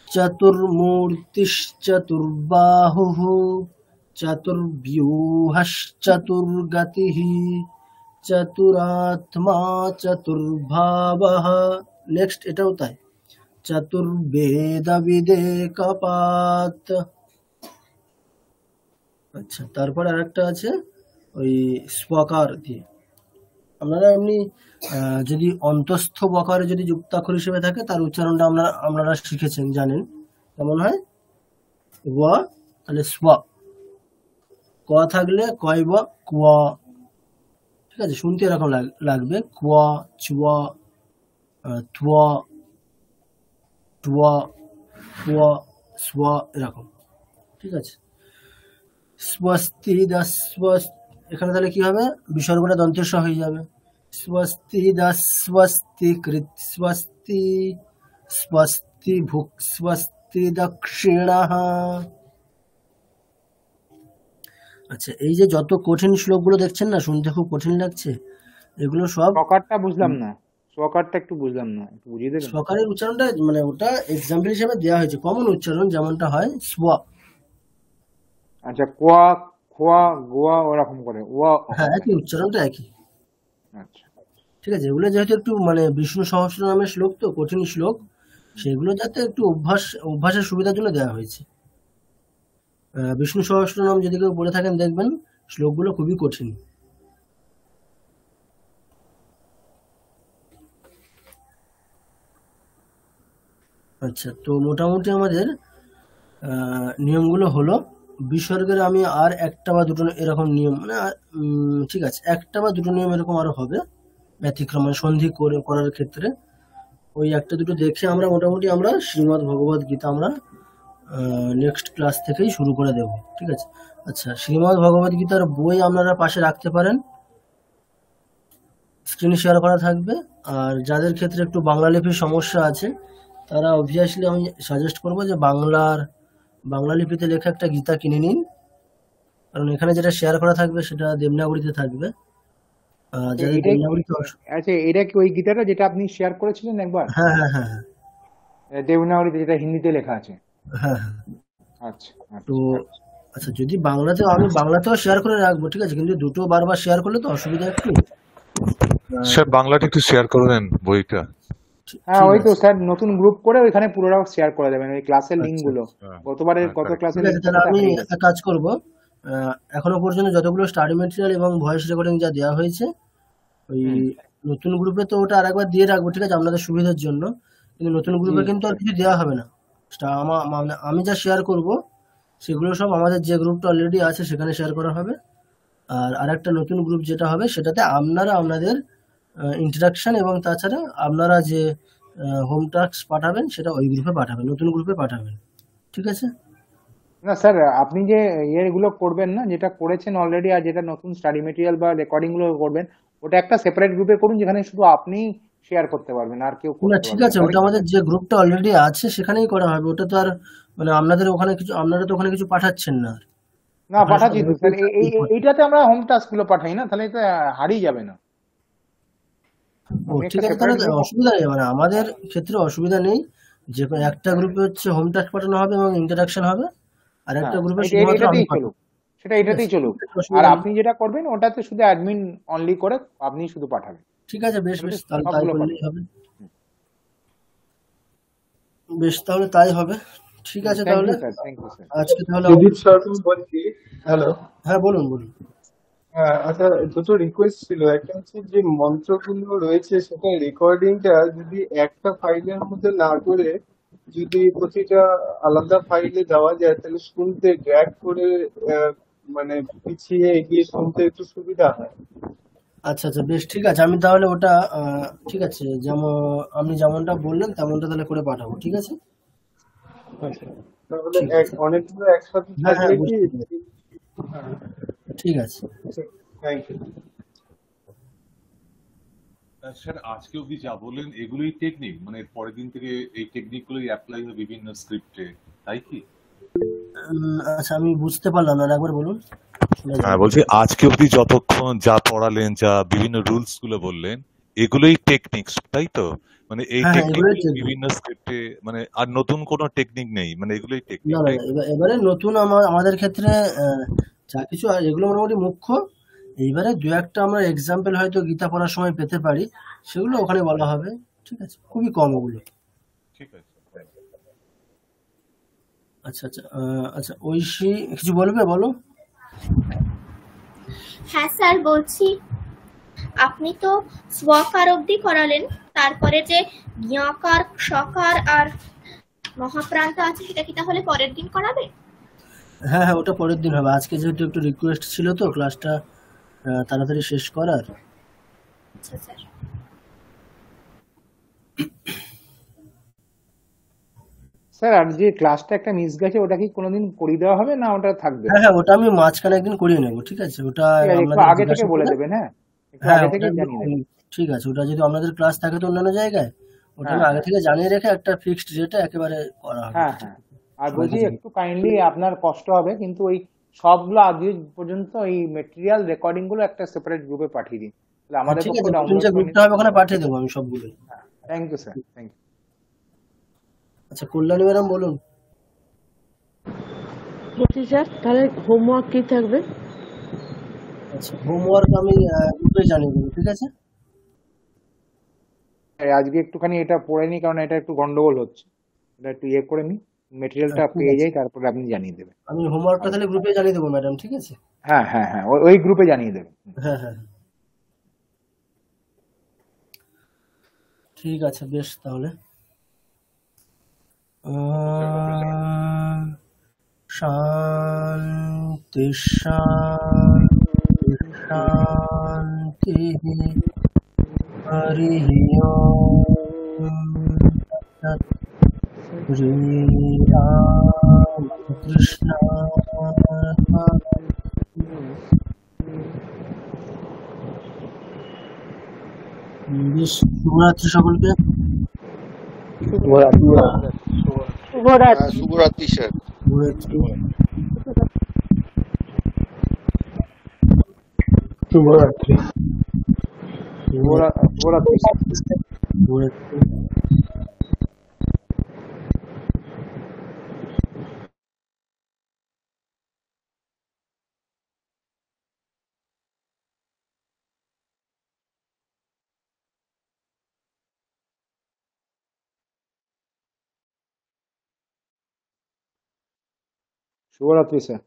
চতুর্মূর্তিশ্চতুর্বাহুঃ চতুর্ব্যূহশ্চতুর্গতিঃ চতুরাত্মা চতুর্ভাবঃ। নেক্সট এটাও তাই, চতুর্বেদ বিদেকপাত। আচ্ছা তারপরে আরেকটা আছে ওই স্বকার দিয়ে, আপনারা এমনি যদি অন্তস্থ বকারে যদি যুক্তাক্ষর হিসেবে থাকে তার উচ্চারণটা আপনারা শিখেছেন, জানেন কেমন হয়, ওয়া তাহলে স্ব, ক থাকলে কয়ব কুয়া, ঠিক আছে, শুনতে এরকম লাগবে, কুয়া চুয়া তুয়া টুয়া ফুয়া সোয়া এরকম, ঠিক আছে। স্বস্তি এখানে তাহলে কি হবে, বিসর্গটা দন্তের স হয়ে যাবে, স্বস্তি স্বস্তি কৃত স্বস্তি স্বস্তি ভুক স্বস্তি দক্ষিণাঃ। আচ্ছা এই যে যত কঠিন শ্লোকগুলো দেখছেন না, শুনতে খুব কঠিন লাগছে, এগুলো সব সকারটা বুঝলাম না, সকারটা একটু বুঝলাম না, একটু বুঝিয়ে দেবেন? সকারের উচ্চারণটা মানে ওটা এক্সাম্পল হিসেবে দেওয়া হয়েছে, কমন উচ্চারণ যেমনটা হয় সোয়া। আচ্ছা কোয়া খোয়া গোয়া ওরকম করে ওয়া, হ্যাঁ একই উচ্চারণটা একই। আচ্ছা ঠিক আছে, এগুলো যেহেতু একটু মানে বিষ্ণু সহস্র নামের শ্লোক তো কঠিন শ্লোক, সেগুলো যাতে একটু অভ্যাসের সুবিধার জন্য দেওয়া হয়েছে। বিষ্ণু সহস্র নাম যদি কেউ পড়ে থাকেন দেখবেন শ্লোকগুলো খুবই কঠিন। আচ্ছা তো মোটামুটি আমাদের নিয়মগুলো হলো। বিসর্গের আমি আর একটা বা দুটো এরকম নিয়ম মানে ঠিক আছে, একটা বা দুটো নিয়ম এরকম আরো হবে ব্যতিক্রম, মানে সন্ধি করার ক্ষেত্রে ওই একটা দুটো দেখে আমরা মোটামুটি আমরা শ্রীমদ্ ভগবদ গীতা আমরা নেক্সট ক্লাস থেকেই শুরু করে দেব, ঠিক আছে। আচ্ছা শ্রীমদ্ ভগবদ গীতার বই আপনারা পাশে রাখতে পারেন, স্ক্রিন শেয়ার করা থাকবে। আর যাদের ক্ষেত্রে একটু বাংলা লিপির সমস্যা আছে তারা অবভিয়াসলি আমি সাজেস্ট করবো যে বাংলা লিপিতে লেখা একটা গীতা কিনে নিন, কারণ এখানে যেটা শেয়ার করা থাকবে সেটা দেবনাগরীতে থাকবে। আচ্ছা এটা কি ওই গীতাটা যেটা আপনি শেয়ার করেছিলেন একবার? হ্যাঁ হ্যাঁ হ্যাঁ দেবনাগরীতে যেটা হিন্দিতে লেখা আছে? হ্যাঁ হ্যাঁ। আচ্ছা তো আচ্ছা যদি বাংলাতেও আমি বাংলাতেও শেয়ার করে রাখবো, ঠিক আছে, কিন্তু দুটো বারবার শেয়ার করলে তো অসুবিধা একটু। স্যার বাংলাটা একটু শেয়ার করে দেন বইটা। হ্যাঁ ওই তো স্যার নতুন গ্রুপ করে ওইখানে পুরোটা শেয়ার করে দেবেন ওই ক্লাসের লিংক গুলো, গতবারের কত ক্লাসের। তাহলে আমি একটা কাজ করব, এখনো পর্যন্ত যতগুলো স্টাডি ম্যাটেরিয়াল এবং ভয়েস রেকর্ডিং যা দেওয়া হয়েছে ওই নতুন গ্রুপে তো ওটা আরেকবার দিয়ে রাখবো, ঠিক আছে, আপনাদের সুবিধার জন্য। কিন্তু নতুন গ্রুপে কিন্তু আর কিছু দেওয়া হবে না, আমি যা শেয়ার করব সেগুলো সব আমাদের যে গ্রুপটা অলরেডি আছে সেখানে শেয়ার করা হবে। আর আরেকটা নতুন গ্রুপ যেটা হবে সেটাতে আপনারা আপনাদের ইন্ট্রাকশন এবং তাছাড়া আপনারা যে হোম টাস্ক পাঠাবেন সেটা ওই গ্রুপে পাঠাবেন, নতুন গ্রুপে পাঠাবেন, ঠিক আছে? না স্যার, আপনি যে ইয়েগুলো করবেন না, যেটা করেছেন অলরেডি আর যেটা নতুন স্টাডি মেটেরিয়াল বা রেকর্ডিং গুলো করবেন, ওটা একটা সেপারেট গ্রুপে করুন যেখানে শুধু আপনি শেয়ার করতে পারবেন, আর কেউ না করতে ঠিক পারবে আছে, না। ওটা আমাদের যে গ্রুপটা অলরেডি আছে সেখানেই করা হবে। ওটা তো আর মানে আপনাদের ওখানে কিছু, আপনারা তো ওখানে কিছু পাঠাচ্ছেন না আর। না পাঠাচ্ছি তো স্যার, এইটাতে আমরা হোম টাস্ক গুলো পাঠাই না, তাহলে তো হারিয়ে যাবে না। ও ঠিক আছে, তাহলে অসুবিধা নেই, মানে আমাদের ক্ষেত্রে অসুবিধা নেই। যে একটা গ্রুপে হচ্ছে হোম টাস্ক পাঠানো হবে এবং ইন্টারাকশন হবে, আর একটা গ্রুপে শুধুমাত্র আমি পাঠাবো। সেটা এটাতেই চলুক। আর আপনি যেটা করবেন ওটাতে শুধু অ্যাডমিন অনলি করে আপনি শুধু পাঠাবেন। ঠিক আছে, বেশ বেশ, তাহলে তাই করলেই হবে। বেশ, তাহলে তাই হবে। ঠিক আছে, তাহলে আজকে তাহলে বলছি। হ্যালো, হ্যাঁ বলুন বলুন। আচ্ছা, দুটো রিকোয়েস্ট ছিল। একটা হচ্ছে যে মন্ত্রগুলো রয়েছে সেটা রেকর্ডিংটা যদি একটা ফাইলের মধ্যে না করে যদি প্রতিটা আলাদা ফাইলে দেওয়া যায় তাহলে শুনতে ড্র্যাগ করে মানে পিছিয়ে এগিয়ে শুনতে একটু সুবিধা হয়। আচ্ছা আচ্ছা, বেশ ঠিক আছে, আমি তাহলে ওটা ঠিক আছে, যেমন আপনি যেমনটা বললেন তেমনটা তাহলে করে পাঠাবো, ঠিক আছে? তাহলে অনেকগুলো একসাথে থাকলে কি? ঠিক আছে, থ্যাংক ইউ স্যার। আজকে অবধি যা বললেন এগুলোই টেকনিক, মানে পরের দিন থেকে এই টেকনিক গুলোই অ্যাপ্লাই হবে বিভিন্ন স্ক্রিপ্টে, তাই কি? আচ্ছা, আমি বুঝতে পারলাম না, একবার বলুন। হ্যাঁ বলছি, আজকে অবধি যতক্ষণ যা পড়ালেন, যা বিভিন্ন রুলস গুলো বললেন, এগুলোই টেকনিক্স, তাই তো? মানে এই টেকনিক বিভিন্ন স্ক্রিপ্টে, মানে আর নতুন কোনো টেকনিক নেই, মানে এগুলোই টেকনিক। না না, এবারে নতুন আমাদের ক্ষেত্রে যা কিছু এগুলো মোটামুটি মুখ্য। এইবারে দু একটা আমরা এক্সাম্পল হয়তো গীতা পড়ার সময় পেতে পারি, সেগুলো ওখানে বলা হবে, ঠিক আছে? খুবই কম ওগুলো। ঠিক আছে। আচ্ছা আচ্ছা আচ্ছা, ঐশী কিছু বলবে, বলো। হ্যাঁ স্যার, বলছি আপনি তো স্বকার অবধি করালেন, তারপরে যে জ্ঞকার, সকার আর মহাপ্রান্ত আছে সেটা কি তাহলে পরের দিন করাবে? হ্যাঁ হ্যাঁ, ওটা পরের দিন হবে। আজকে যেহেতু একটু রিকোয়েস্ট ছিল তো ক্লাসটা তাড়াতাড়ি শেষ করার। আচ্ছা স্যার। স্যার, আর যে ক্লাসটা একটা মিস গেছে ওটা কি কোনোদিন করিয়ে দেওয়া হবে না ওটা থাকবে? হ্যাঁ হ্যাঁ, ওটা আমি মাঝখানে একদিন করিয়ে নেবো, ঠিক আছে? ওটা আগে থেকে বলে দেবেন। হ্যাঁ, আগে থেকে জানিয়ে দেবেন। ঠিক আছে, ওটা যদি আপনাদের ক্লাস থাকে তো অন্যান্য জায়গায়, ওটা আমি আগে থেকে জানিয়ে রেখে একটা ফিক্সড রেটে একেবারে করা হবে। হ্যাঁ হ্যাঁ, আর বলছি একটু কাইন্ডলি, আপনার কষ্ট হবে কিন্তু ওই সবগুলো আগে পর্যন্ত এই মেটেরিয়াল রেকর্ডিং গুলো একটা সেপারেট গ্রুপে পাঠিয়ে দিন, তাহলে আমাদের পক্ষে ডাউনলোড যে গ্রুপটা হবে ওখানে পাঠিয়ে দেবো আমি সবগুলো। Thank you sir, thank you. আচ্ছা, কল্যাণী ম্যাডাম বলুন। বলছি স্যার, তাহলে হোমওয়ার্ক কি থাকবে? আচ্ছা, হোমওয়ার্ক আমি গ্রুপে জানিয়ে দেবো, ঠিক আছে? আজকে একটুখানি এটা পড়ে নি, কারণ এটা একটু গন্ডগোল হচ্ছে, এটা একটু ইয়ে করে নি, মেটেরিয়ালটা পেয়ে যাই, তারপরে আপনি জানিয়ে দেবেন। আমি হোমওয়ার্কটা তাহলে গ্রুপে জানিয়ে দেবো ম্যাডাম, ঠিক আছে? হ্যাঁ হ্যাঁ হ্যাঁ, ওই গ্রুপে জানিয়ে দেবেন। হ্যাঁ হ্যাঁ, ঠিক আছে, বেশ, তাহলে শান্তি শান্তি শান্তি, হরি ওম শ্রী রাম কৃষ্ণ। শুভরাত্রি সকলকে। শুভরাত্রি স্যার। শুভরাত্রি। শুভরাত্রি স্যার।